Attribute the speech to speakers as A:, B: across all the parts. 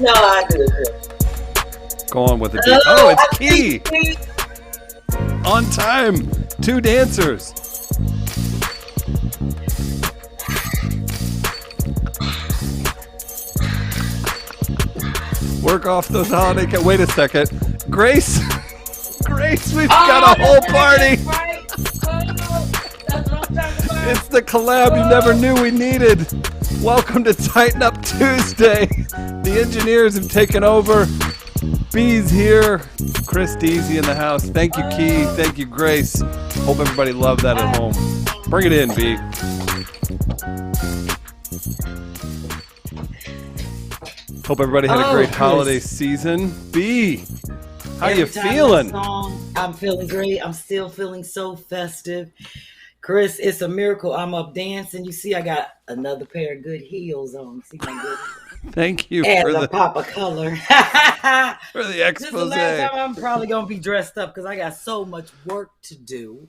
A: No, I do it.
B: Go on with the beat. Oh, it's Key.
A: Key.
B: On time. 2 dancers. Work off those holiday. Wait a second. Grace, we've got a whole party.
A: Right. That's what I'm talking about.
B: It's the collab you never knew we needed. Welcome to Tighten Up Tuesday. The engineers have taken over. B's here. Chris Deasy in the house. Thank you, Key. Thank you, Grace. Hope everybody loved that at home. Bring it in, B. Hope everybody had a great holiday season. B, how you feeling?
A: I'm feeling great. I'm still feeling so festive. Chris, it's a miracle. I'm up dancing. You see, I got another pair of good heels on. See my good.
B: Thank you
A: for the pop of color.
B: For the expose. This is the
A: last time I'm probably gonna be dressed up because I got so much work to do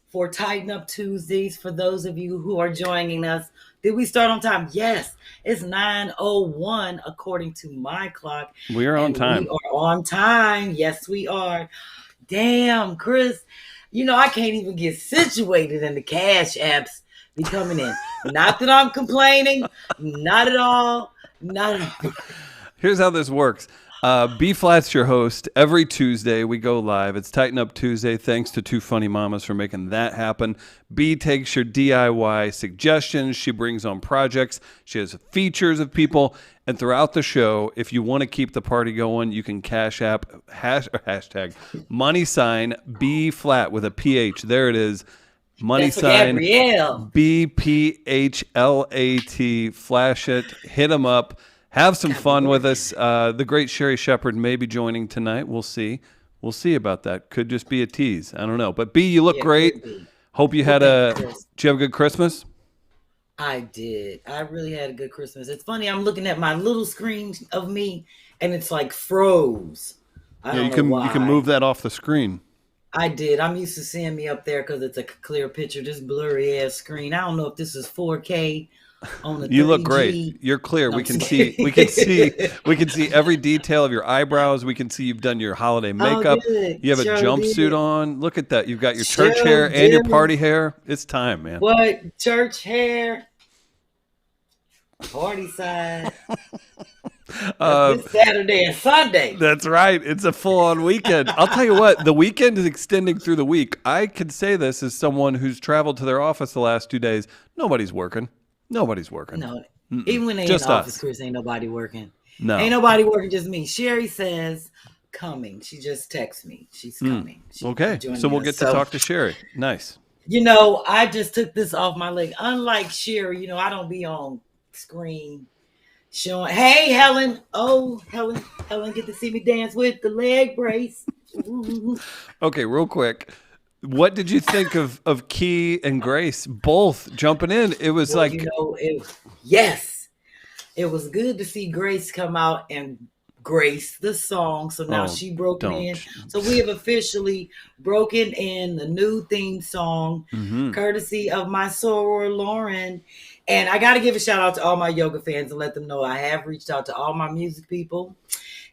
A: for Tighten Up Tuesdays. For those of you who are joining us, did we start on time? Yes, it's 9:01 according to my clock.
B: We are on time.
A: We are on time. Yes, we are. Damn, Chris. You know, I can't even get situated and the cash apps be coming in. Not that I'm complaining. Not at all. Not at all.
B: Here's how this works. B-Flat's your host. Every Tuesday we go live. It's Tighten Up Tuesday. Thanks to 2 funny mamas for making that happen. B takes your DIY suggestions. She brings on projects. She has features of people. And throughout the show, if you want to keep the party going, you can cash app hashtag money sign B-Flat with a PH. There it is. Money sign BPHLAT. Flash it. Hit them up. Have some fun with us. The great Sherri Shepherd may be joining tonight. We'll see. We'll see about that. Could just be a tease. I don't know. But B, you look great. Hope you had did you have a good Christmas?
A: I did. I really had a good Christmas. It's funny. I'm looking at my little screen of me, and it's like froze. I don't know why.
B: You can move that off the screen.
A: I did. I'm used to seeing me up there because it's a clear picture. This blurry ass screen. I don't know if this is 4K. You
B: look great. You're clear. We can see every detail of your eyebrows. We can see you've done your holiday makeup. You have a jumpsuit on. Look at that. You've got your church hair and your party hair. It's time, man.
A: What? Church hair? Party side. It's Saturday and Sunday.
B: That's right. It's a full-on weekend. I'll tell you what, the weekend is extending through the week. I could say this as someone who's traveled to their office the last 2 days. Nobody's working. Nobody's working.
A: No, even when they in office, Chris, ain't nobody working.
B: No,
A: ain't nobody working. Just me. Sherri says coming. She just texted me. She's coming.
B: Okay, so we'll get to talk to Sherri. Nice.
A: You know, I just took this off my leg. Unlike Sherri, you know, I don't be on screen showing. Hey, Helen. Oh, Helen, get to see me dance with the leg brace. Ooh.
B: Okay, real quick. What did you think of Key and Grace both jumping in? It was
A: yes, it was good to see Grace come out and grace the song. So now she broke in. So we have officially broken in the new theme song, courtesy of my soror Lauren. And I got to give a shout out to all my yoga fans and let them know I have reached out to all my music people.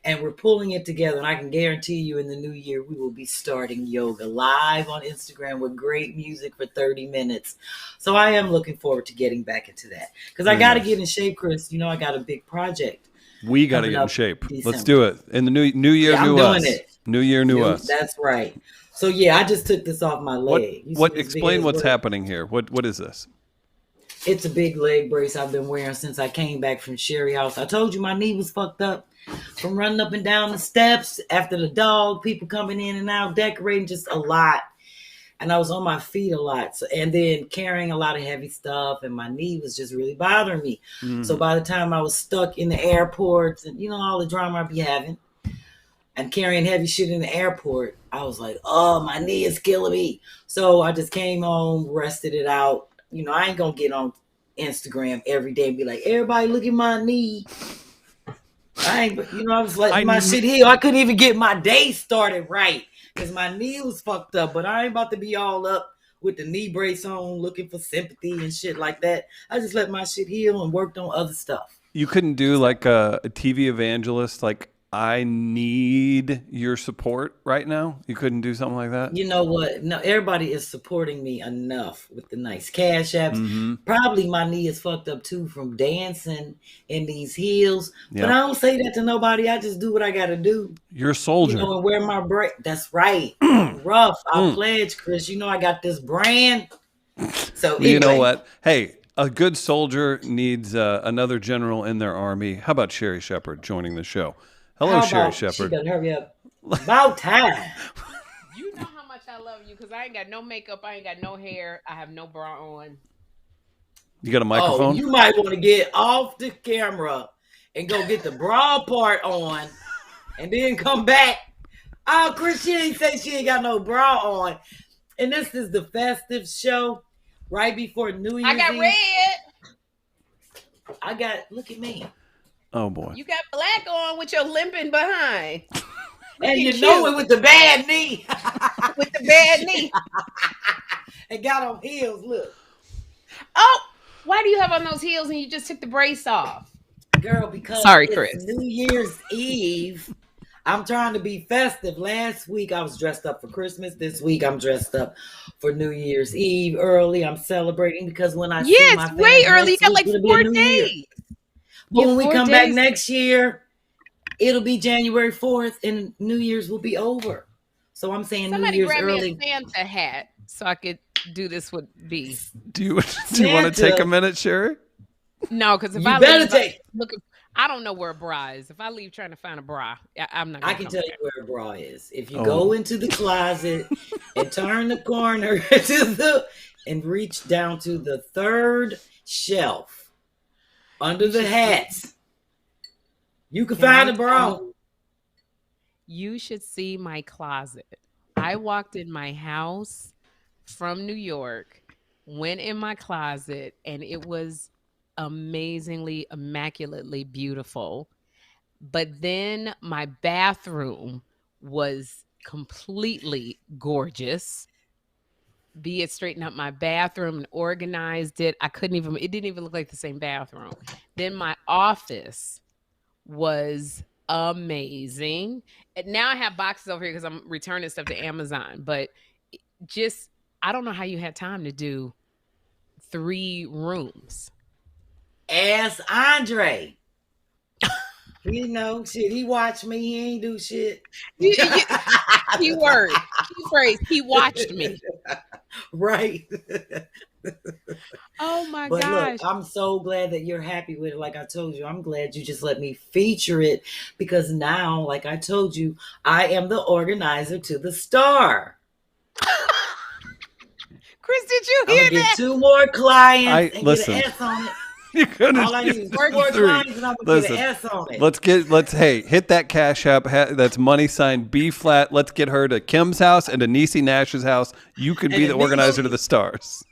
A: And we're pulling it together. And I can guarantee you in the new year, we will be starting yoga live on Instagram with great music for 30 minutes. So I am looking forward to getting back into that. Because I got to get in shape, Chris. You know, I got a big project.
B: We got to get in shape. Let's do it. In the new year, new us. New year, new us.
A: That's right. So, yeah, I just took this off my leg.
B: Explain what's happening here. What is this?
A: It's a big leg brace I've been wearing since I came back from Sherri house. I told you my knee was fucked up from running up and down the steps after the dog, people coming in and out, decorating just a lot. And I was on my feet a lot. So, and then carrying a lot of heavy stuff, and my knee was just really bothering me. So by the time I was stuck in the airports and, you know, all the drama I be having and carrying heavy shit in the airport, I was like, oh, my knee is killing me. So I just came home, rested it out. You know, I ain't going to get on Instagram every day and be like, everybody look at my knee. I was letting my shit heal. I couldn't even get my day started right because my knee was fucked up. But I ain't about to be all up with the knee brace on, looking for sympathy and shit like that. I just let my shit heal and worked on other stuff.
B: You couldn't do like a TV evangelist, like, I need your support right now? You couldn't do something like that?
A: You know what? No, everybody is supporting me enough with the nice cash apps.
B: Mm-hmm.
A: Probably my knee is fucked up too from dancing in these heels. But
B: Yep.
A: I don't say that to nobody. I just do what I got to do.
B: You're a
A: You
B: soldier.
A: know, and wear my braid. That's right. I'm rough. I pledge, Chris. You know, I got this brand. So
B: Well, you know
A: anyway,
B: what? Hey, a good soldier needs another general in their army. How about Sherri Shepherd joining the show? Hello,
A: how
B: Sherri
A: about she
B: Shepherd.
A: better hurry up? About time.
C: You know how much I love you because I ain't got no makeup, I ain't got no hair, I have no bra on.
B: You got a
A: Oh,
B: microphone?
A: you might want to get off the camera and go get the bra part on and then come back. Oh, Chris, she ain't say she ain't got no bra on. And this is the festive show right before New Year's
C: I got
A: Eve.
C: red.
A: Look at me.
B: Oh, boy.
C: You got black on with your limping behind.
A: And you know it with the bad knee.
C: With the bad knee.
A: And got on heels, look.
C: Oh, why do you have on those heels and you just took the brace off?
A: Girl, because
C: Sorry,
A: it's
C: Chris.
A: New Year's Eve. I'm trying to be festive. Last week I was dressed up for Christmas. This week I'm dressed up for New Year's Eve early. I'm celebrating because when I see my
C: Yes,
A: family
C: way early. You
A: next
C: got
A: week,
C: like
A: it'll be a
C: 4
A: new year.
C: days.
A: But when we
C: 4
A: come back
C: days.
A: next year, it'll be January 4th and New Year's will be over. So I'm saying
C: Somebody
A: New Year's
C: grab
A: early.
C: me a Santa hat so I could do this with B.
B: Do you want to take
A: Santa.
B: a minute, Sherri?
C: No, because if
A: You
C: I
A: better
C: leave,
A: take.
C: look, I don't know where a bra is. If I leave trying to find a bra, I'm not.
A: I
C: Gonna
A: can
C: come
A: tell you
C: back.
A: where a bra is. If you
B: Oh.
A: go into the closet and turn the corner and reach down to the third shelf under the hats, you can find a bra.
C: You should see my closet. I walked in my house from New York, went in my closet, and it was amazingly, immaculately beautiful. But then my bathroom was completely gorgeous. B had straightened up my bathroom and organized it. It didn't even look like the same bathroom. Then my office was amazing. And now I have boxes over here because I'm returning stuff to Amazon. But I don't know how you had time to do 3 rooms.
A: Ask Andre. You know, shit, he watched me. He ain't do shit.
C: Key word, key phrase, he watched me.
A: Right.
C: Oh my
A: But
C: gosh.
A: look, I'm so glad that you're happy with it. Like I told you, I'm glad you just let me feature it because now, like I told you, I am the organizer to the star.
C: Chris, did you
A: I'm
C: hear
A: gonna get
C: that?
A: 2 more clients and
B: listen.
A: get an S on it.
B: You're gonna
A: All I need is 4
B: three.
A: clients and I'm gonna get
B: Listen,
A: an S on it.
B: let's hit that cash app. That's money sign B-Phlat. Let's get her to Kym's house and to Niecy Nash's house. You could be
A: And
B: the
A: me-
B: organizer to the stars.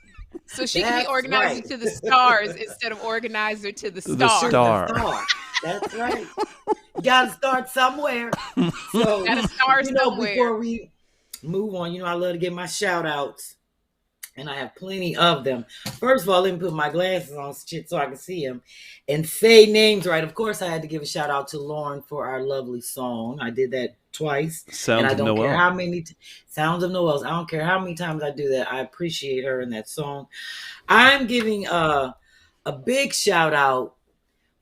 C: So she can be
A: That's
C: organizer
A: right.
C: to the stars instead of organizer to the
B: To the
C: stars.
B: star.
A: The star. That's right. You gotta start somewhere. So
C: Gotta start somewhere.
A: before we move on, I love to give my shout outs. And I have plenty of them. First of all, let me put my glasses on shit so I can see them and say names right. Of course, I had to give a shout out to Lauren for our lovely song. I did that twice.
B: Sounds
A: and I
B: of
A: don't care
B: Noel.
A: how many Sounds of Noel. I don't care how many times I do that. I appreciate her in that song. I'm giving a big shout out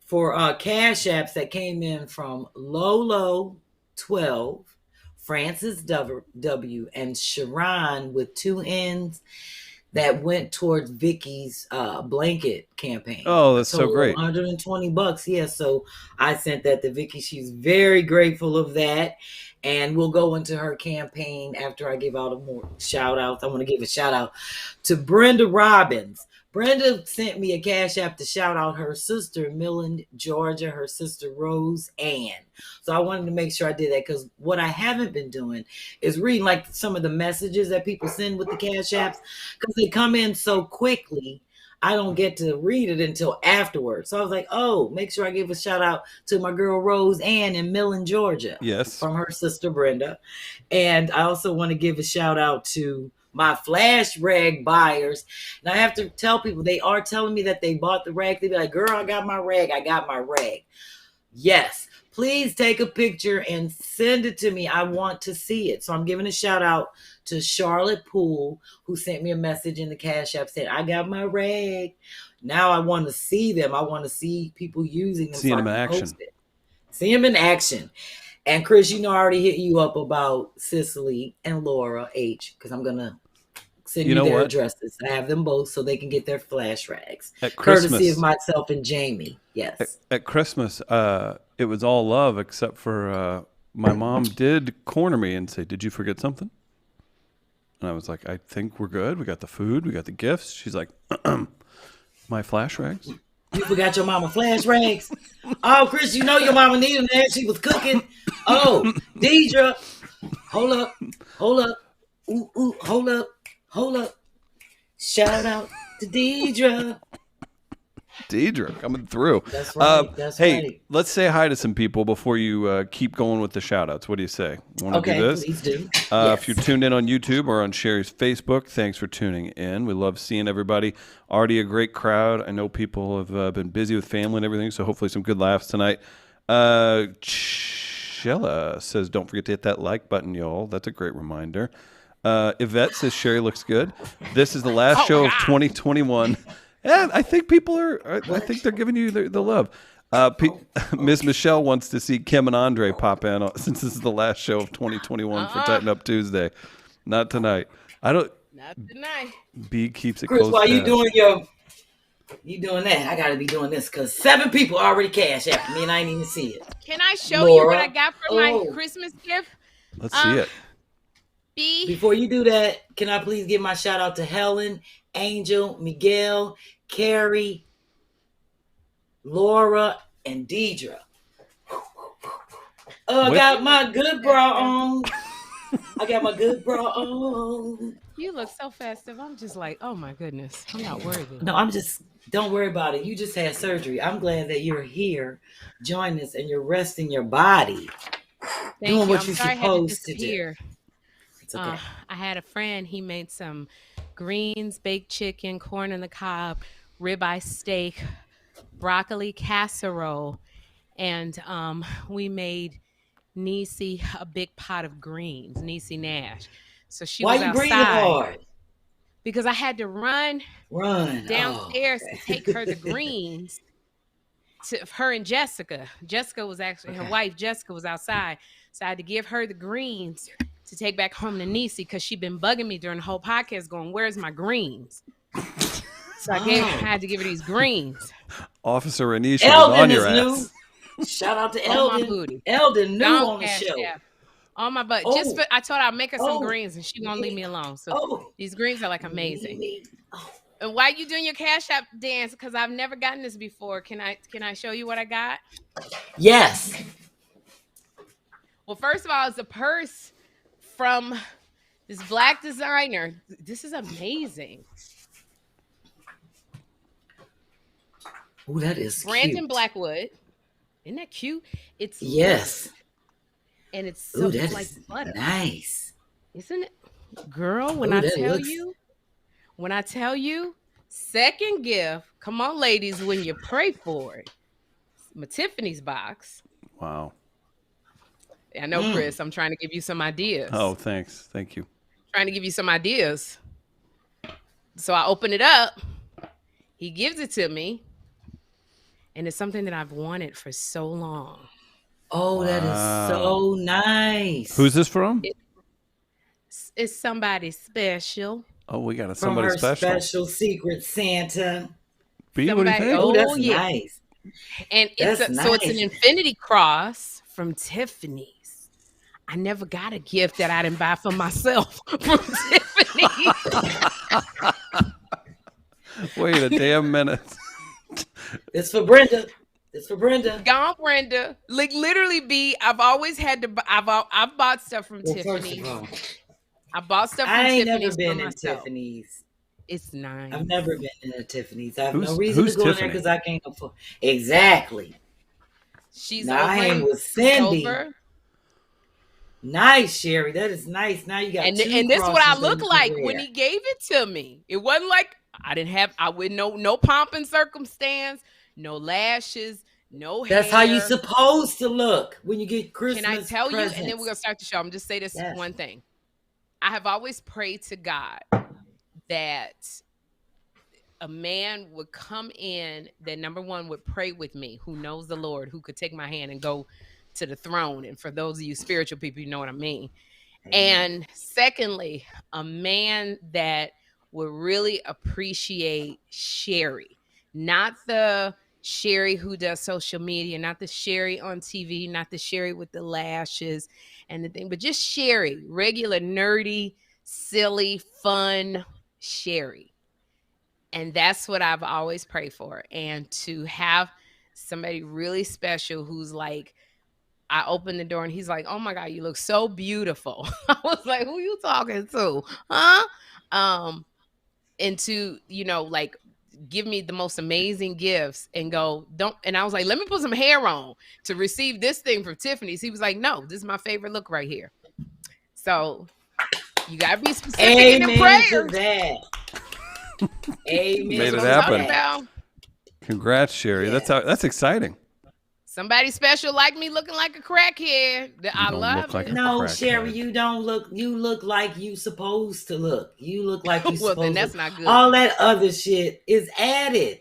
A: for cash apps that came in from Lolo 12, Francis W, and Sharon with 2 N's. That went towards Vicky's blanket campaign.
B: Oh, that's so
A: Total
B: great.
A: $120. Yeah, so I sent that to Vicky. She's very grateful of that. And we'll go into her campaign after I give out more shout outs. I want to give a shout out to Brenda Robbins. Brenda sent me a cash app to shout out her sister, Millen, Georgia, her sister, Rose Ann. So I wanted to make sure I did that because what I haven't been doing is reading like some of the messages that people send with the cash apps because they come in so quickly. I don't get to read it until afterwards. So I was like, oh, make sure I give a shout out to my girl Rose Ann in Millen, Georgia.
B: Yes.
A: From her sister Brenda. And I also want to give a shout out to my flash rag buyers. And I have to tell people, they are telling me that they bought the rag. They be like, girl, I got my rag. I got my rag. Yes. Please take a picture and send it to me. I want to see it. So I'm giving a shout out to Charlotte Poole, who sent me a message in the Cash App, said, I got my rag. Now I want to see them. I want to see people using them.
B: See them in action.
A: See them in action. And Chris, I already hit you up about Cicely and Laura H, because I'm going to send you their addresses. I have them both so they can get their flash rags.
B: At Christmas,
A: courtesy of myself and Jamie. Yes.
B: At Christmas, it was all love except for my mom did corner me and say, did you forget something? And I was like, I think we're good. We got the food. We got the gifts. She's like, my flash rags.
A: You forgot your mama flash rags? Oh, Chris, your mama needed them there. She was cooking. Oh, Deidre. Hold up. Ooh, hold up. Shout out to Deidre.
B: Deidre coming through.
A: That's right.
B: Hey, let's say hi to some people before you keep going with the shout outs. What do you say? Want to do this?
A: Please do.
B: Yes. If you're tuned in on YouTube or on Sherri's Facebook, thanks for tuning in. We love seeing everybody. Already a great crowd. I know people have been busy with family and everything, so hopefully some good laughs tonight. Shella says, don't forget to hit that like button, y'all. That's a great reminder. Yvette says, Sherri looks good. This is the last show of 2021. Yeah, I think people I think they're giving you the love. Miss Michelle wants to see Kym and Andre pop in since this is the last show of 2021 for Tighten Up Tuesday. Not tonight.
C: Not tonight.
B: B keeps it
A: Chris,
B: close.
A: While you doing that, I got to be doing this because 7 people already cash after me and I didn't even see it.
C: Can I show you what I got for my Christmas gift?
B: Let's see it.
A: Before you do that, can I please give my shout out to Helen, Angel, Miguel, Carrie, Laura, and Deidre. I got my good bra on.
C: You look so festive. I'm just like, oh my goodness, I'm not worthy.
A: No, don't worry about it. You just had surgery. I'm glad that you're here joining us and you're resting your body. Doing what you're supposed to do. It's okay.
C: I had a friend, he made some greens, baked chicken, corn on the cob, ribeye steak, broccoli casserole, and we made Niecy a big pot of greens, Niecy Nash. So she was outside. Why you breathing hard? Because I had to run downstairs to take her the greens. To her and Jessica. Jessica was actually, her wife Jessica was outside. So I had to give her the greens to take back home to Niecy because she'd been bugging me during the whole podcast going, where's my greens? So I had to give her these greens.
B: Officer Anisha was on your ass.
A: New. Shout out to Eldon.
C: My booty.
A: Eldon new on the show.
C: On my butt. I told her I'd make her some greens and she won't leave me alone. So these greens are like amazing. And while you doing your Cash App dance, because I've never gotten this before, can I show you what I got?
A: Yes.
C: Well, first of all, it's a purse from this Black designer. This is amazing.
A: Oh, that is
C: Brandon
A: cute.
C: Blackwood. Isn't that cute? It's
A: yes.
C: Wood. And it's so
A: that's
C: like butter.
A: Nice.
C: Isn't it? Girl, when I tell you, second gift, come on, ladies, when you pray for it. My Tiffany's box.
B: Wow.
C: I know, Chris, I'm trying to give you some ideas.
B: Oh, thanks. Thank you.
C: Trying to give you some ideas. So I open it up. He gives it to me. And it's something that I've wanted for so long.
A: Oh, that is so nice.
B: Who's this from?
C: It's somebody special.
B: Oh, we got somebody
A: from her
B: special.
A: Special secret Santa.
B: B, what do you think?
A: Oh, that's nice.
C: And it's an infinity cross from Tiffany's. I never got a gift that I didn't buy for myself from Tiffany's.
B: Wait a damn minute.
A: It's for Brenda.
C: Gone, Brenda. Like literally, B. I've always had to. I've bought stuff from Tiffany's. I bought stuff from Tiffany's.
A: I ain't never been in Tiffany's.
C: It's nice.
A: I've never been in a Tiffany's. I have no reason to go in there because I can't afford. Exactly.
C: She's
A: I ain't with Cindy. Nice, Sherri. That is nice. Now you got
C: And
A: two
C: this is what I
A: crosses that
C: look
A: you can
C: like when
A: wear.
C: he gave it to me. It wasn't like I wouldn't no pomp and circumstance, no lashes, no
A: That's how you
C: hair.
A: supposed to look when you get
C: Can I
A: Christmas
C: tell you? And then we're
A: presents.
C: gonna start the show. I'm just say this
A: Yes.
C: one thing. I have always prayed to God that a man would come in that, number one, would pray with me, who knows the Lord, who could take my hand and go to the throne. And for those of you spiritual people, you know what I mean. And secondly, a man that would really appreciate Sherri, not the Sherri who does social media, not the Sherri on TV, not the Sherri with the lashes and the thing, but just Sherri, regular, nerdy, silly, fun Sherri. And that's what I've always prayed for. And to have somebody really special who's like, I opened the door and he's like, "Oh my God, you look so beautiful." I was like, "Who you talking to? Huh?" And to, like give me the most amazing gifts and go, don't, and I was like, "Let me put some hair on to receive this thing from Tiffany's." He was like, "No, this is my favorite look right here." So you gotta be specific in the
A: Amen to
C: prayers.
A: that. Amen.
B: Made
C: That's
B: it
C: what I'm talking
B: happen.
C: about.
B: Congrats, Sherri.
A: Yes.
B: That's exciting.
C: Somebody special like me looking like a crackhead. I
B: don't
C: love
B: look like
C: it.
B: a
A: No,
B: crackhead.
A: Sherri, you don't look. You look like you supposed to look. You look like you
C: Well,
A: supposed
C: then that's
A: to.
C: not good.
A: All that other shit is added.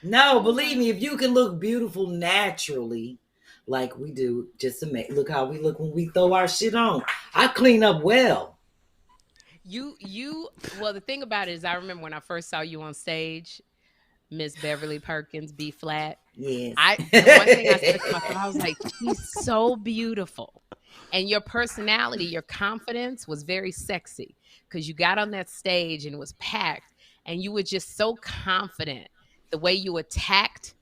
A: No, believe me, if you can look beautiful naturally, like we do, just to make look how we look when we throw our shit on. I clean up well.
C: Well, the thing about it is I remember when I first saw you on stage, Miss Beverly Perkins, B-Flat.
A: Yes.
C: The one thing I said to myself, I was like, she's so beautiful. And your personality, your confidence was very sexy because you got on that stage and it was packed and you were just so confident. The way you attacked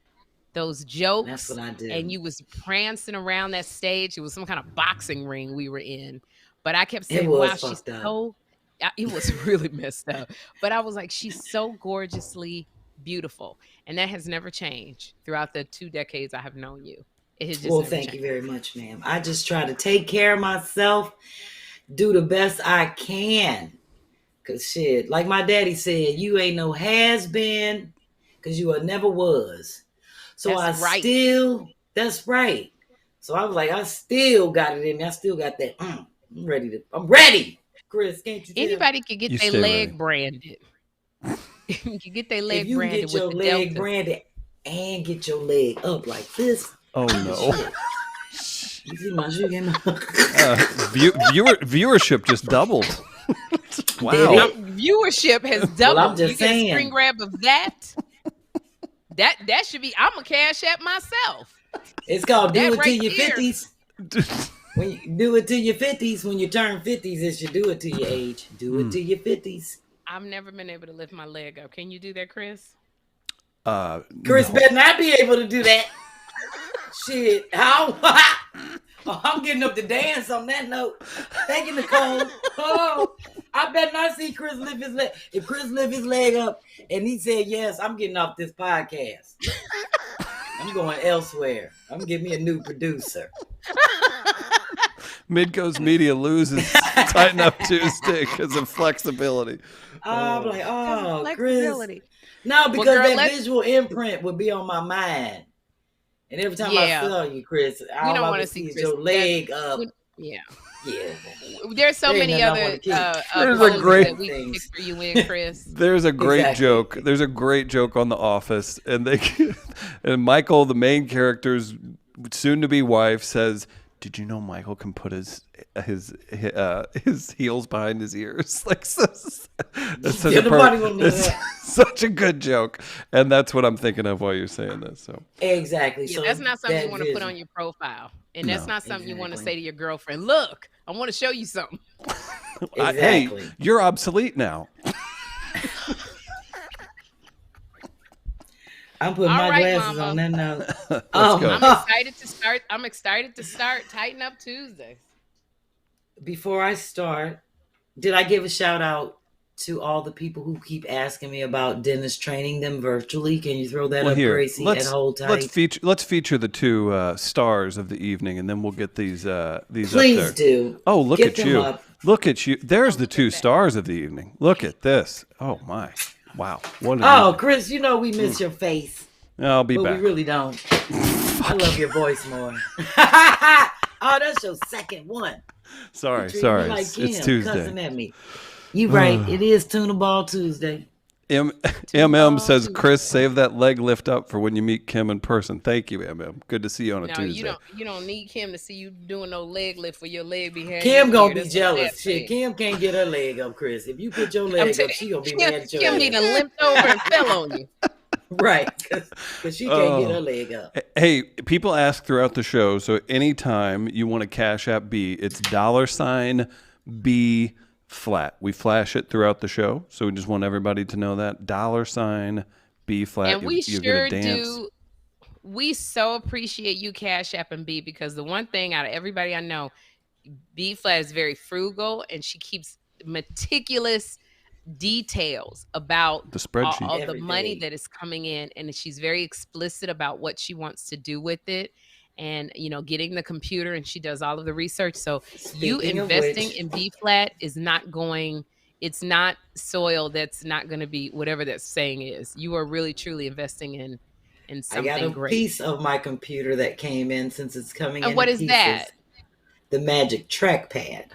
C: those jokes.
A: That's what I do.
C: And you was prancing around that stage. It was some kind of boxing ring we were in. But I kept saying, wow, she's so, it was really messed up. But I was like, she's so gorgeously beautiful. And that has never changed throughout the 2 decades I have known you. It has just
A: well,
C: never
A: thank
C: changed.
A: you very much, ma'am. I just try to take care of myself, do the best I can. Cause shit, like my daddy said, you ain't no has been, cause you never was. So
C: That's right.
A: That's right. So I was like, I still got it in me. I still got that. I'm ready. Chris, can't you tell?
C: Anybody could get their leg branded. You can get their leg
A: if you
C: branded
A: can get your
C: with the
A: leg
C: Delta.
A: branded and get your leg up like this.
B: Oh no.
A: You see my shoe getting
B: viewership just doubled. Wow.
C: Viewership has doubled.
A: Well, I'm just
C: you get
A: saying.
C: a screen grab of that. That should be. I'm a cash app myself.
A: It's called do it
C: right
A: to your
C: there.
A: 50s. When you do it to your 50s, when you turn 50s, it should do it to your age. Do it to your 50s.
C: I've never been able to lift my leg up. Can you do that, Chris?
A: Chris better not be able to do that. Shit. How? I'm getting up to dance on that note. Thank you, Nicole. Oh, I better not see Chris lift his leg. If Chris lift his leg up and he said yes, I'm getting off this podcast. I'm going elsewhere. I'm getting me a new producer.
B: Midcoast Media loses Tighten Up Tuesday because of flexibility.
A: I'm like, oh,
C: flexibility.
A: Chris. No, because
C: girl,
A: that visual imprint would be on my mind. And every time I saw you, Chris, all
C: don't
A: I
C: want
A: would
C: to see
A: is
C: Chris.
A: your leg up.
C: Yeah.
A: Yeah.
C: There's so many other
B: There's a great
C: that we can picture you in, Chris.
B: There's a great joke. There's a great joke on The Office, and and Michael, the main character's soon-to-be wife, says, "Did you know Michael can put his heels behind his ears?" Like, that's such a good joke, and that's what I'm thinking of while you're saying this. So
A: exactly.
C: Yeah,
A: so
C: that's not something you want to put on your profile, and that's not something you want to say to your girlfriend. Look, I want to show you something.
A: Exactly.
B: Hey, you're obsolete now.
A: I'm putting my glasses on that note.
C: I'm excited to start Tighten Up Tuesdaze.
A: Before I start, did I give a shout out to all the people who keep asking me about dentists training them virtually. Can you throw that
B: Well,
A: up,
B: here,
A: Gracie, and hold tight?
B: let's feature the two stars of the evening, and then we'll get these
A: Please
B: up there.
A: do.
B: Oh, look
A: Get
B: at
A: them
B: you!
A: up.
B: Look at you! There's the
C: look at
B: two
C: that.
B: stars of the evening. Look at this! Oh my! Wow! What?
A: Oh, Chris, you know we miss your face,
B: I'll be
A: but
B: back.
A: we really don't. I love your voice more. Oh, that's your second one.
B: Sorry.
A: Treat me like
B: It's
A: Kym,
B: Tuesday.
A: cussing at me. You right. It is Tuna Ball Tuesday.
B: MM says, Chris, save that leg lift up for when you meet Kym in person. Thank you, MM. Good to see you on a
C: Now
B: Tuesday.
C: you don't need Kym to see you doing no leg lift for your leg be hanging.
A: Kym gonna be
C: That's what
A: jealous.
C: that
A: Shit,
C: said.
A: Kym can't get her leg up, Chris. If you put your
C: I'm
A: leg
C: telling
A: up, she gonna be
C: Kym,
A: mad at your
C: Kym need to
A: ass.
C: limped over and fell on you.
A: Right, because she can't get her leg up.
B: Hey, people ask throughout the show, so anytime you want to Cash App B, it's $ B-Phlat. We flash it throughout the show, so we just want everybody to know that. $ B-Phlat.
C: And we
B: you
C: sure
B: get a dance.
C: do. We so appreciate you Cash App and B, because the one thing out of everybody I know, B-Phlat is very frugal and she keeps meticulous details about
B: The spreadsheet.
C: all the
A: Every
C: money
A: day.
C: that is coming in, and she's very explicit about what she wants to do with it, and getting the computer, and she does all of the research. So you
A: Speaking of
C: investing
A: which,
C: in B-Phlat is not going, it's not soil that's not going to be whatever that saying is. You are really truly investing in
A: I
C: something
A: got a
C: great.
A: piece of my computer that came in since it's coming in.
C: And what
A: in
C: is
A: pieces.
C: that?
A: The Magic Trackpad.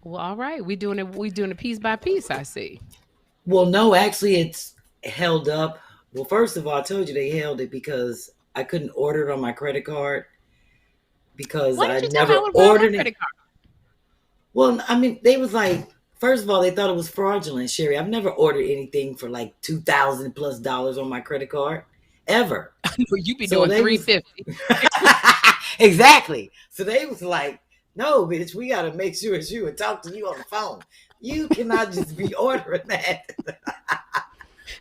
C: Well, all right, we doing it piece by piece, I see.
A: Well, no, actually, it's held up. Well, first of all, I told you they held it because I couldn't order it on my credit card because
C: Why
A: I
C: didn't you tell
A: never
C: me I would buy
A: ordered
C: my
A: it.
C: credit card?
A: Well, I mean, they was like, first of all, they thought it was fraudulent, Sherry. I've never ordered anything for like $2,000+ on my credit card ever.
C: You be
A: So
C: doing
A: they was-
C: $350.
A: Exactly. So they was like, no, bitch, we got to make sure it's you and talk to you on the phone. You cannot just be ordering that.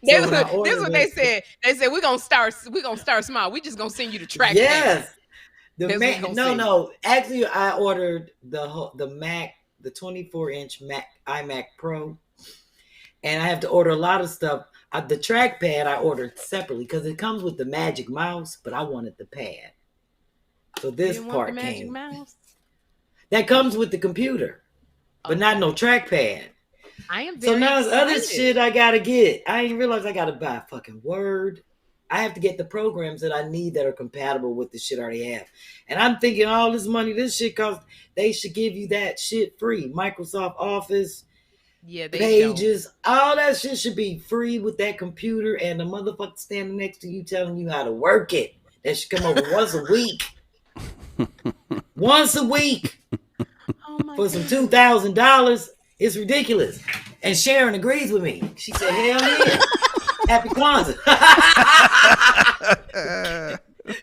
C: That's
A: when I
C: what
A: ordered
C: they
A: it-
C: said. They said we're gonna start small. We just gonna send you the track.
A: Yes.
C: That's what we gonna say.
A: No. Actually, I ordered the Mac, the 24-inch Mac iMac Pro, and I have to order a lot of stuff. The trackpad I ordered separately because it comes with the Magic Mouse, but I wanted the pad. So this
C: You didn't want
A: part
C: the Magic
A: came.
C: Mouse?
A: That comes with the computer, but not no trackpad.
C: I am very
A: So now there's other
C: excited.
A: shit I gotta get. I didn't realize I gotta buy a fucking Word. I have to get the programs that I need that are compatible with the shit I already have. And I'm thinking all this money, this shit costs, they should give you that shit free. Microsoft Office,
C: Yeah, they
A: Pages, all that shit should be free with that computer and the motherfucker standing next to you telling you how to work it. That should come over once a week. Once a week
C: don't. Oh my
A: for some
C: God.
A: $2,000. It's ridiculous. And Sharon agrees with me. She said, hell yeah. Happy Kwanzaa.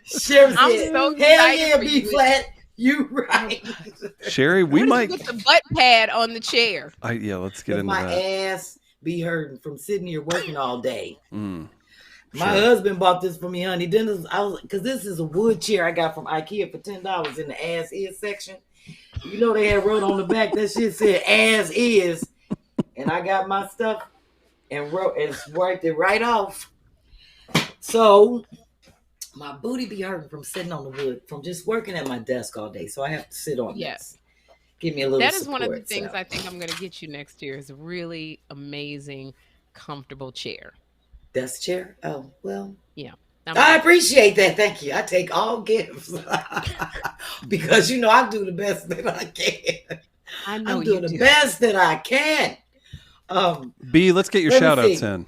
A: Sharon
C: I'm
A: said,
C: so
A: hell
C: excited
A: yeah,
C: for you.
A: B-Phlat. You right.
B: Sherry, we
C: What is
B: might.
C: with the butt pad on the chair?
B: Yeah, let's get
A: If
B: into
A: my
B: that.
A: ass be hurting from sitting here working all day.
B: Mm,
A: My
B: sure.
A: husband bought this for me, honey. Then because this is a wood chair I got from IKEA for $10 in the ass is section. You know they had wrote on the back that shit said as is, and I got my stuff and wiped it right off. So my booty be hurting from sitting on the wood from just working at my desk all day. So I have to sit on
C: Yes.
A: this. Give me a little.
C: That is one of the
A: support,
C: things
A: so.
C: I think I'm going to get you next year, is a really amazing, comfortable chair.
A: Desk chair. Oh well.
C: Yeah.
A: I appreciate that. Thank you. I take all gifts because I do the best that I can.
C: I know
A: I'm
C: you
A: doing the
C: do.
A: best that I can.
B: B, let's get your
A: Let me
B: shout outs
A: see.
B: in.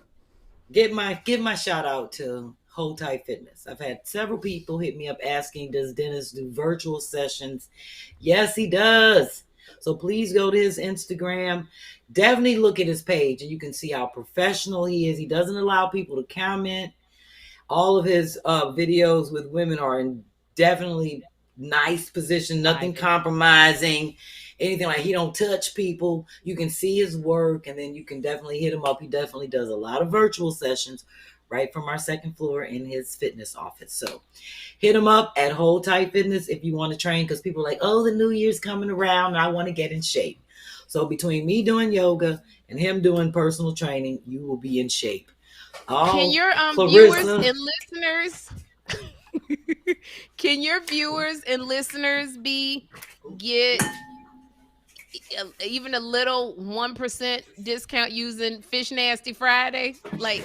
A: Give my shout out to Hold Tight Fitness. I've had several people hit me up asking, does Dennis do virtual sessions? Yes, he does. So please go to his Instagram. Definitely look at his page and you can see how professional he is. He doesn't allow people to comment. All of his videos with women are in definitely nice position, nothing compromising, anything like he don't touch people. You can see his work and then you can definitely hit him up. He definitely does a lot of virtual sessions right from our second floor in his fitness office. So hit him up at Hold Tight Fitness if you want to train, because people are like, oh, the new year's coming around and I want to get in shape. So between me doing yoga and him doing personal training, you will be in shape.
C: Can
A: Oh,
C: your viewers
A: Clarissa.
C: and listeners can your viewers and listeners be get even a little 1% discount using Fish Nasty Friday? Like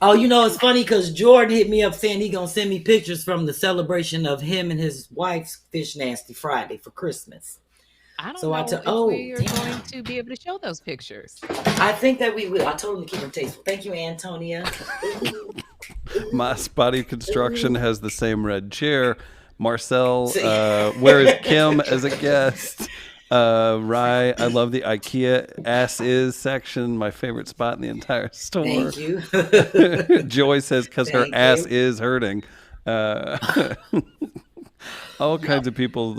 A: Oh, you know, it's funny because Jordan hit me up saying he gonna send me pictures from the celebration of him and his wife's Fish Nasty Friday for Christmas.
C: I don't
A: So I
C: know
A: tell,
C: if
A: oh
C: we are going
A: damn,
C: to be able to show those pictures.
A: I think that we will. I told him to keep them tasteful. Thank you, Antonia.
B: My Spotty Construction has the same red chair. Marcel,
A: See.
B: where is Kym as a guest? Rye, I love the IKEA ass is section, my favorite spot in the entire store.
A: Thank you.
B: Joy says because her
A: Thank
B: ass
A: you.
B: is hurting. All kinds of people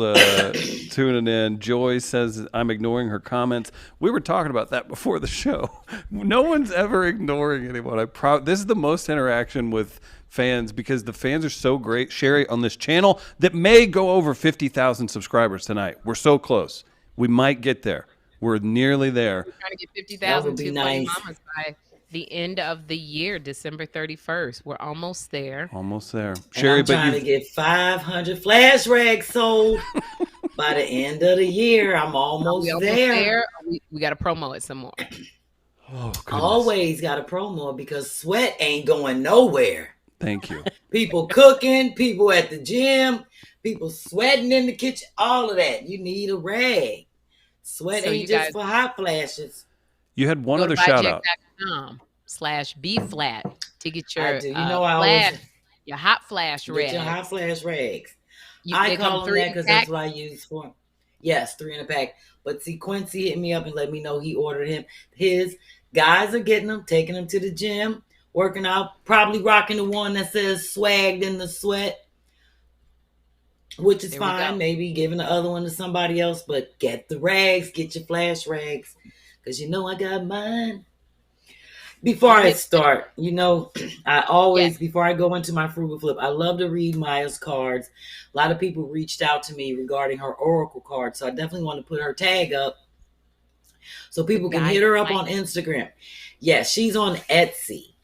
B: tuning in. Joy says I'm ignoring her comments. We were talking about that before the show. No one's ever ignoring anyone. This is the most interaction with fans because the fans are so great. Sherri, on this channel that may go over 50,000 subscribers tonight. We're so close. We might get there. We're nearly there.
C: We're trying to get
A: That
C: 50,000
A: would be
C: Two Funny
A: nice.
C: Mamas by the end of the year, December 31st. We're almost there.
B: Almost there.
A: And
B: Sherri,
A: I'm trying to get 500 flash rags sold by the end of the year. I'm almost there.
C: We got to promo it some more.
B: Oh, goodness.
A: Always got a promo because sweat ain't going nowhere.
B: Thank you.
A: People cooking, people at the gym, people sweating in the kitchen, all of that. You need a rag. Sweat
C: So
A: ain't
C: you
A: just
C: guys
A: for hot flashes.
B: You had one
C: go
B: other
C: to
B: shout out.
C: buycheck.com/B-Flat to get your
A: I do. You know, I always
C: your hot flash
A: get
C: rags.
A: your hot flash rags.
C: They
A: I
C: come
A: call them
C: three
A: that
C: in a
A: because
C: pack.
A: that's what I use for. Yes, 3 in a pack. But see, Quincy hit me up and let me know he ordered him. His guys are getting them, taking them to the gym, working out, probably rocking the one that says swagged in the sweat, which is
C: There we
A: fine.
C: go.
A: Maybe giving the other one to somebody else, but get the rags, get your flash rags, because you know I got mine. Before I start, you know, I always, before I go into my frugal flip, I love to read Maya's cards. A lot of people reached out to me regarding her oracle card, so I definitely want to put her tag up so people can hit her up on Instagram. Yes, she's on Etsy,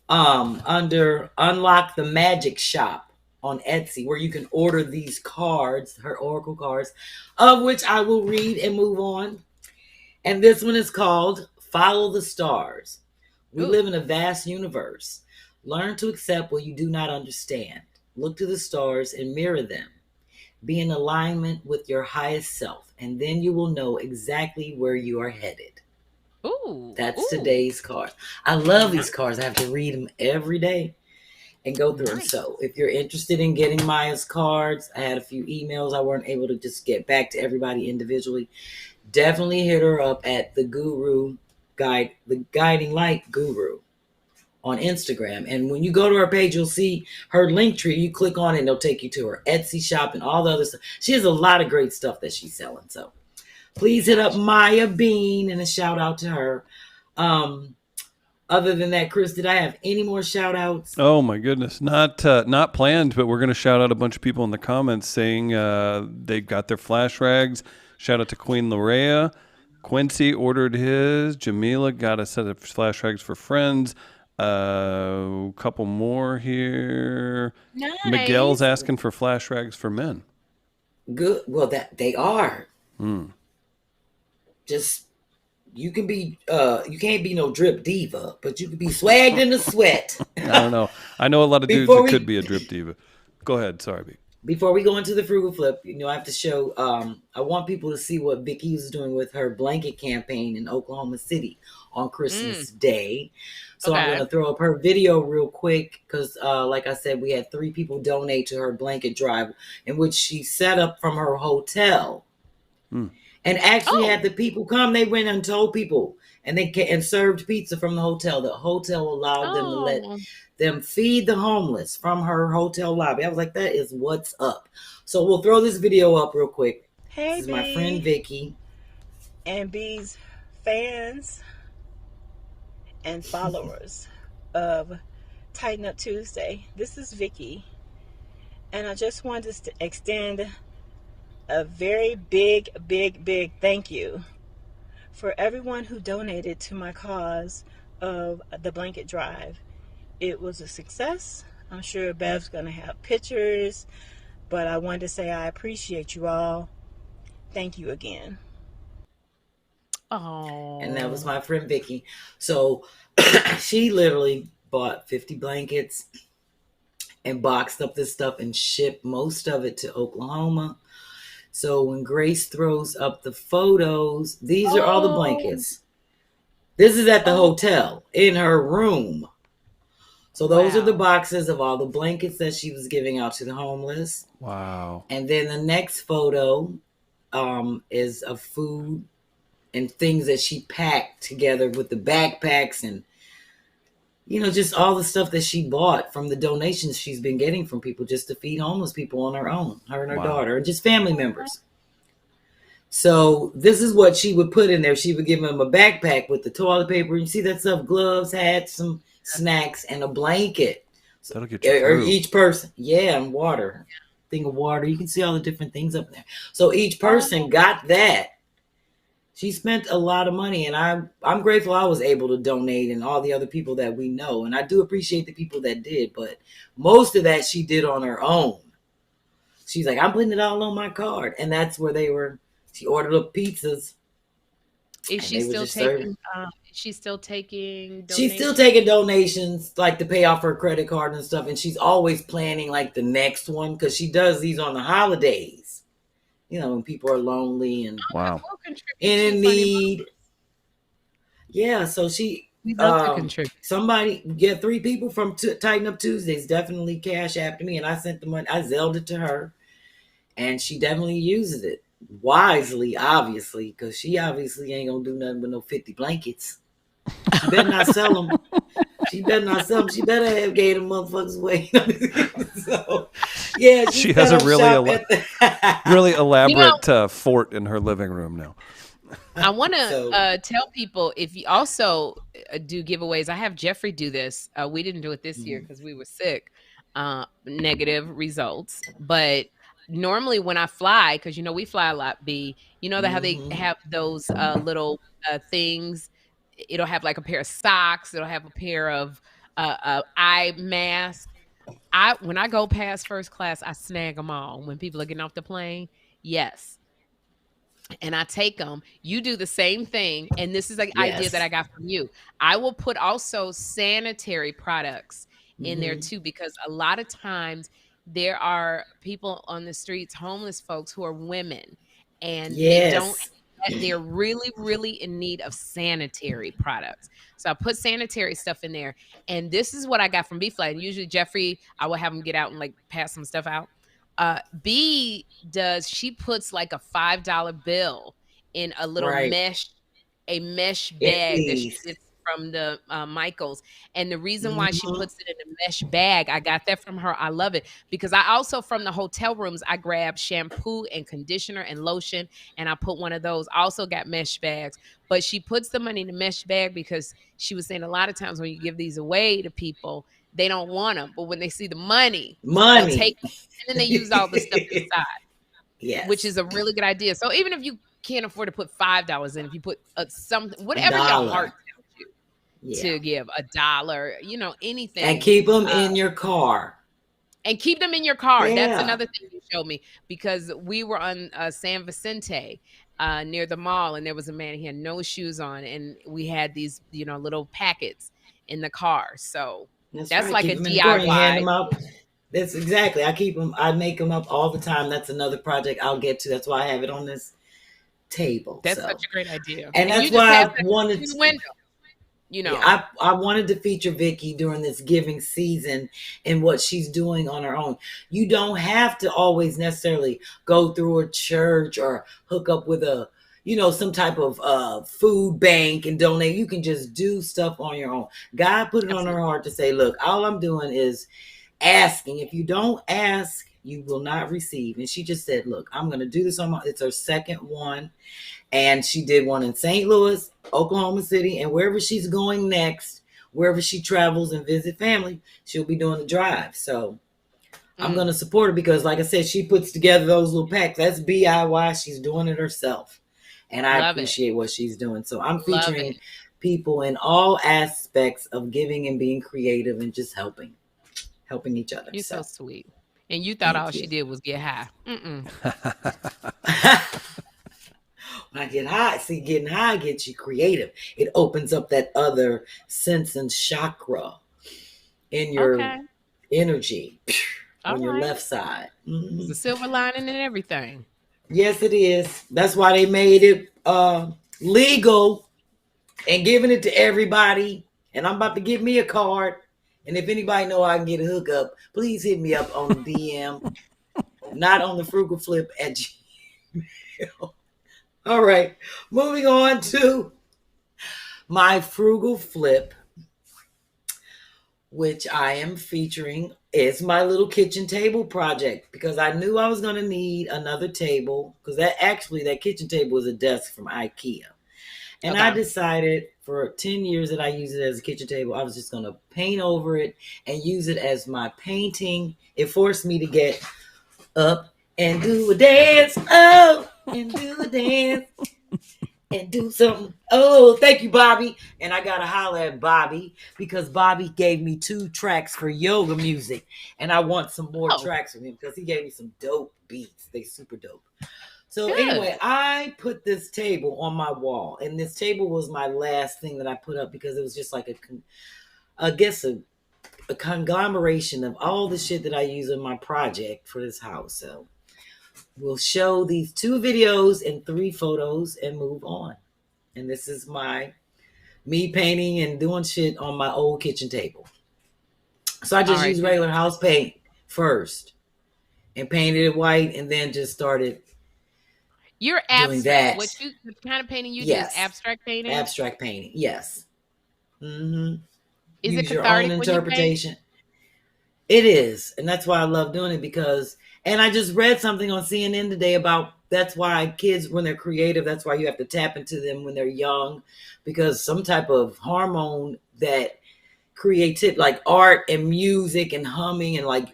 A: under Unlock the Magic Shop on Etsy, where you can order these cards, her oracle cards, of which I will read and move on. And this one is called Follow the Stars. We live in a vast universe. Learn to accept what you do not understand. Look to the stars and mirror them. Be in alignment with your highest self, and then you will know exactly where you are headed. That's today's card. I love these cards. I have to read them every day and go through them. So if you're interested in getting Maya's cards, I had a few emails. I weren't able to just get back to everybody individually. Definitely hit her up at the Guiding Light Guru on Instagram. And when you go to her page, you'll see her link tree. You click on it and it'll take you to her Etsy shop and all the other stuff. She has a lot of great stuff that she's selling. So please hit up Maya Bean and a shout out to her. Other than that, Chris, did I have any more shout outs?
B: Oh my goodness. Not planned, but we're going to shout out a bunch of people in the comments saying they got their flash rags. Shout out to Queen Larea. Quincy ordered his. Jamila got a set of flash rags for friends. A couple more here.
C: Nice.
B: Miguel's asking for flash rags for men.
A: Good. Well, that they are. Just you can be. You can't be no drip diva, but you can be swagged in the sweat.
B: I don't know. I know a lot of dudes that could be a drip diva. Go ahead. Sorry, B.
A: Before we go into the frugal flip, you know, I have to show, I want people to see what Vicki is doing with her blanket campaign in Oklahoma City on Christmas Day. So I'm going to throw up her video real quick because, like I said, we had 3 people donate to her blanket drive in which she set up from her hotel and actually had the people come. They went and told people and served pizza from the hotel. The hotel allowed them to let them feed the homeless from her hotel lobby. I was like, that is what's up. So we'll throw this video up real quick.
D: Hey,
A: this is my friend Vicky.
D: And B's fans and followers of Tighten Up Tuesday. This is Vicky. And I just wanted to extend a very big, big, big thank you for everyone who donated to my cause of the blanket drive. It was a success. I'm sure Bev's going to have pictures, but I wanted to say I appreciate you all. Thank you again.
C: Oh.
A: And that was my friend Vicky. So she literally bought 50 blankets and boxed up this stuff and shipped most of it to Oklahoma. So when Grace throws up the photos, these are all the blankets. This is at the hotel in her room. So those are the boxes of all the blankets that she was giving out to the homeless.
B: Wow.
A: And then the next photo is of food and things that she packed together with the backpacks and, you know, just all the stuff that she bought from the donations she's been getting from people just to feed homeless people on her own, her and her daughter, and just family members. So this is what she would put in there. She would give them a backpack with the toilet paper. You see that stuff, gloves, hats, some snacks, and a blanket.
B: That'll get you
A: or each person. Yeah, and water. Thing of water. You can see all the different things up there. So each person got that. She spent a lot of money, and I'm grateful I was able to donate and all the other people that we know. And I do appreciate the people that did, but most of that she did on her own. She's like, I'm putting it all on my card. And that's where they were. She ordered up pizzas.
C: Is she still taking? She's still taking. Donations?
A: She's still taking donations, like to pay off her credit card and stuff. And she's always planning like the next one because she does these on the holidays. You know, when people are lonely and in need. Yeah, so she.
C: Love to contribute.
A: Somebody get 3 people from Tighten Up Tuesdays definitely cash after me, and I sent the money. I Zelled it to her, and she definitely uses it wisely, obviously, because she obviously ain't gonna do nothing with no 50 blankets. She better not sell them. She better not sell them. She better have gave them motherfuckers away. So, yeah,
B: she has a really elaborate fort in her living room now.
C: I want to tell people, if you also do giveaways, I have Jeffrey do this. We didn't do it this year because we were sick. Negative results, but normally when I fly, because you know we fly a lot, B, you know that how they have those little things. It'll have like a pair of socks. It'll have a pair of eye mask. When I go past first class, I snag them all when people are getting off the plane. Yes. And I take them. You do the same thing. And this is an idea that I got from you. I will put also sanitary products in there too, because a lot of times there are people on the streets, homeless folks who are women, and they're really, really in need of sanitary products. So I put sanitary stuff in there. And this is what I got from B-Phlat. And usually Jeffrey, I will have him get out and like pass some stuff out. She puts like a $5 bill in a little mesh bag that she gets from the Michaels. And the reason why she puts it in a mesh bag, I got that from her. I love it because I also, from the hotel rooms, I grabbed shampoo and conditioner and lotion, and I put one of those. I also got mesh bags, but she puts the money in the mesh bag because she was saying a lot of times when you give these away to people, they don't want them, but when they see the money, they'll take them, and then they use all the stuff inside, which is a really good idea. So even if you can't afford to put $5 in, if you put something, whatever your heart tells you to give, $1, you know, anything,
A: and keep them in your car.
C: And keep them in your car. Yeah. That's another thing you showed me, because we were on San Vicente near the mall, and there was a man, he had no shoes on, and we had these, you know, little packets in the car. So that's like a DIY.
A: Hand them out. That's exactly. I keep them. I make them up all the time. That's another project I'll get to. That's why I have it on this table.
C: That's such a great idea.
A: And that's why I wanted to.
C: Window, you know,
A: I wanted to feature Vicky during this giving season and what she's doing on her own. You don't have to always necessarily go through a church or hook up with a, you know, some type of food bank and donate. You can just do stuff on your own. God put it on her heart to say, look, all I'm doing is asking. If you don't ask, you will not receive. And she just said, look, I'm going to do this on my, it's her second one. And she did one in St. Louis, Oklahoma City, and wherever she's going next, wherever she travels and visit family, she'll be doing the drive. So I'm going to support her because, like I said, she puts together those little packs. That's DIY. She's doing it herself. And I appreciate what she's doing. So I'm featuring people in all aspects of giving and being creative and just helping each other.
C: You're so sweet. And you thought all she did was get high.
A: When I get high, see, getting high gets you creative. It opens up that other sense and chakra in your energy on your left side.
C: The silver lining and everything.
A: Yes, it is. That's why they made it legal and giving it to everybody. And I'm about to give me a card. And if anybody know I can get a hookup, please hit me up on DM, not on the Frugal Flip at Gmail. All right, moving on to my Frugal Flip, which I am featuring. It's my little kitchen table project because I knew I was going to need another table because that kitchen table is a desk from IKEA. And I decided for 10 years that I use it as a kitchen table, I was just going to paint over it and use it as my painting. It forced me to get up and do a dance. Oh, and do a dance and do something. Oh, thank you, Bobby. And I got to holler at Bobby because Bobby gave me 2 tracks for yoga music. And I want some more tracks from him because he gave me some dope beats. They super dope. So anyway, I put this table on my wall, and this table was my last thing that I put up because it was just like a conglomeration of all the shit that I use in my project for this house. So we'll show these 2 videos and 3 photos and move on. And this is me painting and doing shit on my old kitchen table. So I just used regular house paint first and painted it white and then just started
C: You're abstract. What the kind of painting you do is abstract painting?
A: Abstract painting, yes. Mm-hmm.
C: Is
A: Use
C: it
A: your
C: cathartic
A: own
C: when you
A: interpretation.
C: paint?
A: It is. And that's why I love doing it because, and I just read something on CNN today about that's why kids, when they're creative, that's why you have to tap into them when they're young because some type of hormone that creates it, like art and music and humming and like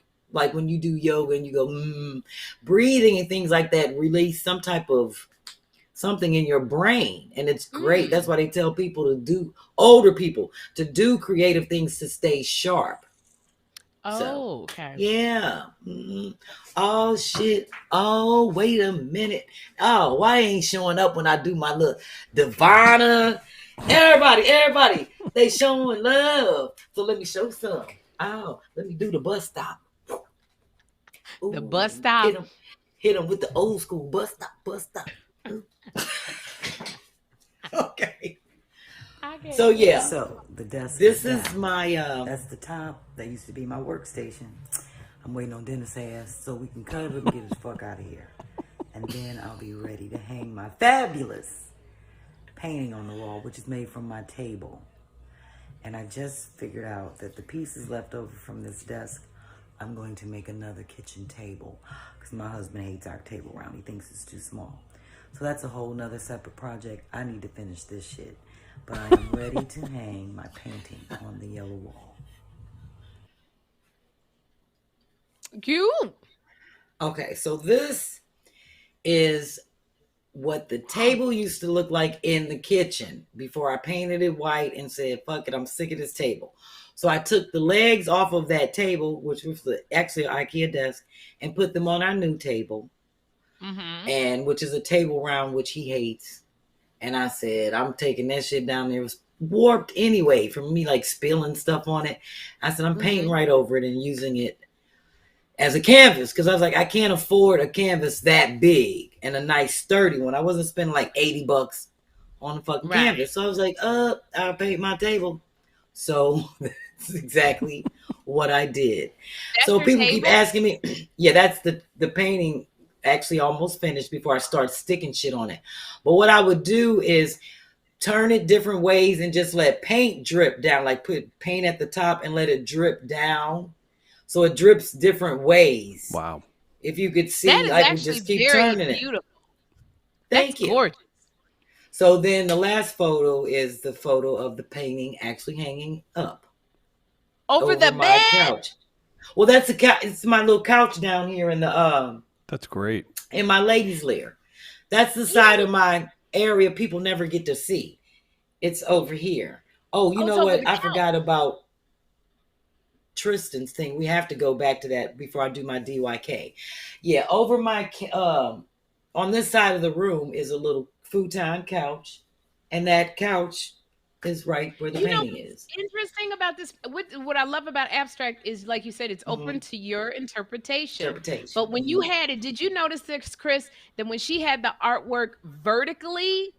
A: when you do yoga and you go, breathing and things like that, release some type of something in your brain. And it's great. That's why they tell people older people to do creative things to stay sharp.
C: Okay.
A: Yeah. Mm-hmm. Oh, shit. Oh, wait a minute. Oh, why ain't showing up when I do my look? Divana. Everybody. They showing love. So let me show some. Oh, let me do the bus stop. Ooh,
C: the bus stop.
A: Hit him with the old school bus stop. Okay. So yeah. So the desk. This is my. That's the top. That used to be my workstation. I'm waiting on Dennis' ass so we can cut it and get the fuck out of here, and then I'll be ready to hang my fabulous painting on the wall, which is made from my table. And I just figured out that the pieces left over from this desk, I'm going to make another kitchen table because my husband hates our table around. He thinks it's too small. So that's a whole nother separate project. I need to finish this shit. But I am ready to hang my painting on the yellow wall.
C: Cute.
A: Okay, so this is what the table used to look like in the kitchen before I painted it white and said, fuck it, I'm sick of this table. So I took the legs off of that table, which was actually an IKEA desk, and put them on our new table, and which is a table round, which he hates. And I said, I'm taking that shit down there. It was warped anyway from me like spilling stuff on it. I said, I'm painting right over it and using it as a canvas because I was like, I can't afford a canvas that big and a nice sturdy one. I wasn't spending like $80 on a fucking canvas. So I was like, I'll paint my table. So that's exactly what I did.
C: That's
A: so people
C: table?
A: keep asking me, yeah, that's the painting actually almost finished before I start sticking shit on it. But what I would do is turn it different ways and just let paint drip down, like put paint at the top and let it drip down. So it drips different ways.
B: Wow.
A: If you could see, like we just keep turning it.
C: Beautiful.
A: Thank you.
C: Gorgeous.
A: So then the last photo is the photo of the painting actually hanging up
C: over the
A: my
C: bed.
A: Couch. Well, that's a couch. It's my little couch down here in the
B: That's great.
A: in my ladies' lair. That's the side of my area people never get to see. It's over here. Oh, you
C: Oh, it's
A: know
C: over
A: what?
C: the
A: I
C: couch.
A: forgot about Tristan's thing. We have to go back to that before I do my DYK. Yeah, over my on this side of the room is a little futon couch, and that couch is right where the
C: You know
A: painting
C: what's
A: is.
C: interesting about this? What I love about abstract is, like you said, it's open to your interpretation.
A: Interpretation.
C: But when you had it, did you notice this, Chris? That when she had the artwork vertically,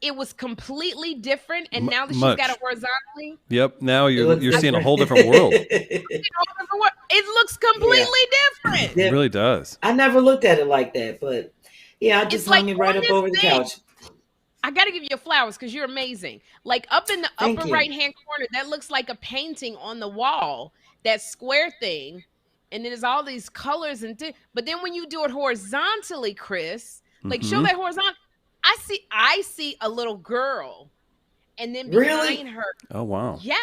C: it was completely different, and now that she's got
B: Much.
C: it horizontally,
B: Yep. Now
A: It
B: you're
A: looks
B: seeing a
A: different.
B: whole different world.
C: it looks completely different.
B: It really does.
A: I never looked at it like that, but yeah, I just
C: It's like
A: hung it right
C: on
A: up
C: this
A: over the
C: thing.
A: couch.
C: I got to give you flowers because you're amazing. Like up in the
A: Thank
C: upper
A: you.
C: right hand corner, that looks like a painting on the wall, that square thing. And then there's all these colors but then when you do it horizontally, Chris, like show that horizontal, I see a little girl, and then
A: Really?
C: behind her,
B: Oh wow.
C: yes,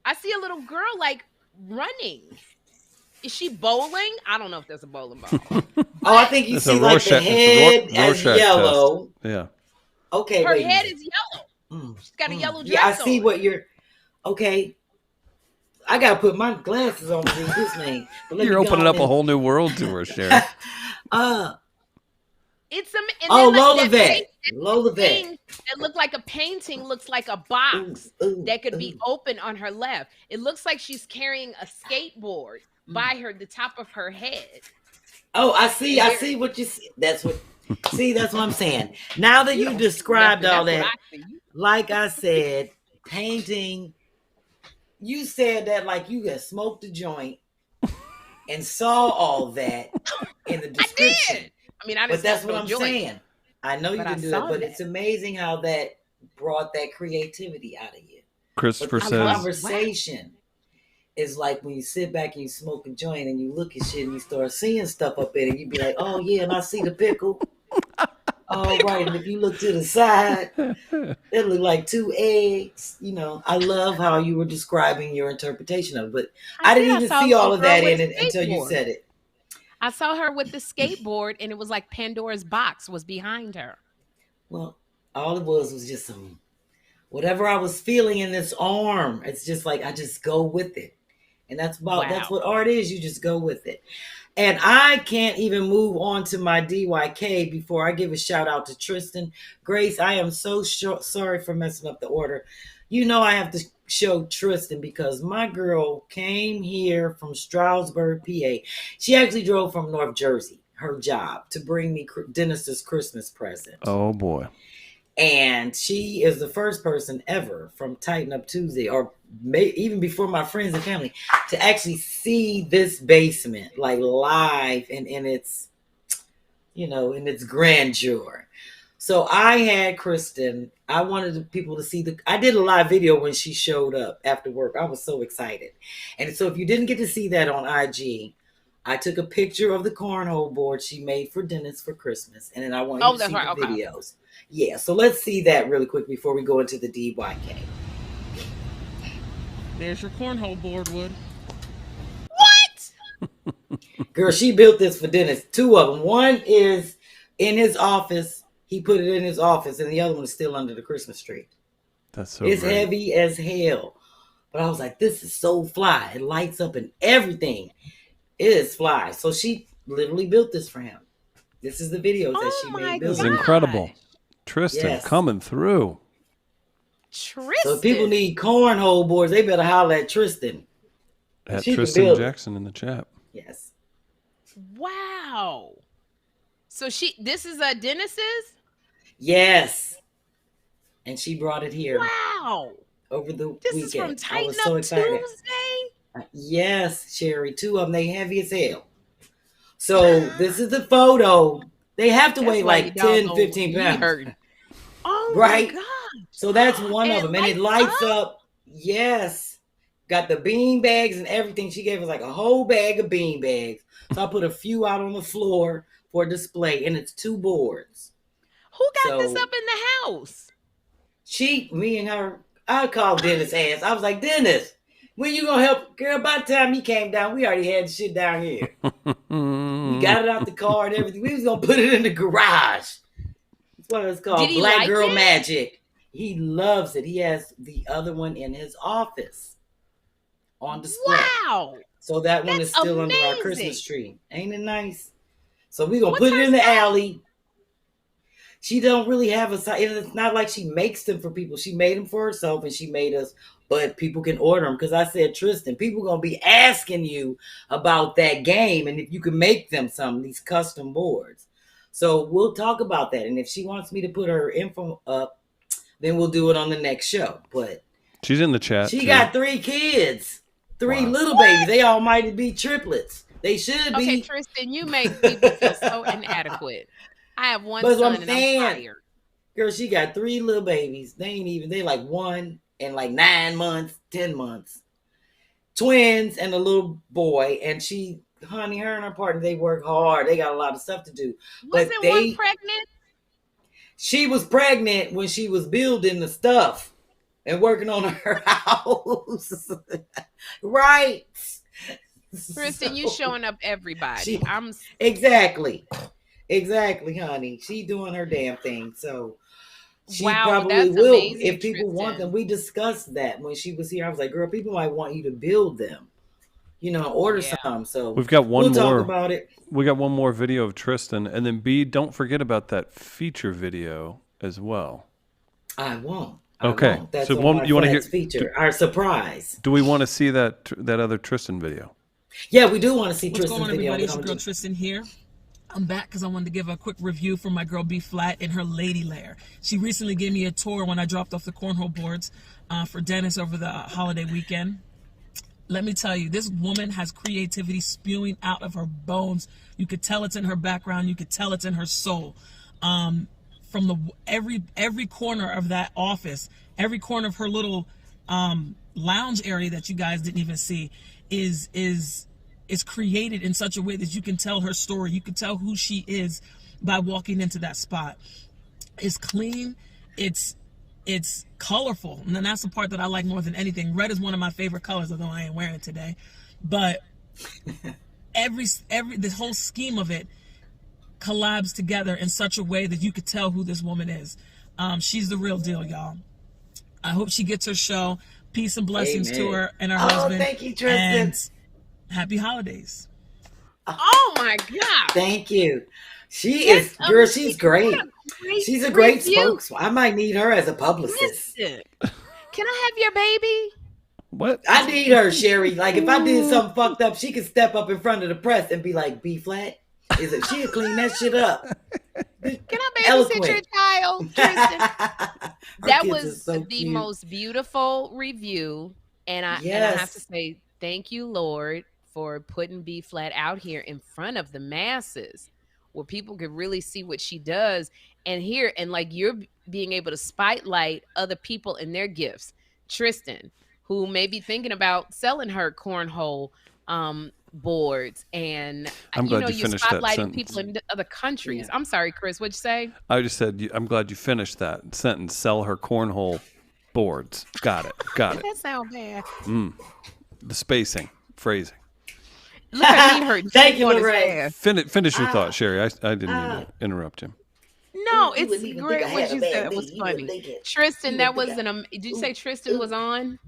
C: I see a little girl like running. Is she bowling? I don't know if there's a bowling ball.
A: Oh, I think you
B: It's a
A: see like the
B: Rorschach- it's a
A: head
B: Ror-
A: as
B: Rorschach
A: yellow.
B: Yeah.
A: Okay,
C: Her
A: wait a
C: head
A: minute.
C: is yellow. She's got a yellow dress
A: Yeah, I see
C: on.
A: what you're. Okay, I gotta put my glasses on to read this name. But let
B: You're
A: me go
B: opening
A: on
B: up a
A: and-
B: whole new world to her, Sherri.
C: It's and
A: Oh,
C: then,
A: Lola
C: that
A: Vet. Lola Vet.
C: thing that looked like a painting looks like a box that could be open on her left. It looks like she's carrying a skateboard by the top of her head.
A: Oh, I see. I see what you see. That's what. See, that's what I'm saying. Now that you described all
C: That's
A: that,
C: what I see.
A: like I said, painting. You said that like you had smoked a joint and saw all that in the description.
C: I did. I mean, I didn't
A: But that's
C: smoke
A: what
C: no
A: I'm
C: joint.
A: saying. I know you
C: But I
A: can do
C: saw
A: it, but
C: that.
A: it's amazing how that brought that creativity out of you. But
B: Christopher
A: the
B: says,
A: conversation is like when you sit back and you smoke a joint and you look at shit and you start seeing stuff up in it, you be like, oh yeah, and I see the pickle. All right, and if you look to the side, it look like two eggs. You know, I love how you were describing your interpretation of it, but I didn't even
C: saw
A: see all
C: a
A: of that
C: girl
A: in
C: with
A: it
C: a
A: until you
C: skateboard.
A: said it.
C: I saw her with the skateboard, and it was like Pandora's box was behind her.
A: Well, all it was just some whatever I was feeling in this arm. It's just like I just go with it. And that's what art is. You just go with it. And I can't even move on to my DYK before I give a shout out to Tristan. Grace, I am so sorry for messing up the order. You know I have to show Tristan because my girl came here from Stroudsburg, PA. She actually drove from North Jersey, her job, to bring me Dennis's Christmas present.
B: oh boy.
A: And she is the first person ever from Tighten Up Tuesday, or even before my friends and family, to actually see this basement like live and in its, in its grandeur. So I had Kristen. I wanted the people to see I did a live video when she showed up after work. I was so excited. And so if you didn't get to see that on IG, I took a picture of the cornhole board she made for Dennis for Christmas. And then I want you to see the videos. Yeah, so let's see that really quick before we go into the DYK.
E: There's your cornhole board, Wood.
C: What?
A: Girl, she built this for Dennis. Two of them. One is in his office. He put it in his office, and the other one is still under the Christmas tree.
B: That's so
A: It's
B: great.
A: heavy as hell. But I was like, this is so fly. It lights up and everything. It is fly. So she literally built this for him. This is the videos that she made.
B: This is
A: building.
B: incredible. Tristan
A: Yes.
B: coming through.
C: Tristan.
A: So if people need cornhole boards, they better holler at Tristan.
B: At
A: She can
B: Tristan
A: build it.
B: Jackson in the chat.
A: Yes.
C: Wow. So this is Dennis's?
A: Yes. And she brought it here
C: Wow.
A: over the
C: This
A: weekend.
C: is from
A: I
C: Tighten
A: was so
C: Up
A: excited.
C: Tuesday?
A: Yes, Sherri. Two of them, they heavy as hell. So this is the photo. They have to weigh like 10, 15 pounds.
C: Oh,
A: Right?
C: my God.
A: So that's one
C: And
A: of them. And it
C: lights
A: lights up. Yes. Got the bean bags and everything. She gave us like a whole bag of bean bags. So I put a few out on the floor for display. And it's two boards.
C: Who got this
A: So-
C: up in the house?
A: Me and her, I called Dennis ass. I was like, Dennis, When you gonna help? Girl, by the time he came down, we already had the shit down here. We got it out the car and everything. We was gonna put it in the garage. That's what it's called.
C: Did he
A: Black
C: like
A: Girl
C: it?
A: Magic. He loves it. He has the other one in his office on display.
C: Wow.
A: So that one is
C: That's
A: still under our
C: amazing.
A: Christmas tree. Ain't it nice? So we gonna
C: What's
A: put it
C: her
A: in the
C: size?
A: alley. She don't really have a size. It's not like she makes them for people. She made them for herself and she made us, but people can order them. Because I said, Tristan, people going to be asking you about that game and if you can make them some, these custom boards. So we'll talk about that. And if she wants me to put her info up, then we'll do it on the next show. But
B: She's in the chat.
A: she
B: too.
A: got 3 kids, 3
B: Wow.
A: little babies. They all might be triplets. They should
C: Okay,
A: be.
C: Tristan, you make people feel so inadequate. I have one
A: But what
C: son
A: I'm
C: and I'm
A: saying-
C: tired.
A: Girl, she got 3 little babies. They like 1 and like 9 months, 10 months. Twins and a little boy. And she, honey, her and her partner, they work hard. They got a lot of stuff to do.
C: Wasn't
A: But
C: one pregnant?
A: She was pregnant when she was building the stuff and working on her house. Right.
C: Tristan, you showing up everybody.
A: Exactly, honey. She doing her damn thing. So she
C: Wow,
A: probably
C: that's
A: will
C: amazing,
A: if people want
C: Tristan.
A: them. We discussed that when she was here. I was like, girl, people might want you to build them, order
C: Yeah.
A: some. So
B: We've got one
A: we'll
B: more.
A: talk about it.
B: We got one more video of Tristan, and then B, don't forget about that feature video as well.
A: I won't.
B: Okay.
A: That's
B: So
A: on
B: one-
A: my
B: you wanna
A: Flat's
B: hear-
A: feature, our surprise.
B: Do we want to see that other Tristan video?
A: Yeah, we do want to see
F: What's
A: Tristan's
F: going on,
A: video.
F: everybody? It's
A: We're
F: your
A: gonna
F: girl
A: do-
F: Tristan here. I'm back because I wanted to give a quick review for my girl B-Phlat in her lady lair. She recently gave me a tour when I dropped off the cornhole boards for Dennis over the holiday weekend. Let me tell you, this woman has creativity spewing out of her bones. You could tell it's in her background. You could tell it's in her soul. From every corner of that office, every corner of her little lounge area that you guys didn't even see is created in such a way that you can tell her story. You can tell who she is by walking into that spot. It's clean. It's colorful. And then that's the part that I like more than anything. Red is one of my favorite colors, although I ain't wearing it today. But the whole scheme of it collabs together in such a way that you could tell who this woman is. She's the real deal, y'all. I hope she gets her show. Peace and blessings to
A: Amen.
F: her and her
A: Oh,
F: husband.
A: thank you, Tristan.
F: And happy holidays.
C: Oh my God.
A: Thank you. She
C: Yes,
A: is, girl,
C: she-
A: she's great.
C: what a great
A: She's a great
C: review.
A: spokesman. I might need her as a publicist.
C: Listen, can I have your baby?
B: What?
A: I need her, Sherri. Like, if I did something fucked up, she could step up in front of the press and be like, B-Phlat? She'll clean that shit up.
C: Can I babysit
A: Eloquent.
C: your child, Tristan?
A: Her
C: That
A: kids
C: was
A: are so
C: the
A: cute.
C: most beautiful review, and I have
A: Yes.
C: to say thank you, Lord, for putting B-Phlat out here in front of the masses, where people could really see what she does and hear, and like you're being able to spotlight other people and their gifts. Tristan, who may be thinking about selling her cornhole boards, and
B: I'm glad you
C: you're
B: finished that
C: spotlighting
B: sentence.
C: people in other countries.
A: Yeah.
C: I'm sorry, Chris, what'd you say?
B: I just said, I'm glad you finished that sentence. Sell her cornhole boards. Got it.
C: Did that sound bad?
B: The spacing, phrasing.
C: Look at me hurting.
A: Thank you,
C: on his
A: Lorraine.
C: ass.
B: Finish your thought, Sherri. I didn't mean to interrupt you.
C: No,
A: You
C: it's
A: wouldn't even
C: great
A: think I
C: what
A: had a
C: you
A: bad
C: said. It
A: day.
C: was
A: You wouldn't
C: funny.
A: think it.
C: Tristan,
A: You
C: that
A: wouldn't
C: was
A: think
C: did you say Tristan was on?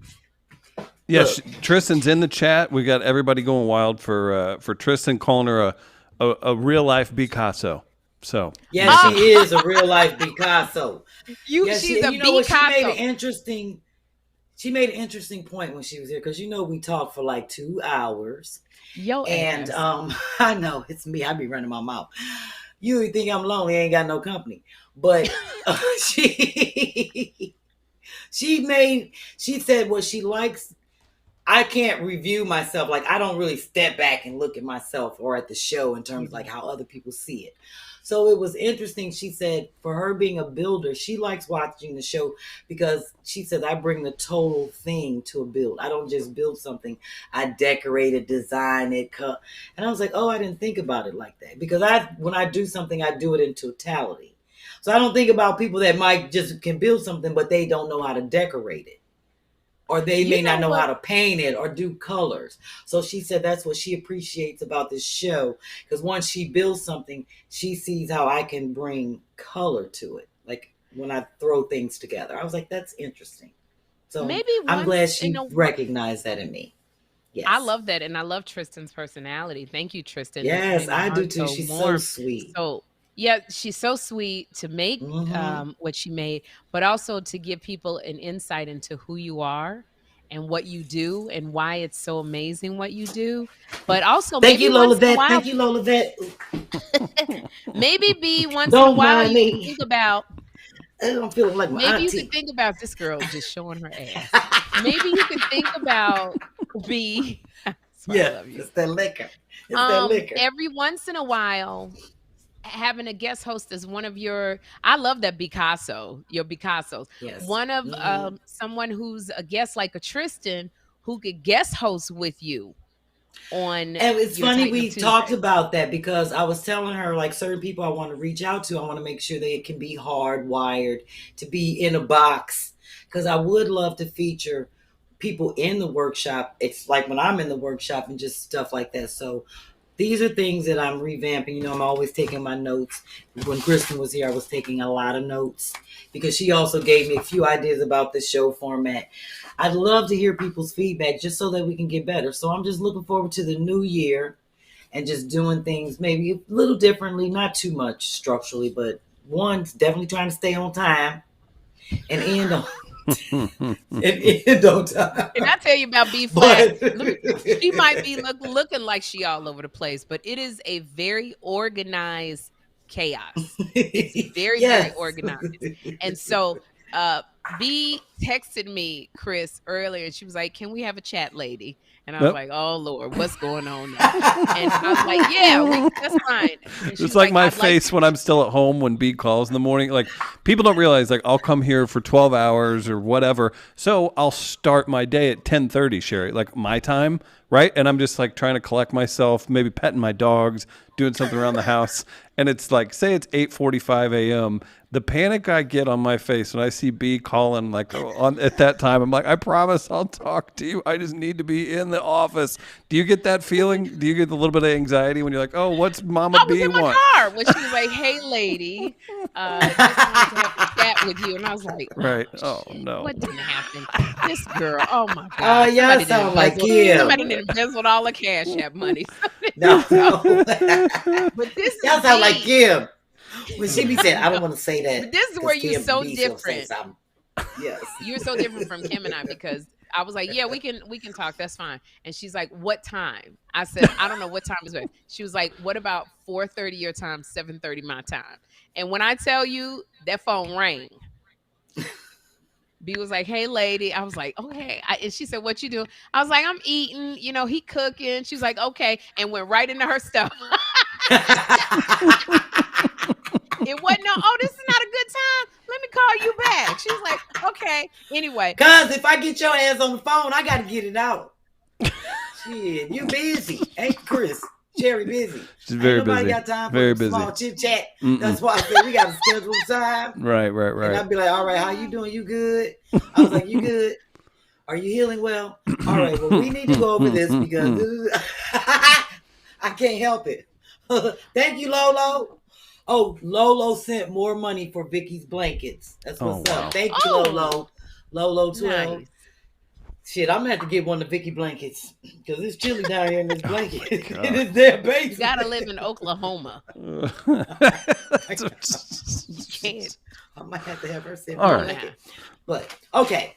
B: Yeah,
A: Look.
B: Tristan's in the chat. We got everybody going wild for Tristan, calling her a real life Picasso. So
A: Yes, she is a real life Picasso. Yes,
C: She's a
A: you know what? She made
C: Picasso.
A: an interesting point when she was here, because we talked for like 2 hours.
C: Yo,
A: And
C: ass.
A: I know it's me. I be running my mouth. You would think I'm lonely. I ain't got no company. But she said what she likes. I can't review myself. Like, I don't really step back and look at myself or at the show in terms of like how other people see it. So it was interesting. She said for her being a builder, she likes watching the show because she said, I bring the total thing to a build. I don't just build something. I decorate it, design it, cut. And I was like, oh, I didn't think about it like that. Because when I do something, I do it in totality. So I don't think about people that might just can build something, but they don't know how to decorate it. or they
C: You
A: may not
C: know
A: know how
C: what?
A: to paint it or do colors. So she said that's what she appreciates about this show, because once she builds something, she sees how I can bring color to it, like when I throw things together. I was like, that's interesting. So
C: Maybe
A: I'm glad
C: once in
A: she
C: a while.
A: recognized that in me.
C: I
A: Yes.
C: love that, and I love Tristan's personality. Thank you, Tristan. This
A: Yes,
C: made my
A: I do
C: heart
A: too.
C: so
A: She's so
C: warm.
A: sweet.
C: So yeah, she's so sweet to make
A: Hmm.
C: what she made, but also to give people an insight into who you are and what you do and why it's so amazing what you do. But also
A: Thank
C: maybe
A: you, Lola
C: once in a
A: Vet.
C: while,
A: Thank you, Lola Vet.
C: maybe be once in a
A: Don't
C: while
A: mind
C: you could
A: me.
C: think about
A: I'm feeling like my
C: maybe you could
A: auntie.
C: think about this girl just showing her ass. Maybe you could think about be that's why I
A: Yeah,
C: love you.
A: it's that liquor. It's that liquor.
C: Every once in a while having a guest host as one of your I love that Picasso, your Picassos.
A: Yes.
C: One of
A: Hmm.
C: someone who's a guest like a Tristan who could guest host with you on
A: And it's
C: your
A: funny
C: Tighten Up
A: we talked
C: Tuesday.
A: about that, because I was telling her, like, certain people I want to reach out to, I want to make sure they can be hardwired to be in a box, because I would love to feature people in the workshop. It's like when I'm in the workshop and just stuff like that. So these are things that I'm revamping. You know, I'm always taking my notes. When Kristen was here, I was taking a lot of notes, because she also gave me a few ideas about the show format. I'd love to hear people's feedback just so that we can get better. So I'm just looking forward to the new year and just doing things maybe a little differently, not too much structurally, but one's definitely trying to stay on time and end on and end on time.
C: Can I tell you about B-Flat?
A: But
C: Let me she might be looking like she all over the place, but it is a very organized chaos. It's very, very
A: yes.
C: organized. And so B texted me, Chris, earlier, and she was like, "Can we have a chat, lady?" And I was
B: Nope.
C: like, "Oh Lord, what's going on now?" And I was like, "Yeah, that's fine." And she
B: It's
C: was
B: like
C: like,
B: my
C: "I'd like
B: face when I'm still at home when B calls in the morning. Like, people don't realize, like, I'll come here for 12 hours or whatever. So I'll start my day at 10:30, Sherry, like my time, right? And I'm just like trying to collect myself, maybe petting my dogs, doing something around the house. And it's like, say it's 8:45 a.m. The panic I get on my face when I see B calling, like, at that time, I'm like, I promise I'll talk to you. I just need to be in the office. Do you get that feeling? Do you get a little bit of anxiety when you're like, oh, what's Mama
C: I was
B: B
C: in my
B: want?
C: car when she was like, "Hey, lady, just wanted to have a chat with you." And I was like, "Oh
B: Right. Oh,
C: shit,
B: no.
C: what didn't happen?" This girl, oh my
A: Oh,
C: god,
A: y'all sound like
C: somebody
A: Kym.
C: did embezzled all the Cash App money.
A: No, no.
C: But this
A: Y'all
C: is
A: sound like
C: B.
A: Kym. When she be saying, I don't
C: No,
A: want to say that
C: but this is where
A: because
C: you're
A: Kym
C: so
A: B will say
C: different.
A: something. Yes.
C: You're so different from Kim and I because I was like, "Yeah, we can talk. That's fine." And she's like, "What time?" I said, "I don't know what time is best." She was like, "What about 4:30 your time, 7:30 my time?" And when I tell you that phone rang, B was like, "Hey, lady." I was like, "Okay." And she said, "What you doing?" I was like, "I'm eating. You know, he cooking." She was like, "Okay," and went right into her stuff. It wasn't no, "Oh, this is not a good time. Let me call you back." She was like, "Okay." Anyway,
A: Cause if I get your ass on the phone, I gotta get it out. Shit, you busy, ain't Chris? Sherry busy.
B: She's
A: Ain't
B: very
A: nobody
B: busy.
A: got time
B: Very
A: for
B: busy.
A: small chit chat.
B: Mm-mm.
A: That's why I said we gotta schedule time.
B: Right.
A: And I'd be like, all right, how you doing? You good? I was like, you good? Are you healing well? All right, well, we need to go over this because I can't help it. Thank you, Lolo. Oh, Lolo sent more money for Vicky's blankets. That's what's
B: wow.
A: up. Thank you,
C: Oh,
A: Lolo. Lolo 12.
C: nice.
A: Shit, I'm gonna have to get one of the Vicky blankets because it's chilly down here in this blanket.
B: God.
A: In this damn
C: You
A: basement.
C: gotta live in Oklahoma. You can't.
A: I might have to have her send
B: All
A: me a
B: right.
A: blanket. But okay.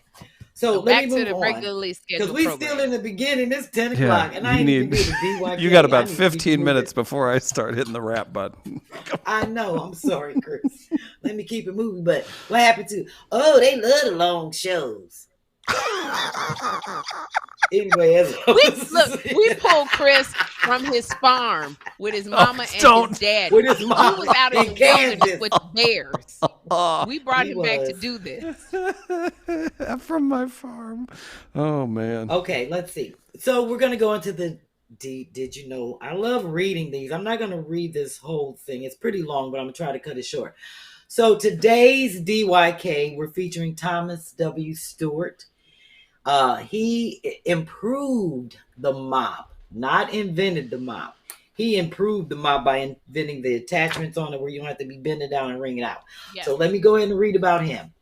A: So let
C: Back
A: me
C: to
A: move
C: the
A: on.
C: regularly
A: Because
C: scheduled
A: we
C: program.
A: still in the beginning. It's 10
B: Yeah,
A: o'clock. And I ain't even did the DYK.
B: you got
A: I
B: about
A: need to keep
B: 15
A: moving.
B: minutes before I start hitting the rap button.
A: I know. I'm sorry, Chris. Let me keep it moving. But what happened to? Oh, they love the long shows. Anyway, as
C: we pulled Chris from his farm with his mama and
B: don't.
C: his daddy.
A: with his
C: He
A: mom
C: was out in
A: in
C: the wilderness
A: Kansas.
C: with bears. We brought
A: He
C: him back to
A: was.
C: do this.
B: From my farm. Oh, man.
A: Okay, let's see. So we're gonna go into the did you know? I love reading these. I'm not gonna read this whole thing. It's pretty long, but I'm gonna try to cut it short. So today's DYK, we're featuring Thomas W. Stewart. He improved the mop, not invented the mop. He improved the mop by inventing the attachments on it where you don't have to be bending down and wring it out.
C: Yeah.
A: So let me go ahead and read about him.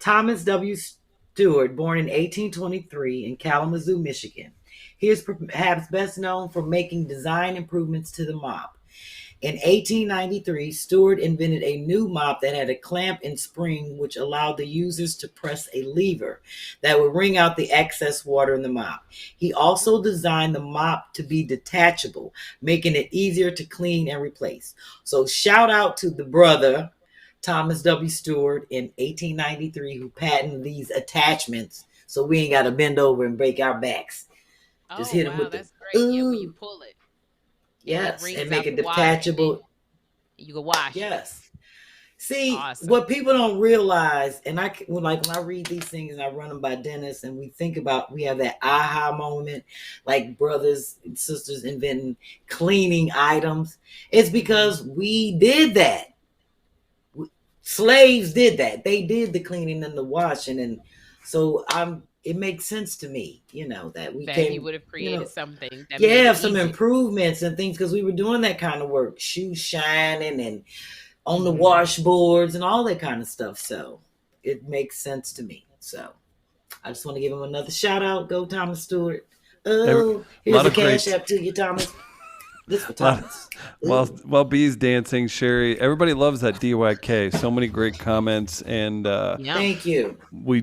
A: Thomas W. Stewart, born in 1823 in Kalamazoo, Michigan. He is perhaps best known for making design improvements to the mop. In 1893, Stewart invented a new mop that had a clamp and spring which allowed the users to press a lever that would wring out the excess water in the mop. He also designed the mop to be detachable, making it easier to clean and replace. So shout out to the brother, Thomas W. Stewart, in 1893, who patented these attachments so we ain't got to bend over and break our backs. Just hit him with
C: that's
A: the,
C: great. Yeah, when you pull it.
A: Yes,
C: it
A: and make it
C: out the water,
A: detachable.
C: You can wash it.
A: Yes. See,
C: Awesome.
A: what people don't realize, and when I read these things and I run them by Dennis, and we think about, we have that aha moment, like brothers and sisters inventing cleaning items. It's because we did that. Slaves did that. They did the cleaning and the washing, and so it makes sense to me, that we
C: that
A: came.
C: he would have created something. That
A: Yeah, some improvements and things, because we were doing that kind of work, shoes shining and on the washboards and all that kind of stuff. So it makes sense to me. So I just want to give him another shout out. Go Thomas Stewart. Oh, here's a cash app to you, Thomas. This for Thomas.
B: While B's dancing, Sherri, everybody loves that DYK. So many great comments, and
A: thank you.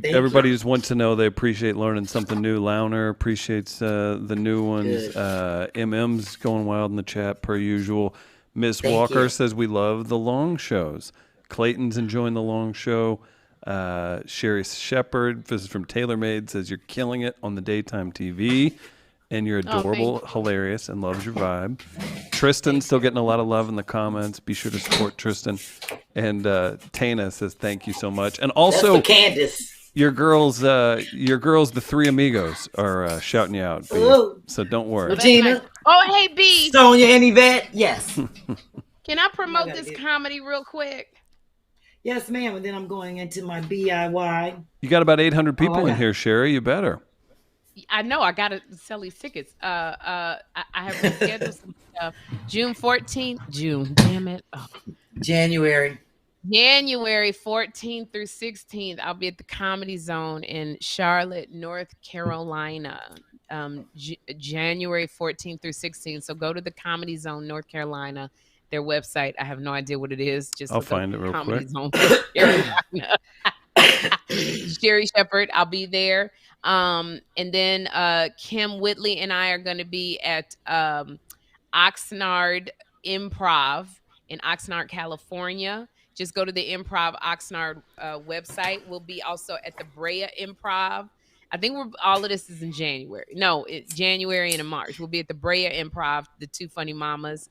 B: Everybody just wants to know they appreciate learning something new. Launer appreciates the new ones. MM's going wild in the chat per usual. Miss Walker says we love the long shows. Clayton's enjoying the long show. Sherri Shepherd, this is from TaylorMade, says you're killing it on the daytime TV. And you're adorable, hilarious, and loves your vibe. Tristan still getting a lot of love in the comments. Be sure to support Tristan. And Tana says thank you so much. And also,
A: that's for Candace.
B: Your girls, the three amigos, are shouting you out. So don't worry.
A: Regina.
C: Oh, hey, B.
A: Sonia and Yvette. Yes.
C: Can I promote this comedy real quick?
A: Yes, ma'am. And then I'm going into my DIY.
B: You got about 800 people in here, Sherri. You better.
C: I know. I got to sell these tickets. I have rescheduled some stuff. June 14th. June. Damn it. Oh.
A: January
C: 14th through 16th. I'll be at the Comedy Zone in Charlotte, North Carolina. January 14th through 16th. So go to the Comedy Zone, North Carolina. Their website. I have no idea what it is. Just
B: I'll find it real
C: Comedy
B: quick.
C: Zone, Sherri Shepherd. I'll be there. And then Kym Whitley and I are going to be at Oxnard Improv in Oxnard, California. Just go to the Improv Oxnard website. We'll be also at the Brea Improv. I think all of this is in January. No, January and in March. We'll be at the Brea Improv, the Two Funny Mamas.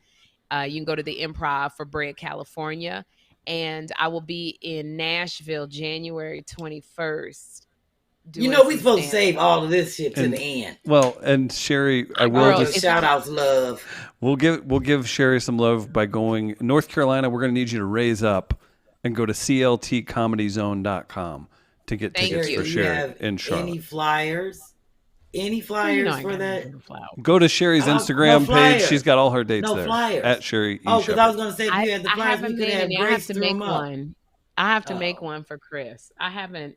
C: You can go to the Improv for Brea, California. And I will be in Nashville January 21st.
A: We're supposed to save all of this shit to the end.
B: Well, and Sherri, I will just
A: shout outs, love.
B: We'll give Sherri some love by going North Carolina. We're going to need you to raise up and go to cltcomedyzone.com to get tickets for Sherri in Charlotte.
A: Any flyers for that?
B: Go to Sherri's Instagram page. She's got all her dates there.
A: Flyers.
B: At Sherri.
A: Because I was going to say, if you had the flyers, we could have
C: I have to make
A: them
C: one. I have to make one for Chris. I haven't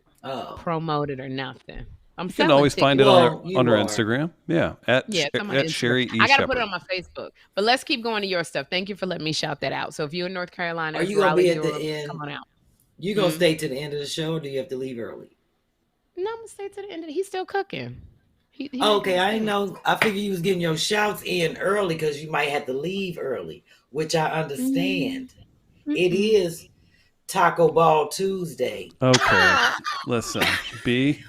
C: promoted or nothing.
B: You can always find it on her Instagram. Yeah, at Sherri E.
C: I got to
B: Shepherd.
C: put it on my Facebook. But let's keep going to your stuff. Thank you for letting me shout that out. So if you're in North Carolina,
A: are you going to be at the end?
C: Come on out.
A: You going to stay to the end of the show, or do you have to leave early?
C: No, I'm going to stay to the end of it. He's still cooking.
A: Okay, I didn't know. I figured you was getting your shouts in early because you might have to leave early, which I understand. It is Taco Ball Tuesday.
B: Okay, listen, B.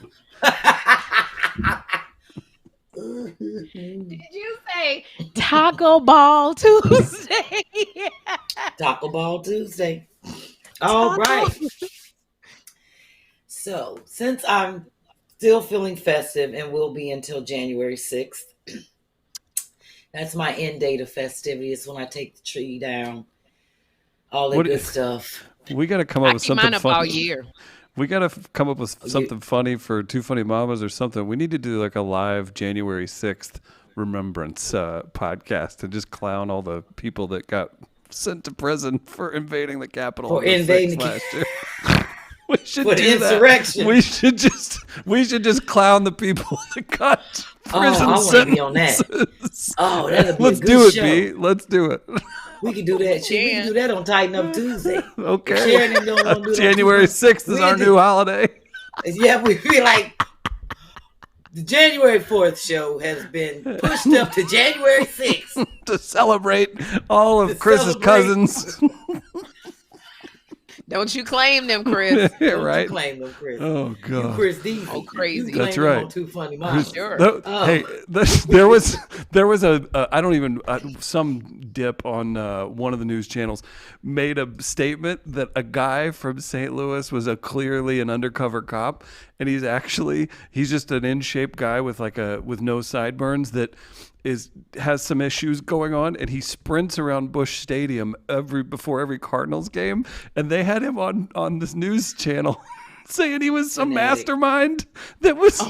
C: Did you say Taco Ball Tuesday?
A: Taco Ball Tuesday. All right. So, since I'm still feeling festive and will be until January 6th, that's my end date of festivity. It's when I take the tree down. All that good stuff.
B: We got to come up with something
C: mine up
B: fun.
C: all year.
B: We got to come up with something funny for Two Funny Mamas or something. We need to do like a live January 6th remembrance podcast and just clown all the people that got sent to prison for invading the Capitol
A: For invading
B: last year. We should
A: for
B: do
A: the insurrection.
B: That. We should just clown the people that got prison
A: I
B: sentences.
A: want to be on that. Oh, that'd be
B: Let's
A: a good
B: do it,
A: show.
B: B. Let's do it.
A: We can do that. Shit, we can do that on Tighten Up Tuesday.
B: Okay.
A: Sharon and don't wanna do that
B: January
A: too much.
B: 6th is
A: We
B: our
A: can
B: new holiday.
A: Yeah, we feel like the January 4th show has been pushed up to January 6th.
B: To celebrate all of Chris's cousins.
C: Don't you claim them, Chris.
B: Yeah,
A: Don't
B: right.
A: you claim them, Chris.
B: Oh, God.
A: You Chris D.
C: Oh, crazy.
A: You claim
B: That's
A: them
B: right.
A: on Two Funny Moms.
C: Sure.
B: Hey, there was a I don't even some dip on one of the news channels made a statement that a guy from St. Louis was clearly an undercover cop, and he's just an in-shape guy with with no sideburns that has some issues going on, and he sprints around Busch Stadium before every Cardinals game, and they had him on this news channel saying he was some mastermind that was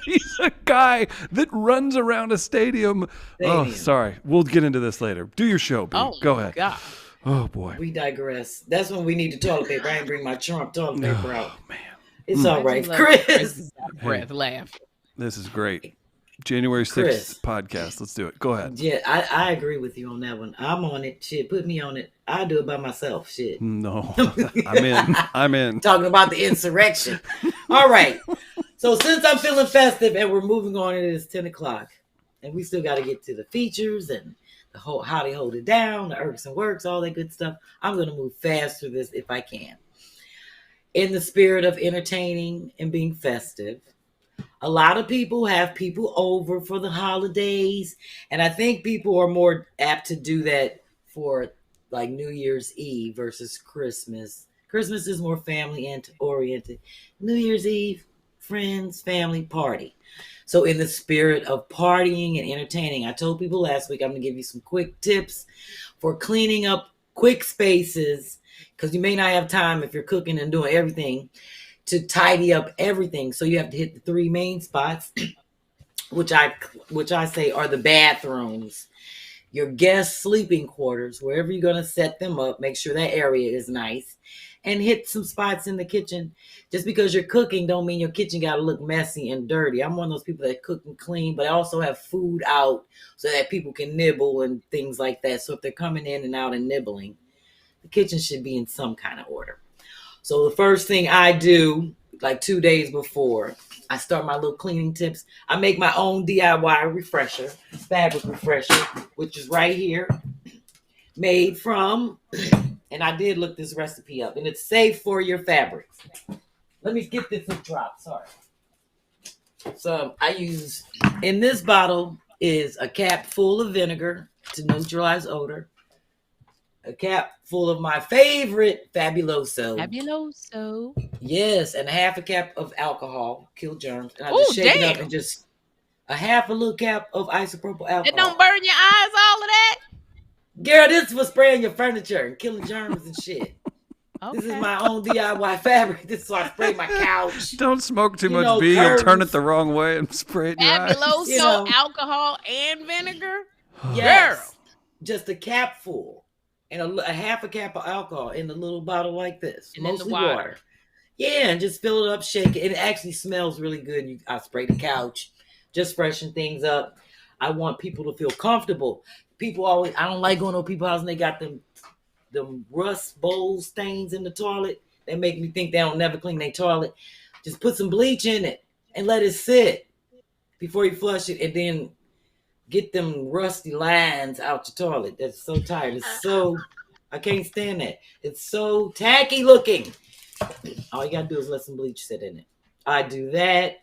B: he's a guy that runs around a stadium. Oh, sorry. We'll get into this later. Do your show, B. Go ahead.
C: God.
B: Oh, boy.
A: We digress. That's when we need the toilet paper. I ain't bring my Trump toilet paper out.
B: Oh, man.
A: It's all right,
C: love
A: Chris.
C: Breath, laugh.
B: This is great. January 6th
A: Chris.
B: podcast. Let's do it. Go ahead.
A: Yeah, I agree with you on that one. I'm on it. Shit, put me on it. I do it by myself. Shit.
B: No, I'm in.
A: Talking about the insurrection. All right. So since I'm feeling festive and we're moving on, it is 10 o'clock. And we still got to get to the features and the whole how they hold it down, the irks and works, all that good stuff. I'm going to move fast through this if I can. In the spirit of entertaining and being festive, a lot of people have people over for the holidays. And I think people are more apt to do that for like New Year's Eve versus Christmas. Christmas is more family oriented. New Year's Eve, friends, family, party. So in the spirit of partying and entertaining, I told people last week I'm going to give you some quick tips for cleaning up quick spaces, because you may not have time if you're cooking and doing everything to tidy up everything. So you have to hit the three main spots, which I say are the bathrooms, your guest sleeping quarters, wherever you're going to set them up, make sure that area is nice, and hit some spots in the kitchen. Just because you're cooking don't mean your kitchen got to look messy and dirty. I'm one of those people that cook and clean, but I also have food out so that people can nibble and things like that. So if they're coming in and out and nibbling, the kitchen should be in some kind of order. So the first thing I do, like 2 days before I start my little cleaning tips, I make my own DIY refresher, fabric refresher, which is right here, made from, and I did look this recipe up, and it's safe for your fabrics. Let me get this a drop, sorry. So I use, in this bottle is a cap full of vinegar to neutralize odor, a cap full of my favorite Fabuloso.
C: Fabuloso.
A: Yes, and a half a cap of alcohol, kill germs. And I just shake it up and just a half a little cap of isopropyl alcohol.
C: It don't burn your eyes, all of that?
A: Girl, this was spraying your furniture and killing germs and shit.
C: Okay.
A: This is my own DIY fabric. This is why I spray my couch.
B: Don't smoke too much, B. You'll turn it the wrong way and spray it in your eyes.
C: Fabuloso, alcohol, and vinegar?
A: Yes.
C: Girl.
A: Just a cap full. And a half a cap of alcohol in a little bottle like this.
C: And
A: mostly
C: in the water.
A: Yeah, and just fill it up, shake it. It actually smells really good. I spray the couch, just freshen things up. I want people to feel comfortable. People always, I don't like going to people's house and they got them rust bowl stains in the toilet. They make me think they don't never clean their toilet. Just put some bleach in it and let it sit before you flush it, and then get them rusty lines out your toilet. That's so tired. It's so, I can't stand that. It's so tacky looking. All you gotta do is let some bleach sit in it. I do that.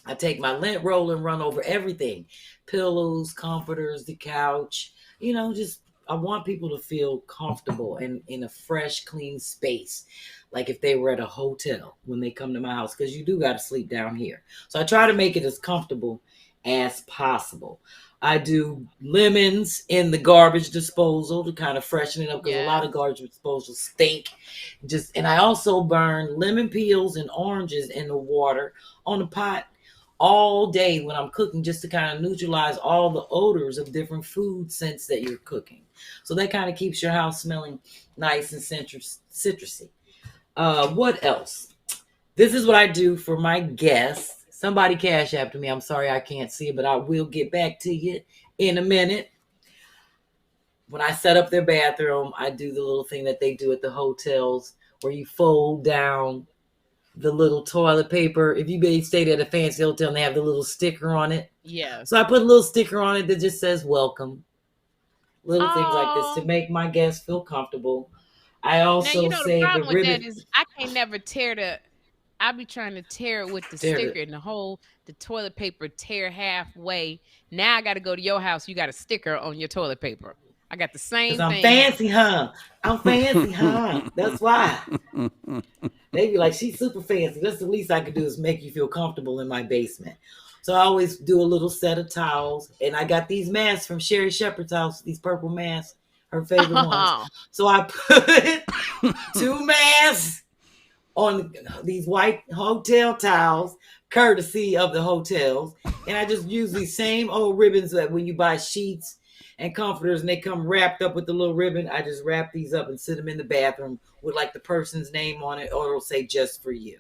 A: I take my lint roller and run over everything. Pillows, comforters, the couch. Just I want people to feel comfortable and in a fresh, clean space. Like if they were at a hotel when they come to my house, because you do got to sleep down here. So I try to make it as comfortable as possible. I do lemons in the garbage disposal to kind of freshen it up because a lot of
C: Yes.
A: garbage disposals stink. And I also burn lemon peels and oranges in the water on the pot all day when I'm cooking, just to kind of neutralize all the odors of different food scents that you're cooking. So that kind of keeps your house smelling nice and citrusy. What else? This is what I do for my guests. Somebody cash after me. I'm sorry I can't see it, but I will get back to you in a minute. When I set up their bathroom, I do the little thing that they do at the hotels where you fold down the little toilet paper. If you stayed at a fancy hotel and they have the little sticker on it.
C: Yes.
A: So I put a little sticker on it that just says welcome. Little things like this
C: Oh.
A: to make my guests feel comfortable. I
C: Now,
A: also
C: the
A: save the
C: problem with that
A: ribbon.
C: is I can't never I be trying to tear it with the sticker and the toilet paper tear halfway. Now I got to go to your house. You got a sticker on your toilet paper. I got the same
A: Because I'm
C: thing
A: fancy, huh? I'm fancy, huh? That's why. They be like, she's super fancy. That's the least I could do is make you feel comfortable in my basement. So I always do a little set of towels. And I got these masks from Sherri Shepherd's house, these purple masks, her favorite ones. So I put 2 masks on these white hotel towels, courtesy of the hotels. And I just use these same old ribbons that when you buy sheets and comforters and they come wrapped up with the little ribbon, I just wrap these up and sit them in the bathroom with like the person's name on it, or it'll say just for you.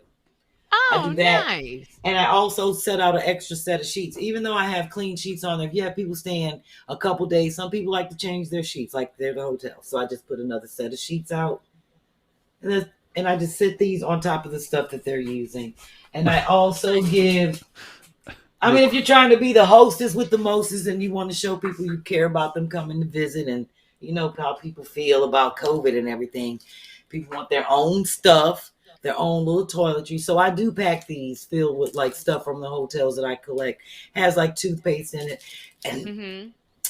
A: I
C: Oh,
A: do that.
C: nice.
A: And I also set out an extra set of sheets. Even though I have clean sheets on there, if you have people staying a couple days, some people like to change their sheets like they're the hotel. So I just put another set of sheets out. And I just sit these on top of the stuff that they're using. And I also give, I mean, if you're trying to be the hostess with the mostest and you want to show people you care about them coming to visit and you know how people feel about COVID and everything, people want their own stuff, their own little toiletry. So I do pack these filled with like stuff from the hotels that I collect. Has like toothpaste in it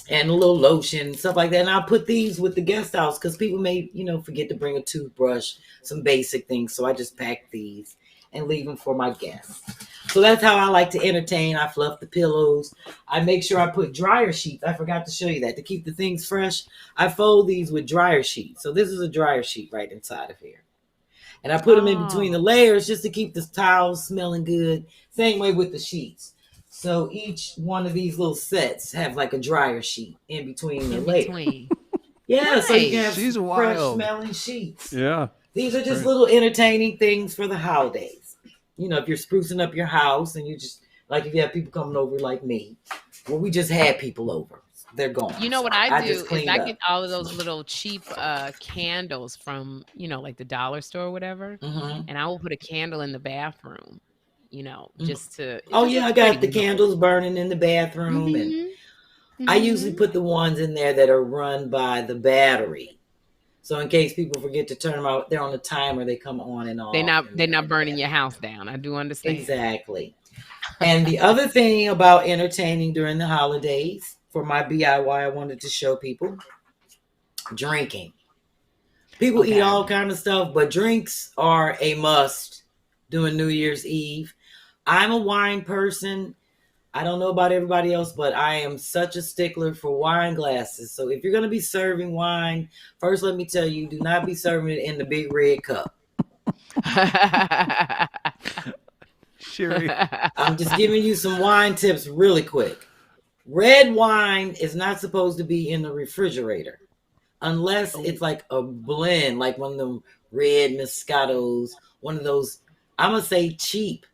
A: and a little lotion, stuff like that. And I'll put these with the guest house because people may, forget to bring a toothbrush, some basic things. So I just pack these and leave them for my guests. So that's how I like to entertain. I fluff the pillows. I make sure I put dryer sheets. I forgot to show you that. To keep the things fresh, I fold these with dryer sheets. So this is a dryer sheet right inside of here. And I put them in between the layers just to keep the towels smelling good. Same way with the sheets. So each one of these little sets have like a dryer sheet in between the layers. Yeah, nice. So you can have fresh smelling sheets.
B: Yeah.
A: These are just little entertaining things for the holidays. If you're sprucing up your house and you just, like if you have people coming over like me. Well, we just had people over. They're gone.
C: You know what I do is I
A: up.
C: get all of those little cheap candles from, like the dollar store or whatever. And I will put a candle in the bathroom, just to.
A: Oh, yeah, I got the candles burning in the bathroom. And I usually put the ones in there that are run by the battery. So in case people forget to turn them out, they're on the timer. They come on and off.
C: They're not burning your house down. I do understand.
A: Exactly. And the other thing about entertaining during the holidays, for my DIY, I wanted to show people drinking. People eat all kind of stuff, but drinks are a must during New Year's Eve. I'm a wine person. I don't know about everybody else, but I am such a stickler for wine glasses. So if you're going to be serving wine, first let me tell you, do not be serving it in the big red cup.
B: Sherri.
A: I'm just giving you some wine tips really quick. Red wine is not supposed to be in the refrigerator unless it's like a blend, like one of them red Moscatos, one of those, I'm going to say cheap.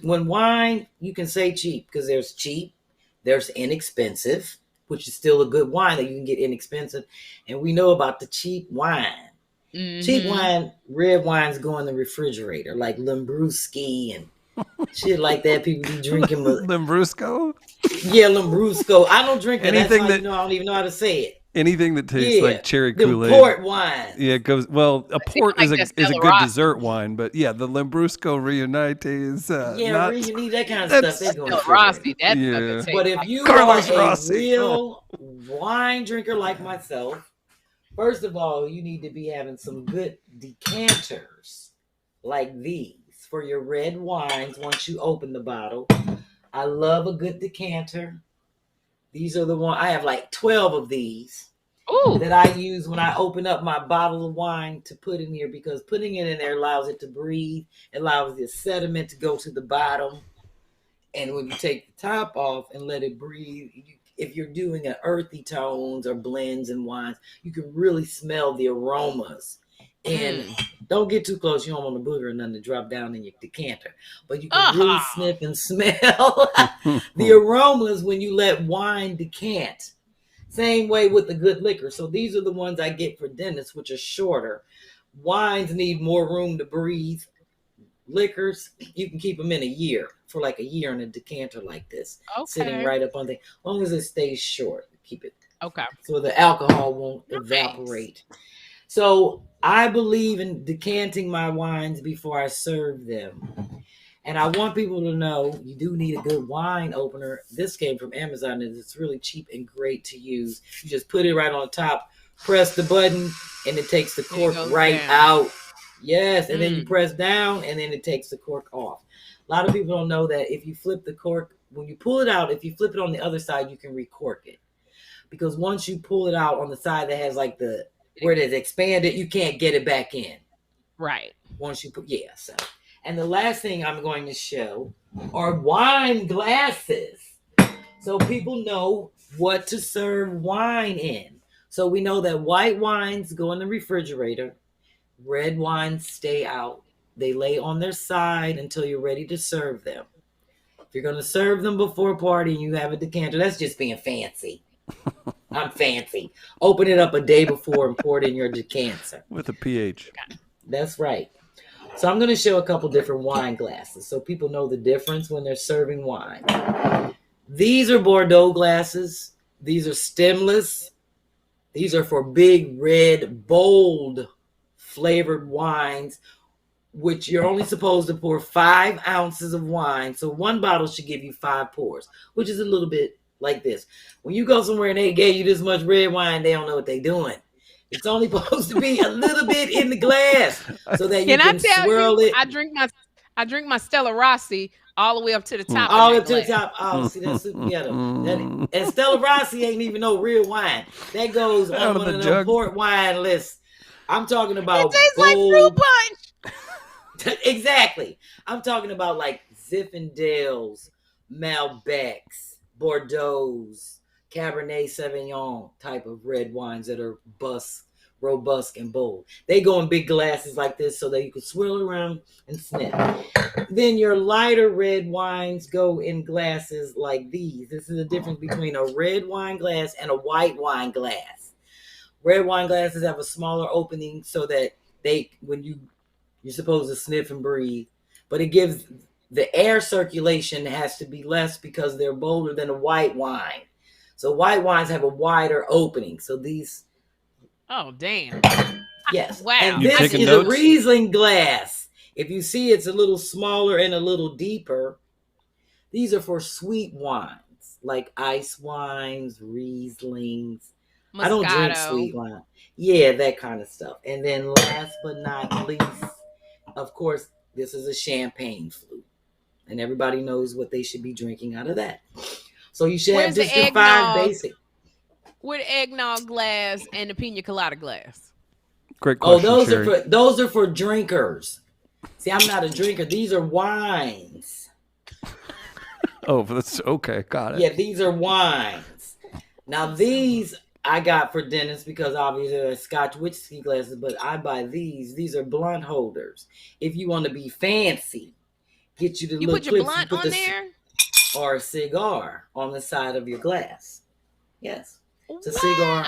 A: When wine, you can say cheap because there's cheap, there's inexpensive, which is still a good wine that you can get inexpensive. And we know about the cheap wine. Cheap wine, red wines go in the refrigerator, like Lambrusco and shit like that. People be drinking
B: Lambrusco?
A: Yeah, Lambrusco. I don't drink it.
B: Anything
A: I don't even know how to say it.
B: Anything that tastes like cherry Kool-Aid.
A: Port wine.
B: Yeah, it goes well. A port is a good dessert wine, but yeah, the Lambrusco Reunite is
A: you need that kind of stuff.
C: Rossi.
A: But if you are a real wine drinker like myself, first of all, you need to be having some good decanters like these for your red wines once you open the bottle. I love a good decanter. These are the one I have like 12 of these.
C: Ooh.
A: That I use when I open up my bottle of wine to put in here, because putting it in there allows it to breathe, it allows the sediment to go to the bottom. And when you take the top off and let it breathe, if you're doing an earthy tones or blends and wines, you can really smell the aromas. And don't get too close. You don't want a booger or nothing to drop down in your decanter. But you can really sniff and smell the aromas when you let wine decant. Same way with the good liquor. So these are the ones I get for Dennis, which are shorter. Wines need more room to breathe. Liquors, you can keep them in a year, for like a year in a decanter like this.
C: Okay.
A: Sitting right up on the, as long as it stays short, keep it.
C: Okay.
A: So the alcohol won't evaporate. So I believe in decanting my wines before I serve them. And I want people to know you do need a good wine opener. This came from Amazon and it's really cheap and great to use. You just put it right on top, press the button, and it takes the cork right out. Yes, and then you press down and then it takes the cork off. A lot of people don't know that if you flip the cork, when you pull it out, if you flip it on the other side, you can recork it. Because once you pull it out on the side that has like the, where it is expanded, you can't get it back in.
C: Right.
A: Once you put, so. And the last thing I'm going to show are wine glasses. So people know what to serve wine in. So we know that white wines go in the refrigerator. Red wines stay out. They lay on their side until you're ready to serve them. If you're going to serve them before a party and you have a decanter, that's just being fancy. I'm fancy. Open it up a day before and pour it in your decanter.
B: With a pH.
A: That's right. So I'm going to show a couple different wine glasses so people know the difference when they're serving wine. These are Bordeaux glasses. These are stemless. These are for big, red, bold flavored wines, which you're only supposed to pour 5 ounces of wine. So one bottle should give you 5 pours, which is a little bit like this. When you go somewhere and they gave you this much red wine, they don't know what they're doing. It's only supposed to be a little bit in the glass so that you can swirl it.
C: I drink my Stella Rossi all the way up to the top.
A: All the way to the top. Oh, see, that's super ghetto. And Stella Rossi ain't even no real wine. That goes on one of the port wine lists. I'm talking about
C: it tastes like fruit punch.
A: Exactly. I'm talking about like Zinfandels, Malbecs, Bordeaux's, Cabernet Sauvignon type of red wines that are robust and bold. They go in big glasses like this so that you can swirl around and sniff. Then your lighter red wines go in glasses like these. This is the difference between a red wine glass and a white wine glass. Red wine glasses have a smaller opening so that you're supposed to sniff and breathe, but it gives the air circulation has to be less because they're bolder than a white wine. So white wines have a wider opening. So these.
C: Oh, damn.
A: Yes.
C: Wow.
A: And this is a Riesling glass. If you see, it's a little smaller and a little deeper. These are for sweet wines, like ice wines, Rieslings. Moscato. I don't drink sweet wine. Yeah, that kind of stuff. And then last but not least, of course, this is a champagne flute. And everybody knows what they should be drinking out of that. So you should have just the 5 basic.
C: With eggnog glass and the pina colada glass.
B: Great question.
A: Those are for drinkers. See, I'm not a drinker. These are wines.
B: Oh, that's okay. Got it.
A: Yeah, these are wines. Now these I got for Dennis because obviously they're Scotch whiskey glasses, but I buy these. These are blunt holders. If you want to be fancy, get you the little clips. You put your blunt on there? Or a cigar on the side of your glass. Yes. It's a cigar.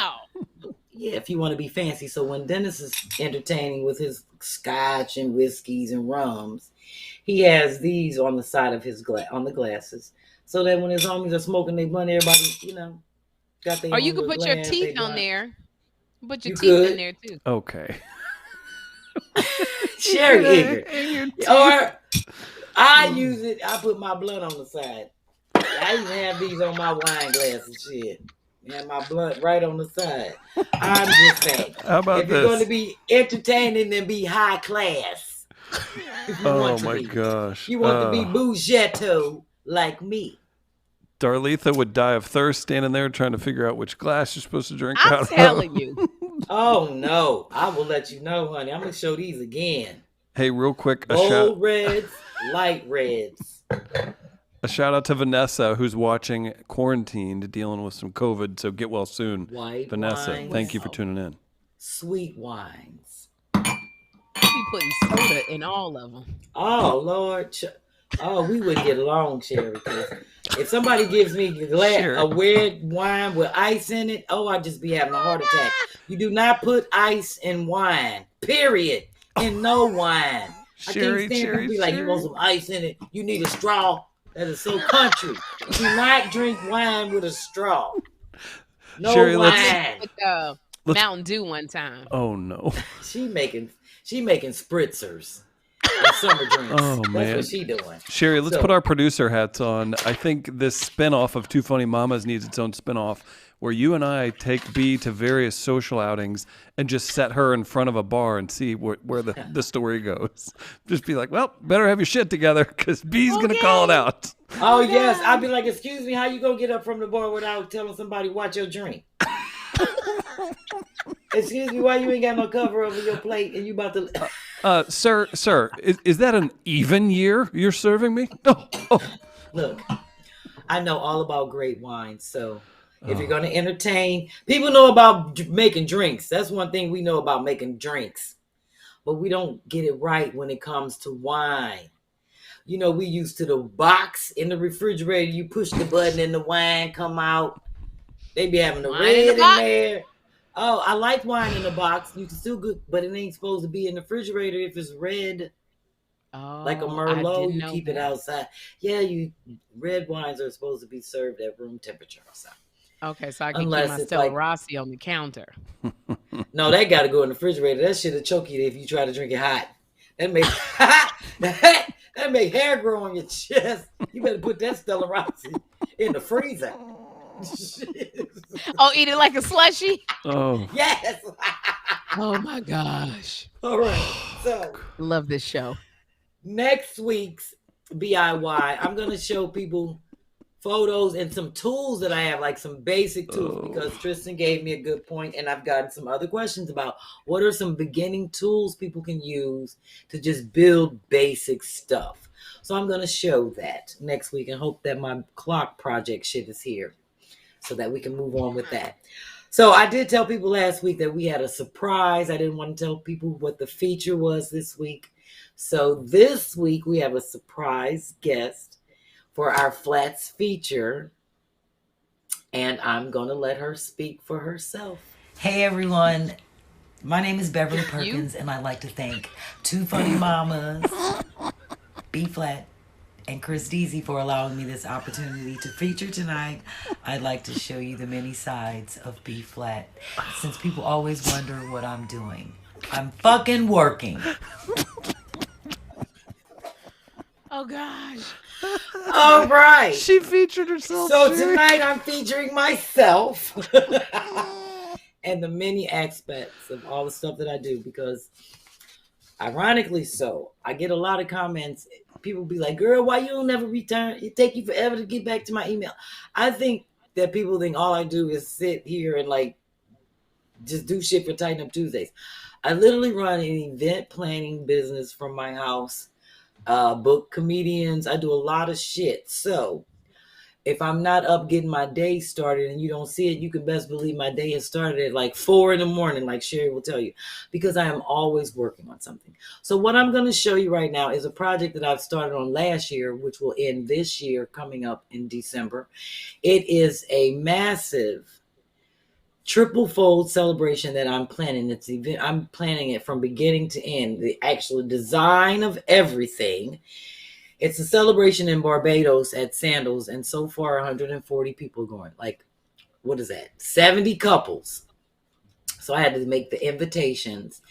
A: Yeah, if you want to be fancy. So when Dennis is entertaining with his scotch and whiskeys and rums, he has these on the side of his on the glasses. So that when his homies are smoking their blunt, everybody, got their.
C: Or you could put your teeth on there. Put your teeth in there too.
B: Okay.
A: Sherri ignorant. Or I use it. I put my blunt on the side. I even have these on my wine glass and shit. And my blunt right on the side. I'm just saying.
B: How about
A: if you're going to be entertaining, then be high class.
B: Oh my gosh.
A: You want to be bougetto like me.
B: Darletha would die of thirst standing there trying to figure out which glass you're supposed to drink
C: I'm
B: out of.
C: telling you.
A: Oh no, I will let you know, honey. I'm gonna show these again.
B: Hey, real quick,
A: Bold reds, light reds.
B: a shout out to Vanessa, who's watching Quarantined, dealing with some COVID. So get well soon,
A: White
B: Vanessa.
A: wines.
B: Thank you for tuning in.
A: Sweet wines.
C: Be putting soda in all of them.
A: Oh Lord. Oh, we wouldn't get along, Sherri. Because if somebody gives me a red wine with ice in it, I'd just be having a heart attack. You do not put ice in wine. Period. In no wine. I can't stand people be like, you want some ice in it? You need a straw. That is so country. Do not drink wine with a straw. No
B: Sherri,
A: wine.
C: With Mountain Dew one time.
B: Oh no.
A: She making spritzers. Summer drinks.
B: Oh,
A: That's
B: man.
A: what she doing.
B: Sherri, let's put our producer hats on. I think this spinoff of Two Funny Mamas needs its own spinoff where you and I take B to various social outings and just set her in front of a bar and see where the story goes. Just be like, well, better have your shit together because B's going to call it out.
A: Oh, yes. I'd be like, excuse me, how you going to get up from the bar without telling somebody watch your drink? Excuse me, why you ain't got no cover over your plate and you about to...
B: Sir, is that an even year you're serving me? Oh.
A: Look, I know all about great wine, so if you're going to entertain... People know about making drinks. That's one thing we know about making drinks. But we don't get it right when it comes to wine. You know, we used to the box in the refrigerator. You push the button and the wine come out. They be having the red in there. Oh, I like wine in the box. You can still good, but it ain't supposed to be in the refrigerator if it's red. Like a Merlot, you keep it outside. Yeah, red wines are supposed to be served at room temperature outside.
C: Okay, so I can keep my Stella Rossi on the counter.
A: No, that got to go in the refrigerator. That shit'll choke you if you try to drink it hot. That make hair grow on your chest. You better put that Stella Rossi in the freezer.
C: Oh, eat it like a slushie?
B: Oh.
A: Yes.
C: Oh my gosh.
A: All right. So
C: love this show.
A: Next week's DIY, I'm going to show people photos and some tools that I have, like some basic tools, because Tristan gave me a good point, and I've gotten some other questions about what are some beginning tools people can use to just build basic stuff. So I'm going to show that next week and hope that my clock project shit is here so that we can move on with that. So I did tell people last week that we had a surprise. I didn't want to tell people what the feature was this week. So this week we have a surprise guest for our flats feature. And I'm going to let her speak for herself. Hey everyone. My name is Beverly Perkins, and I'd like to thank Two Funny Mamas, B-Phlat, and Chris Deasy for allowing me this opportunity to feature tonight. I'd like to show you the many sides of B-Phlat, since people always wonder what I'm doing. I'm fucking working.
C: Oh gosh.
A: All right.
B: She featured herself.
A: So tonight I'm featuring myself and the many aspects of all the stuff that I do, because ironically so, I get a lot of comments. People be like, girl, why you don't never return? It take you forever to get back to my email. I think that people think all I do is sit here and like just do shit for Tighten Up Tuesdays. I literally run an event planning business from my house, book comedians. I do a lot of shit. So if I'm not up getting my day started and you don't see it, you can best believe my day has started at like 4 a.m, like Sherri will tell you, because I am always working on something. So what I'm going to show you right now is a project that I've started on last year, which will end this year, coming up in December. It is a massive triple fold celebration that I'm planning. It's event. I'm planning it from beginning to end, the actual design of everything. It's a celebration in Barbados at Sandals, and so far 140 people going. Like, what is that? 70 couples. So I had to make the invitations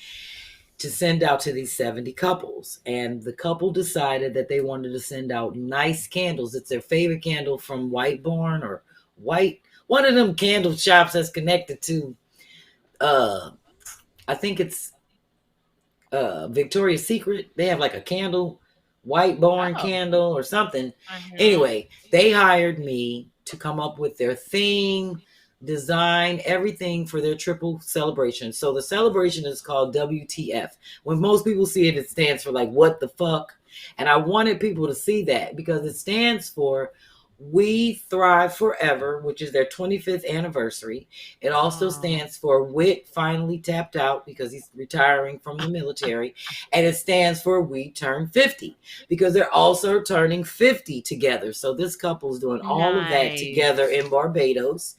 A: to send out to these 70 couples. And the couple decided that they wanted to send out nice candles. It's their favorite candle from Whiteborn or White, one of them candle shops that's connected to, I think it's Victoria's Secret. They have like a candle, Whiteborn candle or something. Anyway, they hired me to come up with their theme, design, everything for their triple celebration. So the celebration is called WTF. When most people see it, it stands for like, what the fuck? And I wanted people to see that because it stands for We Thrive Forever, which is their 25th anniversary. It also stands for Whit finally tapped out because he's retiring from the military. And it stands for We Turn 50 because they're also turning 50 together. So this couple's doing all of that together in Barbados.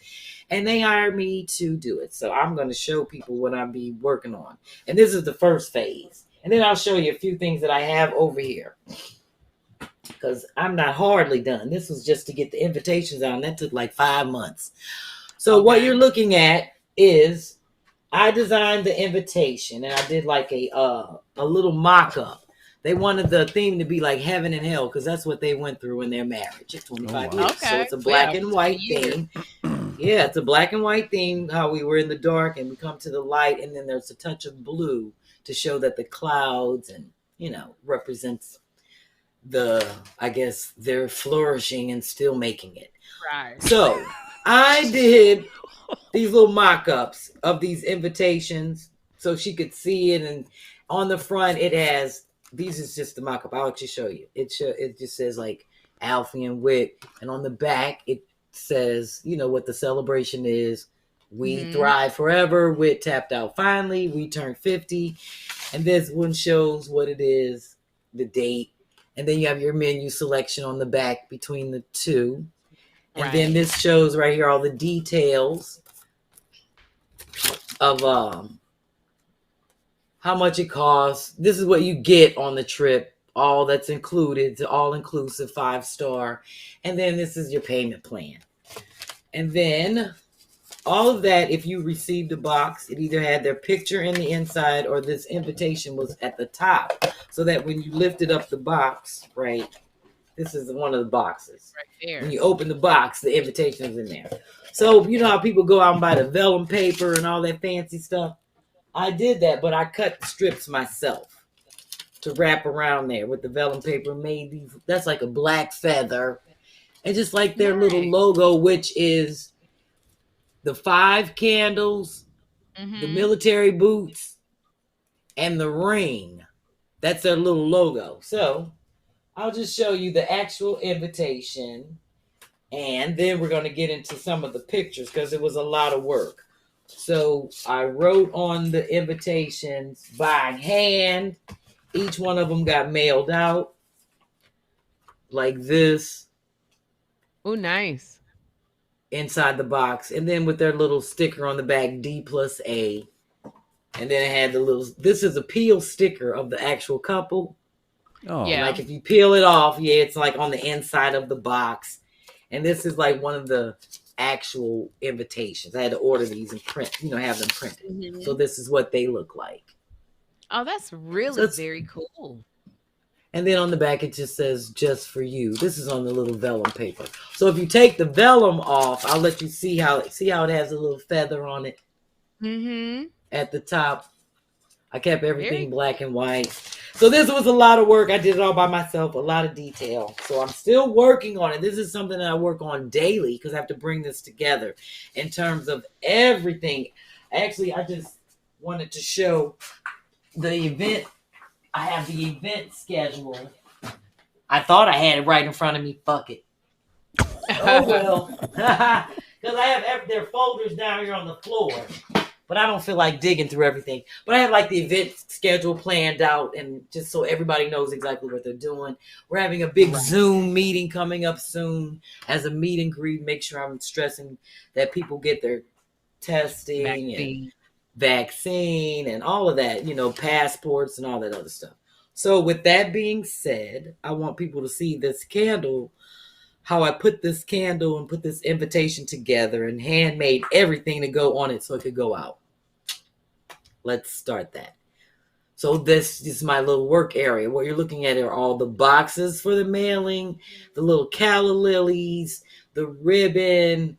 A: And they hired me to do it. So I'm going to show people what I'll be working on. And this is the first phase. And then I'll show you a few things that I have over here. Because I'm not hardly done. This was just to get the invitations out. And that took like 5 months. So what you're looking at is I designed the invitation. And I did like a little mock-up. They wanted the theme to be like heaven and hell. Because that's what they went through in their marriage at 25 years.
C: Okay.
A: So it's a black and white theme. Yeah, it's a black and white theme. How we were in the dark and we come to the light. And then there's a touch of blue to show that the clouds and, represents I guess they're flourishing and still making it.
C: Right.
A: So I did these little mock-ups of these invitations so she could see it. And on the front, it has, these is just the mock-up. I'll actually show you. It just says like Alfie and Whit. And on the back, it says, what the celebration is. We thrive forever. Whit tapped out finally. We turned 50. And this one shows what it is, the date. And then you have your menu selection on the back between the two. And then this shows right here all the details of how much it costs. This is what you get on the trip. All that's included. It's all inclusive, 5-star. And then this is your payment plan. And then all of that, if you received a box, it either had their picture in the inside or this invitation was at the top. So that when you lifted up the box, right, this is one of the boxes.
C: Right there.
A: When you open the box, the invitation is in there. So you know how people go out and buy the vellum paper and all that fancy stuff? I did that, but I cut the strips myself to wrap around there with the vellum paper. Made these, that's like a black feather. And just like their little logo, which is the 5 candles, the military boots, and the ring. That's their little logo. So I'll just show you the actual invitation. And then we're going to get into some of the pictures because it was a lot of work. So I wrote on the invitations by hand. Each one of them got mailed out like this.
C: Oh, nice.
A: Inside the box, and then with their little sticker on the back, D+A. And then it had the little, this is a peel sticker of the actual couple.
B: Oh,
C: yeah.
A: Like if you peel it off, it's like on the inside of the box. And this is like one of the actual invitations. I had to order these and print, have them printed. So this is what they look like.
C: Oh, that's really very cool.
A: And then on the back, it just says, just for you. This is on the little vellum paper. So if you take the vellum off, I'll let you see how it has a little feather on it at the top. I kept everything black and white. So this was a lot of work. I did it all by myself, a lot of detail. So I'm still working on it. This is something that I work on daily because I have to bring this together in terms of everything. Actually, I just wanted to show the event. I have the event schedule. I thought I had it right in front of me. Fuck it. Oh, well. Because I have their folders down here on the floor. But I don't feel like digging through everything. But I have like the event schedule planned out. And just so everybody knows exactly what they're doing. We're having a big Zoom meeting coming up soon. As a meet and greet. Make sure I'm stressing that people get their testing. And vaccine and all of that, passports and all that other stuff. So with that being said, I want people to see this candle, how I put this candle and put this invitation together and handmade everything to go on it so it could go out. Let's start that. So this is my little work area. What you're looking at are all the boxes for the mailing, the little calla lilies, the ribbon,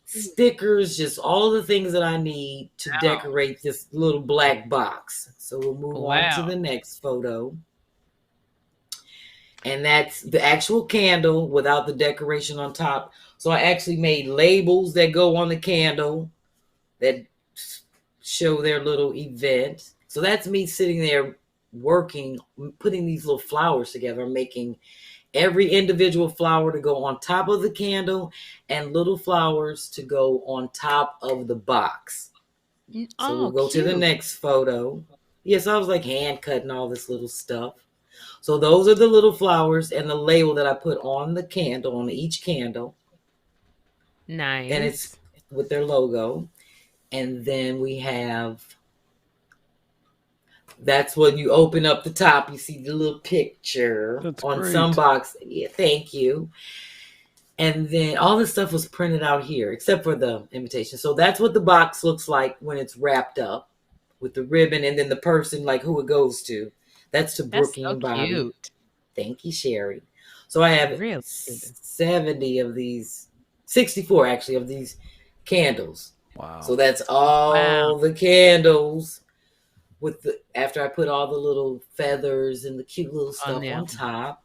A: stickers, just all the things that I need to decorate this little black box. So we'll move on to the next photo. And that's the actual candle without the decoration on top. So I actually made labels that go on the candle that show their little event. So that's me sitting there working, putting these little flowers together, making every individual flower to go on top of the candle and little flowers to go on top of the box. So we'll go to the next photo. Yes, I was like hand cutting all this little stuff. So those are the little flowers and the label that I put on the candle, on each candle.
C: Nice.
A: And it's with their logo. And then we have, that's when you open up the top, you see the little picture.
B: That's
A: on
B: great.
A: some box. Yeah, thank you. And then all this stuff was printed out here, except for the invitation. So that's what the box looks like when it's wrapped up with the ribbon and then the person, like who it goes to. That's to Brookie
C: so
A: and Bobby.
C: Cute.
A: Thank you, Sherry. So I have
C: Really
A: 70 of these, 64 actually of these candles.
B: Wow.
A: So that's all the candles with the, after I put all the little feathers and the cute little stuff on top.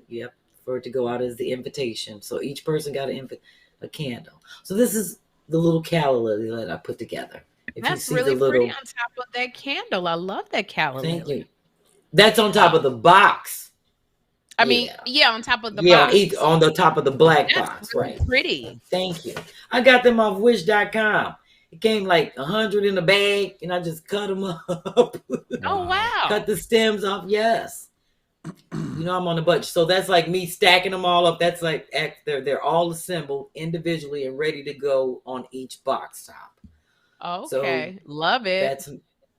A: Yep. For it to go out as the invitation. So each person got a candle. So this is the little calla that I put together. If
C: That's
A: you see
C: really
A: the little,
C: pretty on top of that candle. I love that calla.
A: Thank you. That's on top of the box.
C: I mean, on top of the
A: box.
C: box.
A: On the top of the black
C: That's
A: box,
C: really
A: right?
C: Pretty.
A: Thank you. I got them off Wish.com. It came like 100 in a bag, and I just cut them up.
C: Oh wow!
A: Cut the stems off. Yes. You know I'm on a budget, so that's like me stacking them all up. That's like they're all assembled individually and ready to go on each box top.
C: Okay, so love it.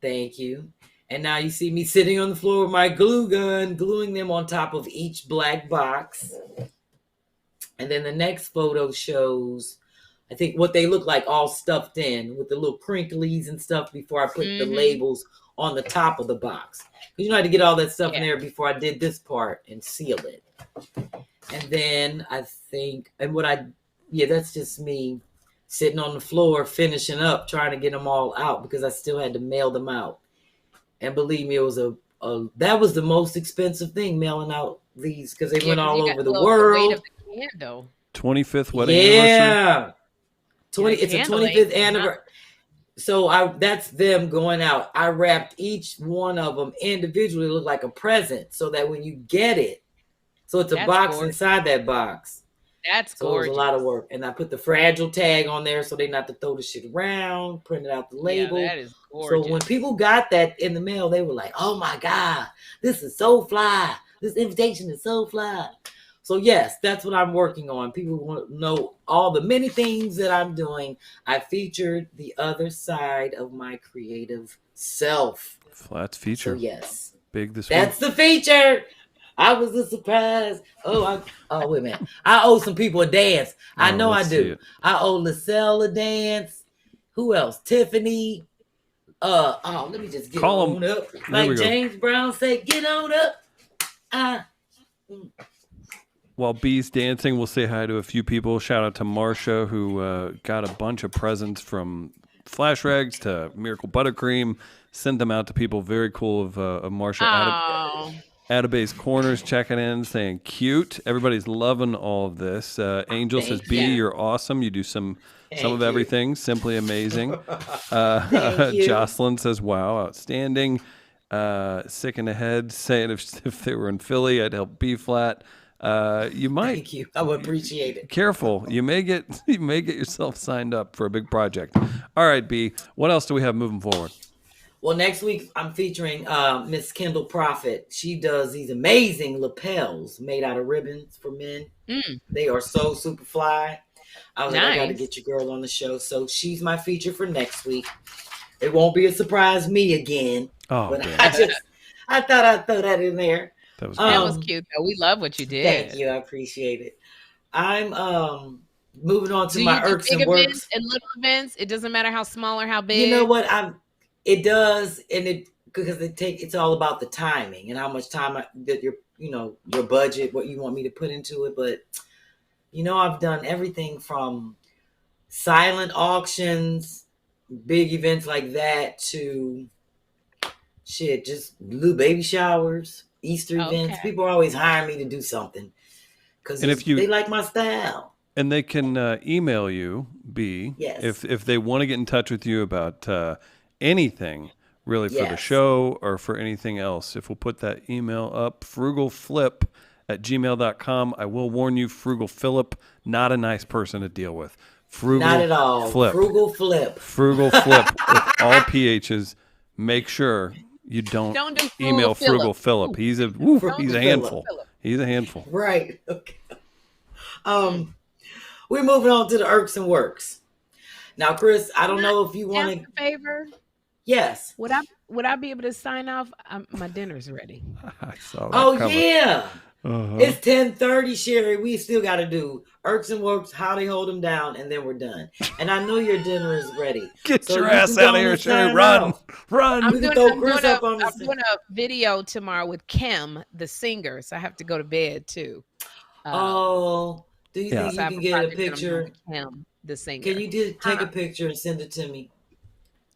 A: Thank you. And now you see me sitting on the floor with my glue gun, gluing them on top of each black box. And then the next photo shows, I think, what they look like all stuffed in with the little crinklies and stuff before I put the labels on the top of the box. Because you know I had to get all that stuff in there before I did this part and seal it. And then I think, that's just me sitting on the floor, finishing up, trying to get them all out because I still had to mail them out. And believe me, it was that was the most expensive thing, mailing out these, because they went all over the world.
C: Weight of the candle.
B: 25th wedding anniversary?
A: It's a 25th anniversary. So that's them going out. I wrapped each one of them individually, look like a present, so that when you get it, so it's a box inside that box.
C: That's gorgeous.
A: It was a lot of work. And I put the fragile tag on there so they not to throw the shit around, printed out the label.
C: Yeah, that is gorgeous.
A: So when people got that in the mail, they were like, oh my God, this is so fly. This invitation is so fly. So yes, that's what I'm working on. People want to know all the many things that I'm doing. I featured the other side of my creative self.
B: Flats feature.
A: So yes.
B: Big this
A: That's the feature. I was a surprise. Oh, wait a minute. I owe some people a dance. I know I do. I owe LaSalle a dance. Who else? Tiffany. Let me just get on up. Like James Brown said, get on up.
B: While B's dancing, we'll say hi to a few people. Shout out to Marsha, who got a bunch of presents from Flash Rags to Miracle Buttercream. Sent them out to people. Very cool of Marsha. Atabase Corners checking in, saying cute. Everybody's loving all of this. Angel says, B, you're awesome. You do some of everything. Simply amazing. Jocelyn says, wow, outstanding. Sick in the head, saying if they were in Philly, I'd help B-Phlat. You might.
A: Thank you. I would appreciate it.
B: Careful. You may get yourself signed up for a big project. All right, B. What else do we have moving forward?
A: Well, next week I'm featuring Miss Kendall Prophet. She does these amazing lapels made out of ribbons for men. They are so super fly. I was like, I got to get your girl on the show. So she's my feature for next week. It won't be a surprise me again.
B: Oh,
A: but I thought I'd throw that in there.
C: That was cute. Though. We love what you did.
A: Thank you. I appreciate it. I'm moving on to my irks and
C: big
A: works.
C: Events and little events. It doesn't matter how small or how big.
A: You know what? It does, and it's all about the timing and how much time your budget, what you want me to put into it. But I've done everything from silent auctions, big events like that, to just little baby showers, Easter events.
C: Okay.
A: People are always hiring me to do something because they like my style.
B: And they can email you, B,
A: Yes.
B: if they want to get in touch with you about anything, really, for the show or for anything else. If we'll put that email up, frugalflip@gmail.com. I will warn you, Frugal Philip, not a nice person to deal with. Frugal
A: Not at all.
B: Flip.
A: Frugal Flip.
B: Frugal Flip with all PHs. Make sure you don't
C: do
B: email Frugal Philip. He's a handful.
C: Phillip.
B: He's a handful.
A: Right. Okay. We're moving on to the irks and works. Now, Chris, I don't know if you want to.
C: Ask a favor.
A: Yes.
C: Would I be able to sign off? My dinner's ready.
B: I saw that
A: Oh
B: coming.
A: yeah.
B: Uh-huh.
A: It's 10:30, Sherry. We still got to do irks and works, how they hold them down, and then we're done. And I know your dinner is ready.
B: Get
A: So
B: your
A: you
B: ass
A: can go
B: out of here,
A: and
B: Sherry.
A: sign
B: Run.
A: off.
B: Run.
C: I'm
A: can
C: doing
A: throw Chris up on the
C: I'm doing a video tomorrow with Kym, the singer, so I have to go to bed too.
A: Do you think
C: So I
A: you
C: have
A: can get a
C: project that I'm
A: picture?
C: doing with Kym, the singer.
A: Can you take a picture and send it to me?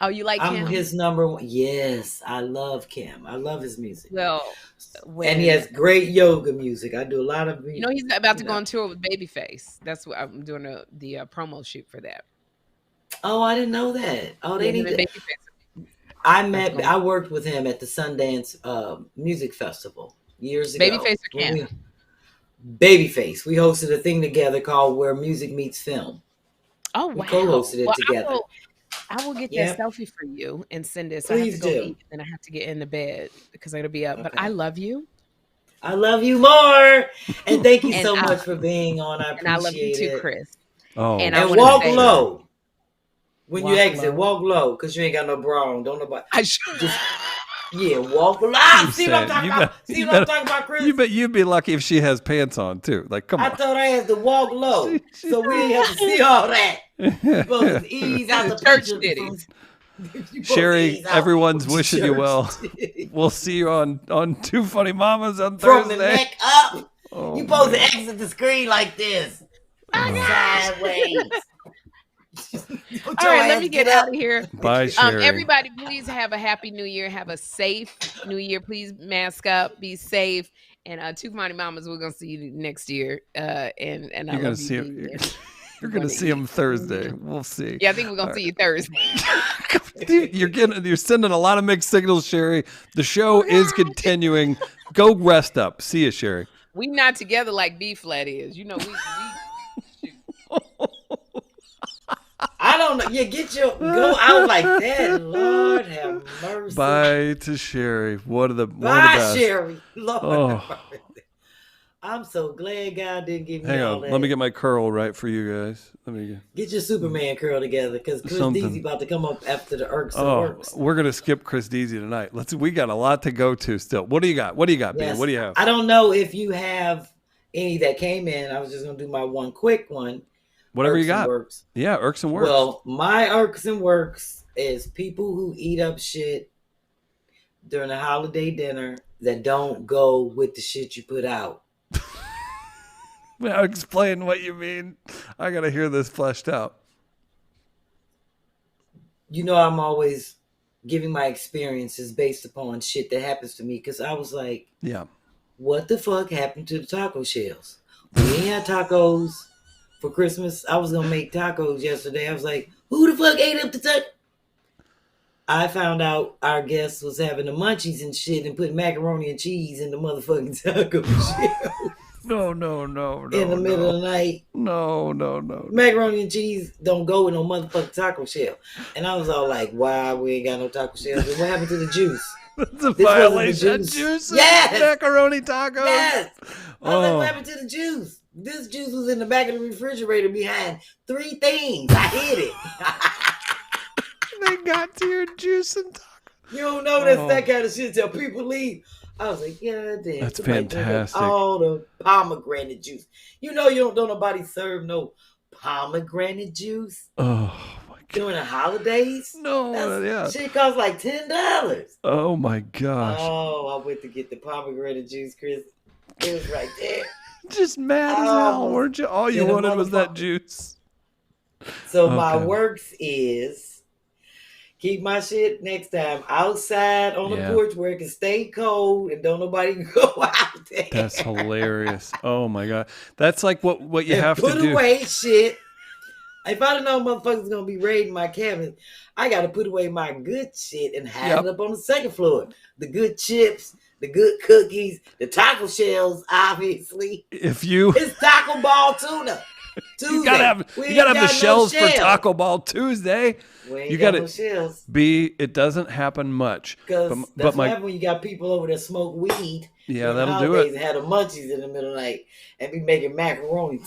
C: Oh, you like
A: I'm
C: Kym?
A: his number one. Yes, I love Kym. I love his music.
C: Well,
A: And he has great yoga music. I do a lot of.
C: You know, he's about to go on tour with Babyface. That's what I'm doing the promo shoot for that.
A: Oh, I didn't know that. Oh, they need to.
C: Babyface.
A: I worked with him at the Sundance Music Festival years ago.
C: Babyface or Kym?
A: Babyface. We hosted a thing together called Where Music Meets Film.
C: Oh, wow.
A: We co-hosted it together.
C: I will get that selfie for you and send it. So
A: Please
C: I have to go
A: do.
C: eat, and I have to get into bed because I'm gonna be up.
A: Okay.
C: But I love you.
A: I love you more. And thank you so much for being on. I appreciate it.
C: And I love you too, Chris.
B: Oh,
C: And
A: And
C: wanna
A: walk
C: say-
A: low. When you
C: Walk
A: exit,
C: low.
A: walk low because you ain't got no bra on. Don't nobody.
C: I should.
A: Yeah, walk low. See what I'm talking about? See what I'm talking about, Chris?
B: You'd be lucky if she has pants on too. Like, come
A: I
B: on.
A: thought I had to walk low, so we ain't have to see all that. You supposed to ease out the
C: Church
A: picture
C: ditties.
B: Sherry, everyone's wishing you well. We'll see you on Two Funny Mamas on
A: From
B: Thursday.
A: the neck up.
B: Oh,
A: You supposed
B: man.
A: to exit the screen like this. Sideways.
C: All right, let me get out of here.
B: Bye, Sherry.
C: Everybody, please have a happy new year. Have a safe new year. Please mask up, be safe. And Two Funny Mamas, we're gonna see you next year. And
B: You're
C: I
B: gonna
C: love
B: see
C: you.
B: him. You're gonna see him Thursday. We'll see.
C: Yeah, I think we're gonna see you Thursday.
B: Dude, you're sending a lot of mixed signals, Sherry. The show is continuing. Go rest up. See you, Sherry.
C: We not together like B-Flat is. You know, we
A: I don't know. Yeah, go out like that. Lord have mercy.
B: Bye to Sherry. One of the
A: Bye,
B: best.
A: Sherry. Lord
B: Oh.
A: have mercy. I'm so glad God didn't give me
B: Hang
A: all
B: on.
A: that.
B: Let me get my curl right for you guys.
A: Get your Superman curl together because Chris
B: Something.
A: Deasy about to come up after the irks and
B: Oh,
A: works.
B: we're gonna skip Chris Deasy tonight. We got a lot to go to still. What do you got?
A: Yes.
B: Ben? What do you have?
A: I don't know if you have any that came in. I was just gonna do my one quick one.
B: Whatever
A: Irks
B: you
A: and
B: got.
A: works.
B: Yeah, irks and works.
A: Well, my irks and works is people who eat up shit during a holiday dinner that don't go with the shit you put out.
B: Now explain what you mean. I gotta hear this fleshed out.
A: You know, I'm always giving my experiences based upon shit that happens to me because I was like,
B: Yeah.
A: what the fuck happened to the taco shells? We ain't had tacos for Christmas. I was gonna make tacos yesterday. I was like, who the fuck ate up the taco? I found out our guest was having the munchies and shit and putting macaroni and cheese in the motherfucking taco shell
B: No.
A: in the middle of the night.
B: No.
A: Macaroni and cheese don't go with no motherfucking taco shell. And I was all like, wow, we ain't got no taco shells. And what happened to the juice?
B: That's a
A: This wasn't the
B: violation.
A: juice.
B: Juice
A: Yes.
B: macaroni tacos.
A: Yes. I was like,
B: Oh.
A: what happened to the juice? This juice was in the back of the refrigerator behind 3 things. I hid it.
B: They got to your juice and taco.
A: You don't know that's
B: Oh.
A: that kind of shit till people leave. I was like, yeah, damn.
B: That's
A: somebody drank up
B: fantastic.
A: all the pomegranate juice. You know you don't nobody serve no pomegranate juice
B: Oh my god.
A: during the holidays.
B: No,
A: That's,
B: yeah.
A: shit costs like $10.
B: Oh my gosh.
A: Oh, I went to get the pomegranate juice, Chris. It was right there.
B: Just mad as hell,
A: Oh,
B: weren't you? All you
A: yeah,
B: wanted was that
A: motherfucker.
B: juice.
A: So my
B: Okay.
A: works is Keep my shit next time outside on the
B: Yeah.
A: porch where it can stay cold and don't nobody go out there.
B: That's hilarious. Oh my God. That's like what you
A: And
B: have to
A: put
B: do.
A: away shit. If I didn't know motherfuckers gonna be raiding my cabin, I gotta put away my good shit and hide it up on the second floor. The good chips, the good cookies, the taco shells, obviously.
B: If you
A: It's Taco Ball tuna. Tuesday.
B: you gotta have the shells for Taco Ball Tuesday.
A: We ain't
B: You
A: got
B: gotta
A: no shells.
B: it doesn't happen much.
A: Because
B: But
A: that's what
B: my
A: happens when you got people over that smoke weed.
B: Yeah,
A: during the
B: that'll do
A: holidays
B: it.
A: And had the munchies in the middle of the night and be making macaroni.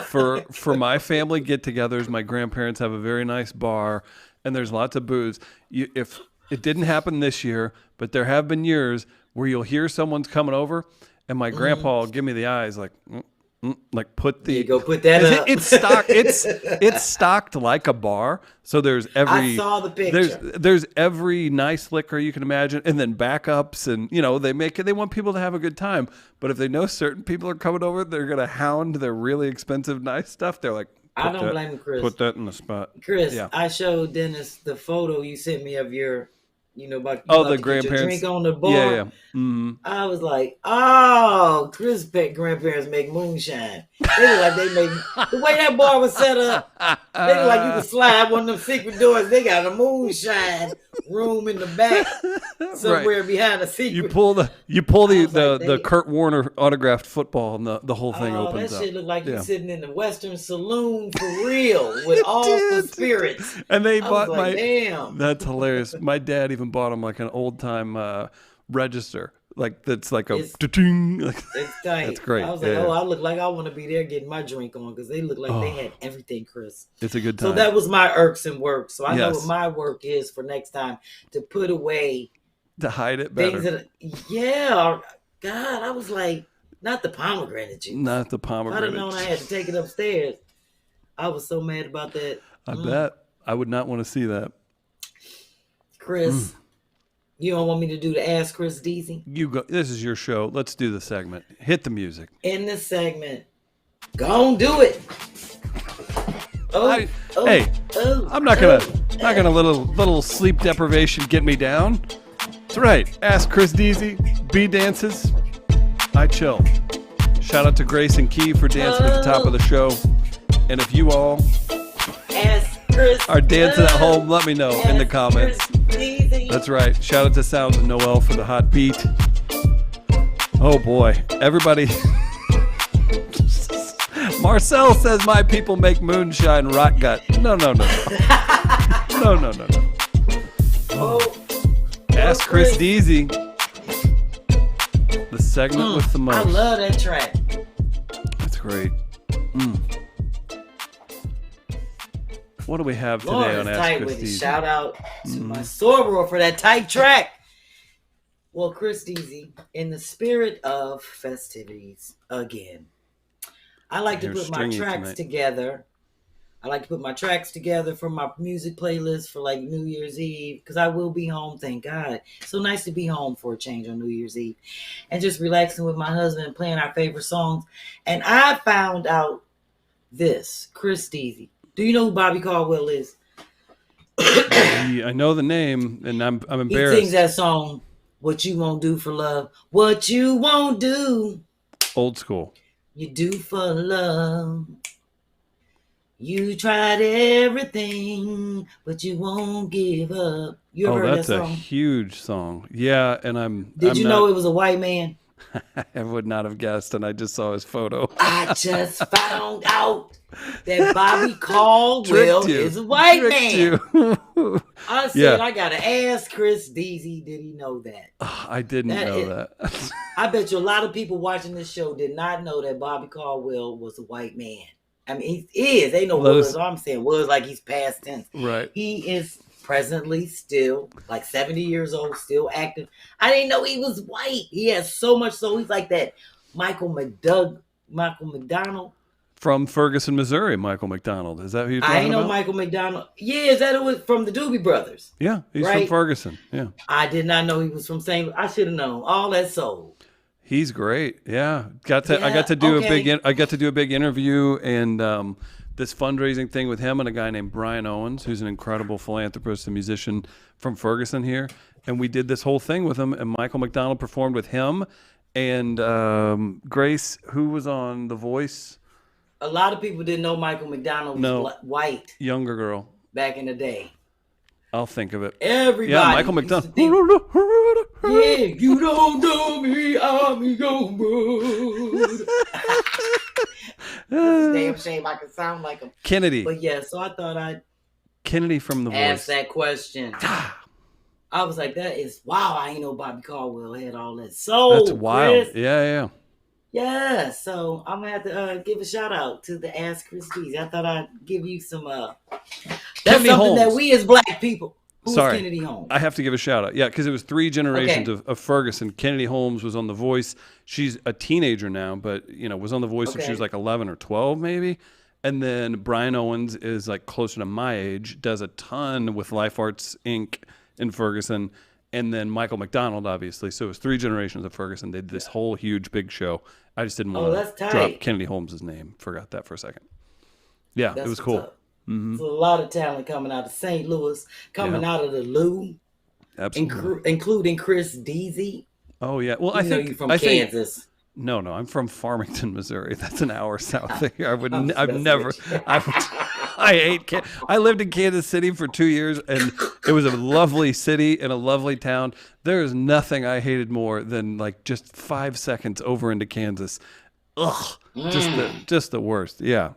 B: For my family get-togethers, my grandparents have a very nice bar, and there's lots of booze. If it didn't happen this year, but there have been years where you'll hear someone's coming over, and my grandpa will give me the eyes like. Like put the
A: You go put that up.
B: It's stocked. It's stocked like a bar. So there's every.
A: I saw the picture.
B: There's every nice liquor you can imagine, and then backups, and they want people to have a good time. But if they know certain people are coming over, they're gonna hound their really expensive nice stuff. They're like,
A: I don't blame Chris.
B: Put that in the spot.
A: Chris,
B: Yeah.
A: I showed Dennis the photo you sent me of your, about
B: the
A: to get your
B: grandparents.
A: drink on the bar.
B: Yeah. Mm-hmm.
A: I was like, oh, Chris' grandparents make moonshine. They look like they make the way that bar was set up. They look like you could slide one of them secret doors. They got a moonshine room in the back somewhere behind a secret.
B: You pull the
A: like,
B: the Kurt Warner autographed football, and the whole thing opens
A: that
B: up.
A: shit look like you're sitting in the Western Saloon for real with all the spirits.
B: And they
A: I
B: bought
A: was like, damn.
B: That's hilarious. My dad even bought him like an old time register, like that's like a ta-ting. Like,
A: it's tight.
B: That's great.
A: I was like, I look like I want to be there getting my drink on because they look like they had everything, Chris.
B: It's a good time.
A: So that was my irksome work. So I know
B: Yes.
A: what my work is for next time to put away
B: to hide it better.
A: God, I was like, not the pomegranate juice.
B: Not the
A: If I'd
B: pomegranate.
A: have known I had to take it upstairs, I was so mad about that.
B: I bet. I would not want to see that.
A: Chris, you don't want me to do the Ask Chris Deasy?
B: You go. This is your show. Let's do the segment. Hit the music.
A: In this segment, go on, do it.
B: I'm not gonna little sleep deprivation get me down. That's right. Ask Chris Deasy. B dances. I chill. Shout out to Grace and Key for dancing at the top of the show. And if you all
A: Ask Chris
B: are dancing at home, let me know in the comments.
A: Deasy.
B: That's right. Shout out to Sounds of Noel for the hot beat. Oh boy. Everybody. Marcel says my people make moonshine rot gut. No. No. Ask Chris Deasy. The segment with the most.
A: I love that track.
B: That's great. What do we have today
A: Lord,
B: on
A: it's
B: Ask
A: tight
B: Chris
A: with it.
B: Deasy?
A: Shout out to my soror for that tight track. Well, Chris Deasy, in the spirit of festivities again, I like to put my tracks together. I like to put my tracks together for my music playlist for like New Year's Eve because I will be home, thank God. So nice to be home for a change on New Year's Eve and just relaxing with my husband and playing our favorite songs. And I found out this, Chris Deasy. Do you know who Bobby Caldwell is?
B: I know the name, and I'm embarrassed.
A: He sings that song, What You Won't Do for Love. What you won't do,
B: Old school.
A: you do for love. You tried everything, but you won't give up. You ever heard that
B: That's
A: song?
B: a huge song. Yeah, and
A: Did you know it was a white man?
B: I would not have guessed, and I just saw his photo.
A: I just found out that Bobby Caldwell is a white man. I said, I got to ask Chris Deasy, did he know that?
B: I didn't know that.
A: I bet you a lot of people watching this show did not know that Bobby Caldwell was a white man. I mean, he is. They know was. I'm saying was like he's past tense.
B: Right.
A: He is presently still like 70 years old, still active. I didn't know he was white. He has so much so he's like that Michael McDonald.
B: From Ferguson, Missouri, Michael McDonald. Is that who you're talking about?
A: I know Michael McDonald. Yeah, is that it was from the Doobie Brothers?
B: Yeah, he's from Ferguson. Yeah.
A: I did not know he was from St. I should have known. All that soul.
B: He's great. Yeah. I got to do a big interview, and this fundraising thing with him and a guy named Brian Owens, who's an incredible philanthropist and musician from Ferguson here. And we did this whole thing with him, and Michael McDonald performed with him and Grace, who was on The Voice.
A: A lot of people didn't know Michael McDonald was white.
B: Younger girl.
A: Back in the day.
B: I'll think of it.
A: Everybody.
B: Yeah, Michael McDonald.
A: Yeah, you don't know me, I'm your bud. It's a damn shame I can sound like him.
B: Kennedy.
A: But yeah, so I thought I'd
B: Kennedy from The Voice.
A: Ask that question. I was like, that is, wow, I ain't know Bobby Caldwell had all that soul.
B: That's wild.
A: Chris. Yeah, so I'm going to have to give a shout out to the Ask Chris Dees. I thought I'd give you some, that's
B: Kennedy
A: something
B: Holmes.
A: that we as black people, who's
B: Sorry,
A: Kennedy Holmes?
B: I have to give a shout out. Yeah, because it was 3 generations of Ferguson. Kennedy Holmes was on The Voice. She's a teenager now, but, was on The Voice when she was like 11 or 12 maybe. And then Brian Owens is like closer to my age, does a ton with Life Arts Inc. in Ferguson. And then Michael McDonald, obviously. So it was 3 generations of Ferguson. They did this whole huge big show. I just didn't want to drop Kennedy Holmes' name. Forgot that for a second. Yeah, it was cool.
A: There's a lot of talent coming out of St. Louis, coming out of the Lou.
B: Absolutely.
A: Including Chris Deasy.
B: Oh, yeah. Well, I think
A: you're from Kansas.
B: No, I'm from Farmington, Missouri. That's an hour south of here. I lived in Kansas City for 2 years, and it was a lovely city and a lovely town. There is nothing I hated more than like just 5 seconds over into Kansas. Ugh, just the worst. Yeah.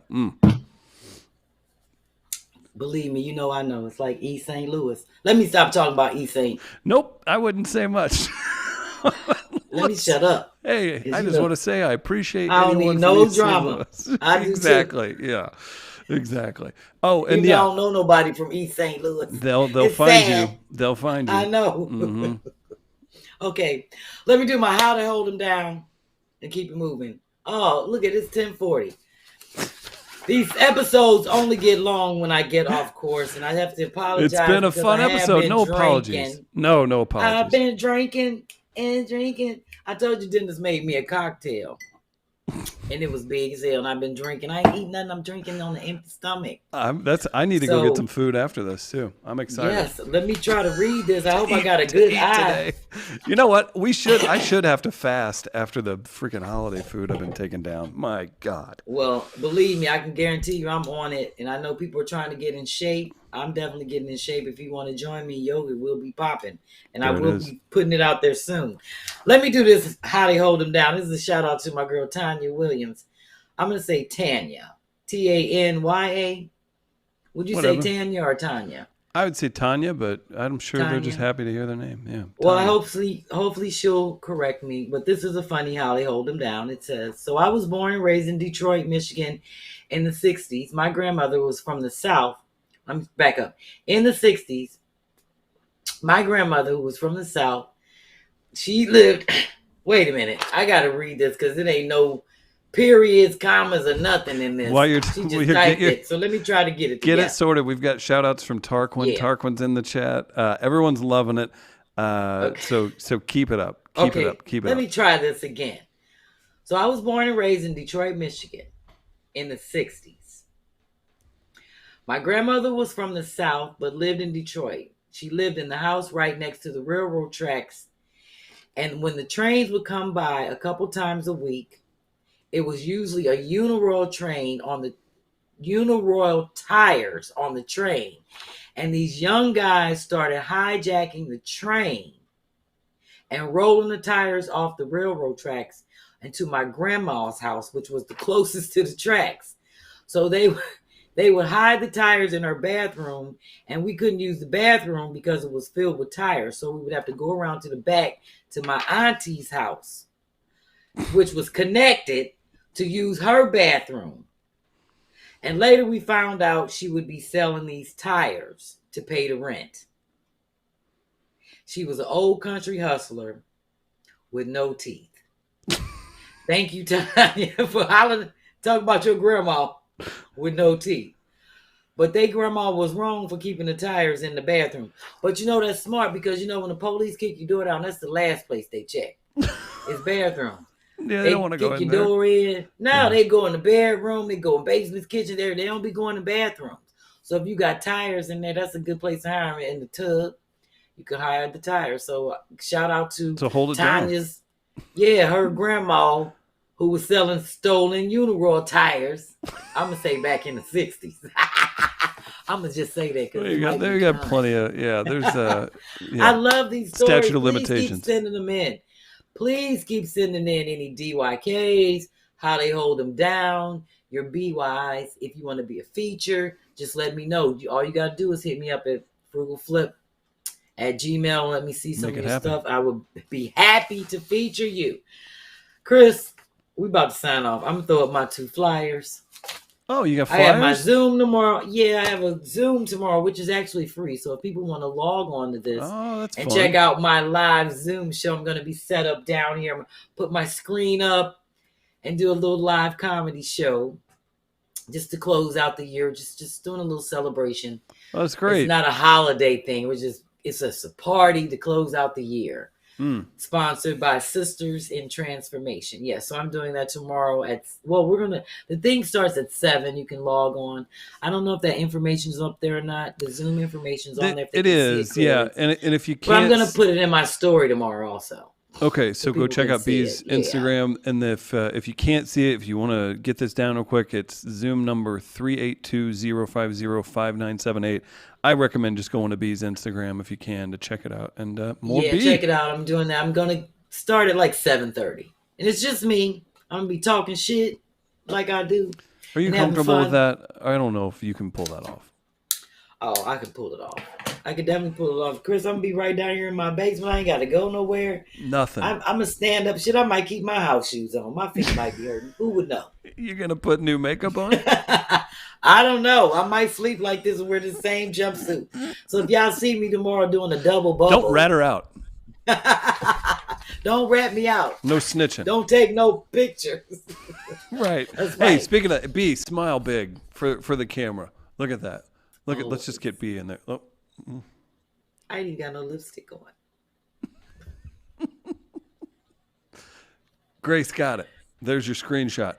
A: Believe me, I know. It's like East St. Louis. Let me stop talking about East St.
B: Nope, I wouldn't say much.
A: Let me shut up.
B: Hey, I just want to say I appreciate
A: I don't
B: anyone
A: need no
B: from East
A: drama.
B: I do exactly. Too. Yeah. Exactly. Oh, and
A: I don't know nobody from East St. Louis.
B: They'll find you. They'll find you.
A: I know. Mm-hmm. Okay, let me do my how to hold them down and keep it moving. Oh, look at this 10:40. These episodes only get long when I get off course, and I have to apologize.
B: It's been a fun episode. No apologies. No apologies.
A: I've been drinking and drinking. I told you Dennis made me a cocktail. And it was big as hell. And I've been drinking. I ain't eating nothing. I'm drinking on an empty stomach.
B: I need to go get some food after this too. I'm excited.
A: Yes. Let me try to read this. I hope I got a good eye.
B: Today. You know what? I should have to fast after the freaking holiday food I've been taking down. My God.
A: Well, believe me, I can guarantee you I'm on it. And I know people are trying to get in shape. I'm definitely getting in shape. If you want to join me, yoga will be popping. And I will be putting it out there soon. Let me do this, how they hold them down. This is a shout out to my girl, Tanya Williams. I'm going to say Tanya. Tanya. Would you say Tanya or Tanya?
B: I would say Tanya, but I'm sure they're just happy to hear their name. Yeah.
A: Well, hopefully she'll correct me. But this is a funny how they hold them down. It says, so I was born and raised in Detroit, Michigan in the 60s. My grandmother was from the South. Let me back up. In the 60s, my grandmother, who was from the South, she lived. Wait a minute. I got to read this because it ain't no periods, commas, or nothing in this. She just typed it. So let me try to get it together.
B: Get it sorted. We've got shout outs from Tarquin. Yeah. Tarquin's in the chat. Everyone's loving it. Okay. So keep it up. Keep it up.
A: Let me try this again. So I was born and raised in Detroit, Michigan in the 60s. My grandmother was from the South, but lived in Detroit. She lived in the house right next to the railroad tracks. And when the trains would come by a couple times a week, it was usually a Uniroyal train on the Uniroyal tires on the train. And these young guys started hijacking the train and rolling the tires off the railroad tracks into my grandma's house, which was the closest to the tracks. So they would hide the tires in her bathroom, and we couldn't use the bathroom because it was filled with tires. So we would have to go around to the back to my auntie's house, which was connected, to use her bathroom. And later we found out she would be selling these tires to pay the rent. She was an old country hustler with no teeth. Thank you, Tanya, for hollering. Talk about your grandma with no teeth. But they grandma was wrong for keeping the tires in the bathroom. But that's smart because when the police kick your door down, that's the last place they check. It's bathroom.
B: Yeah, they don't want to go
A: kick
B: in
A: your
B: there.
A: door in. No, they go in the bedroom. They go in basements, kitchen. There, they don't be going to bathrooms. So if you got tires in there, that's a good place to hire them. In the tub, you can hire the tires. So shout out to
B: hold it
A: Tanya's, her grandma who was selling stolen Uniroyal tires. I'm gonna say back in the 60s. I'm gonna just say that because
B: you got plenty of there's
A: I love these stories.
B: Statute of limitations.
A: Keep sending them in. Please keep sending in any DYKs, how they hold them down, your BYs. If you want to be a feature, just let me know. All you gotta do is hit me up at frugalflip@gmail. Let me see some of your stuff. I would be happy to feature you. Chris, we about to sign off. I'm gonna throw up my 2 flyers.
B: Oh, you got flyers?
A: I have my Zoom tomorrow. Yeah, I have a Zoom tomorrow, which is actually free. So if people want to log on to this and check out my live Zoom show, I'm going to be set up down here. I'm going to put my screen up and do a little live comedy show just to close out the year. Just doing a little celebration.
B: Oh, that's great.
A: It's not a holiday thing. It's a party to close out the year. Sponsored by Sisters in Transformation. Yeah, so I'm doing that tomorrow the thing starts at 7. You can log on. I don't know if that information's up there or not. The Zoom information's on there.
B: It is, yeah. And if you can't,
A: but I'm gonna put it in my story tomorrow also.
B: Okay, so go check out B's Instagram, and if you can't see it, if you want to get this down real quick, it's Zoom number 382-050-5978. I recommend just going to B's Instagram if you can to check it out. And more B.
A: Check it out. I'm doing that. I'm gonna start at like 7:30, and it's just me. I'm gonna be talking shit like I do.
B: Are you comfortable with that? I don't know if you can pull that off.
A: Oh, I can pull it off. I could definitely pull it off. Chris, I'm going to be right down here in my basement. I ain't got to go nowhere.
B: Nothing.
A: I'm going to stand up. Shit, I might keep my house shoes on. My feet might be hurting. Who would know?
B: You're going to put new makeup on?
A: I don't know. I might sleep like this and wear the same jumpsuit. So if y'all see me tomorrow doing a double bubble.
B: Don't rat her out.
A: Don't rat me out.
B: No snitching.
A: Don't take no pictures.
B: Right. Hey, speaking of B, smile big for the camera. Look at that. Let's just get B in there. Oh.
A: I ain't even got no lipstick on.
B: Grace got it. There's your screenshot.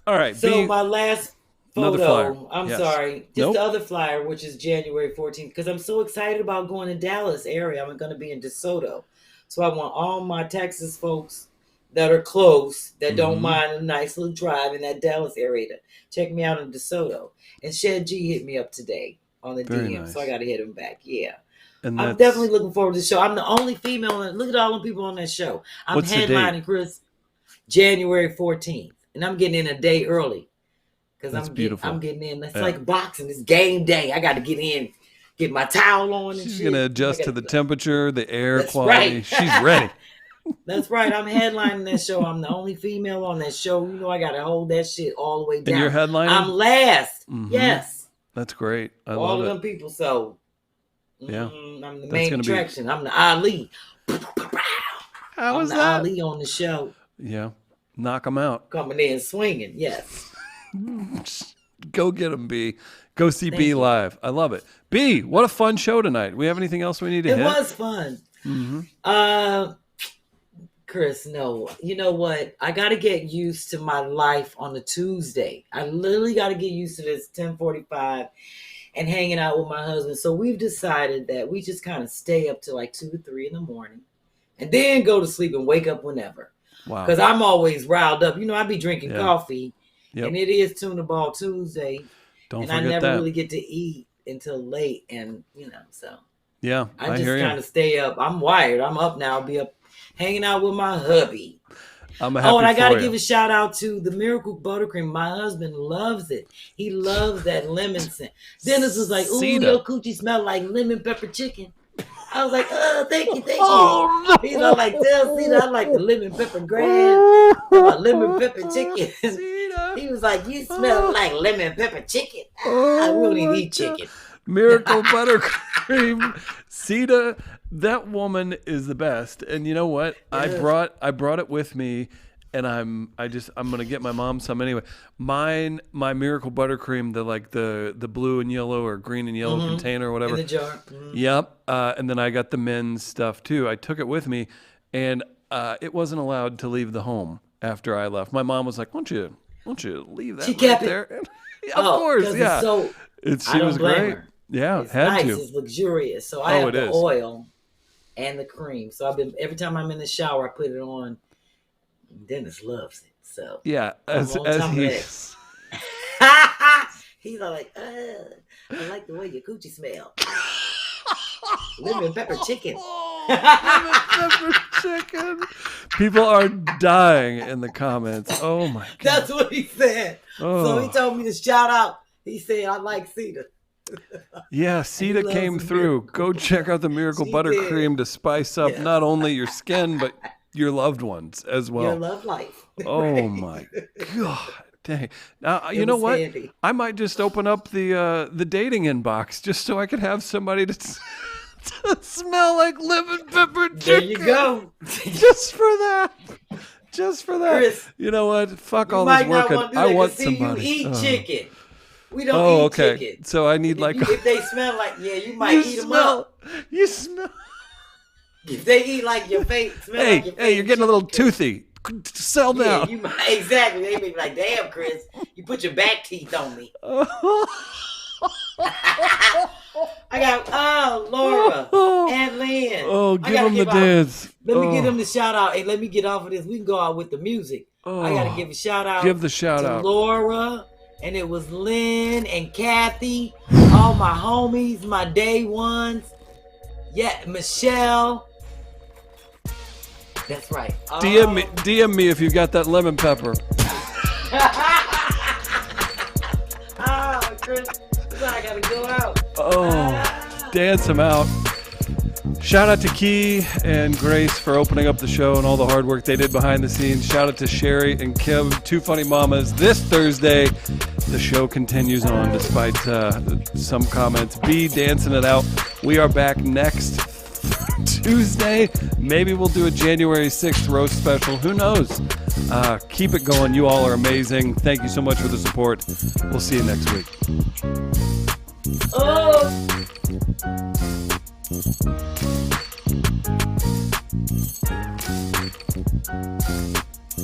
B: All right.
A: So
B: B,
A: my last photo.
B: Flyer.
A: I'm
B: Yes.
A: sorry. Just the other flyer, which is January 14th, because I'm so excited about going to Dallas area. I'm going to be in DeSoto. So I want all my Texas folks that are close, that don't mind a nice little drive in that Dallas area to check me out in DeSoto. And Shed G hit me up today on the DM, so I got to hit him back. Yeah. And I'm definitely looking forward to the show. I'm the only female. Look at all the people on that show. I'm headlining, Chris, January 14th. And I'm getting in a day early. Because I'm getting in. It's like boxing. It's game day. I got to get in, get my towel on and
B: She's going to adjust to the temperature, the air
A: That's
B: quality.
A: Right.
B: She's ready.
A: That's right. I'm headlining that show. I'm the only female on that show. You know I got to hold that shit all the way down.
B: And you're headlining?
A: I'm last. Yes.
B: That's great. I love it.
A: All of them people. So,
B: yeah.
A: I'm the main attraction. I'm the Ali.
B: How is that?
A: I'm the Ali on the show.
B: Yeah. Knock them out.
A: Coming in swinging. Yes.
B: Go get them, B. Go see B live. I love it. B, what a fun show tonight. We have anything else we need to hit?
A: It was fun. Chris, no. You know what? I got to get used to my life on a Tuesday. I literally got to get used to this 10:45 and hanging out with my husband. So we've decided that we just kind of stay up to like 2 or 3 in the morning and then go to sleep and wake up whenever.
B: Wow.
A: Because I'm always riled up. You know, I be drinking coffee and it is Tuna Ball Tuesday.
B: Don't
A: and
B: forget
A: I never
B: that.
A: really get to eat until late. And, so.
B: Yeah,
A: I just kind of stay up. I'm wired. I'm up now. I'll be up hanging out with my hubby.
B: I'm happy
A: and I got to
B: for
A: give
B: you.
A: a shout out to the Miracle Buttercream. My husband loves it. He loves that lemon scent. Dennis was like, ooh, your coochie smell like lemon pepper chicken. I was like, thank you.
B: Oh, no.
A: He's all like, tell Cedar I like the lemon pepper grass, lemon pepper chicken. He was like, you smell like lemon pepper chicken. I really need chicken.
B: Miracle Buttercream. Sita, that woman is the best. And you know what? Yeah. I brought it with me, and I'm gonna get my mom some anyway. My Miracle Buttercream, the blue and yellow or green and yellow container or whatever.
A: In the jar.
B: Yep. And then I got the men's stuff too. I took it with me, and it wasn't allowed to leave the home. after I left. My mom was like, "Why don't you leave that
A: She
B: right
A: kept it.
B: there?" Of course,
A: 'cause
B: yeah.
A: She
B: She was great.
A: Her.
B: Yeah,
A: It's
B: had
A: nice.
B: to.
A: It's luxurious. So I have
B: it
A: the
B: is.
A: oil and the cream. So every time I'm in the shower, I put it on. Dennis loves it. So
B: Yeah,
A: I'm
B: as
A: on top of
B: he.
A: that. He's all like, I like the way your coochie smell. Lemon pepper chicken.
B: Lemon pepper chicken. People are dying in the comments. Oh my god.
A: That's what he said.
B: Oh.
A: So he told me to shout out. He said, I like Cedar.
B: Yeah, Sita
A: loves
B: came
A: the
B: through.
A: miracle.
B: Go check out the Miracle
A: She
B: Buttercream
A: did.
B: to spice up
A: Yeah.
B: not only your skin but your loved ones as well.
A: Your love life.
B: Oh
A: Right.
B: my god. Dang. Now,
A: It
B: you know
A: was
B: what?
A: handy.
B: I might just open up the dating inbox just so I could have somebody to smell like lemon pepper chicken.
A: There you go.
B: Just for that. Just for that.
A: Chris,
B: you know what? Fuck
A: You
B: all this
A: might not
B: working.
A: want to do
B: I
A: that
B: want
A: 'cause see,
B: somebody.
A: you eat chicken. We don't
B: Oh,
A: eat
B: okay.
A: chicken.
B: So I need
A: If they smell like, you might eat them up.
B: You smell.
A: If they eat like your face, smell like your face.
B: Hey, you're getting a little
A: chicken.
B: toothy. Sell
A: Yeah,
B: down.
A: you might, exactly. They be like, damn, Chris, you put your back teeth on me. I got, Laura and Lynn.
B: Oh,
A: I
B: give
A: gotta
B: them the
A: give out-
B: dance.
A: Let me
B: Oh.
A: give them the shout out. And let me get off of this. We can go out with the music. I got to give a shout out.
B: Give the shout
A: to
B: out.
A: Laura. And it was Lynn and Kathy. All my homies, my day ones. Yeah, Michelle. That's right.
B: DM me if you got that lemon pepper.
A: Chris, I gotta go out.
B: Oh, dance them out. Shout out to Key and Grace for opening up the show and all the hard work they did behind the scenes. Shout out to Sherri and Kym, two funny mamas. This Thursday, the show continues on despite some comments. Be dancing it out. We are back next Tuesday. Maybe we'll do a January 6th roast special. Who knows? Keep it going. You all are amazing. Thank you so much for the support. We'll see you next week.
A: Oh.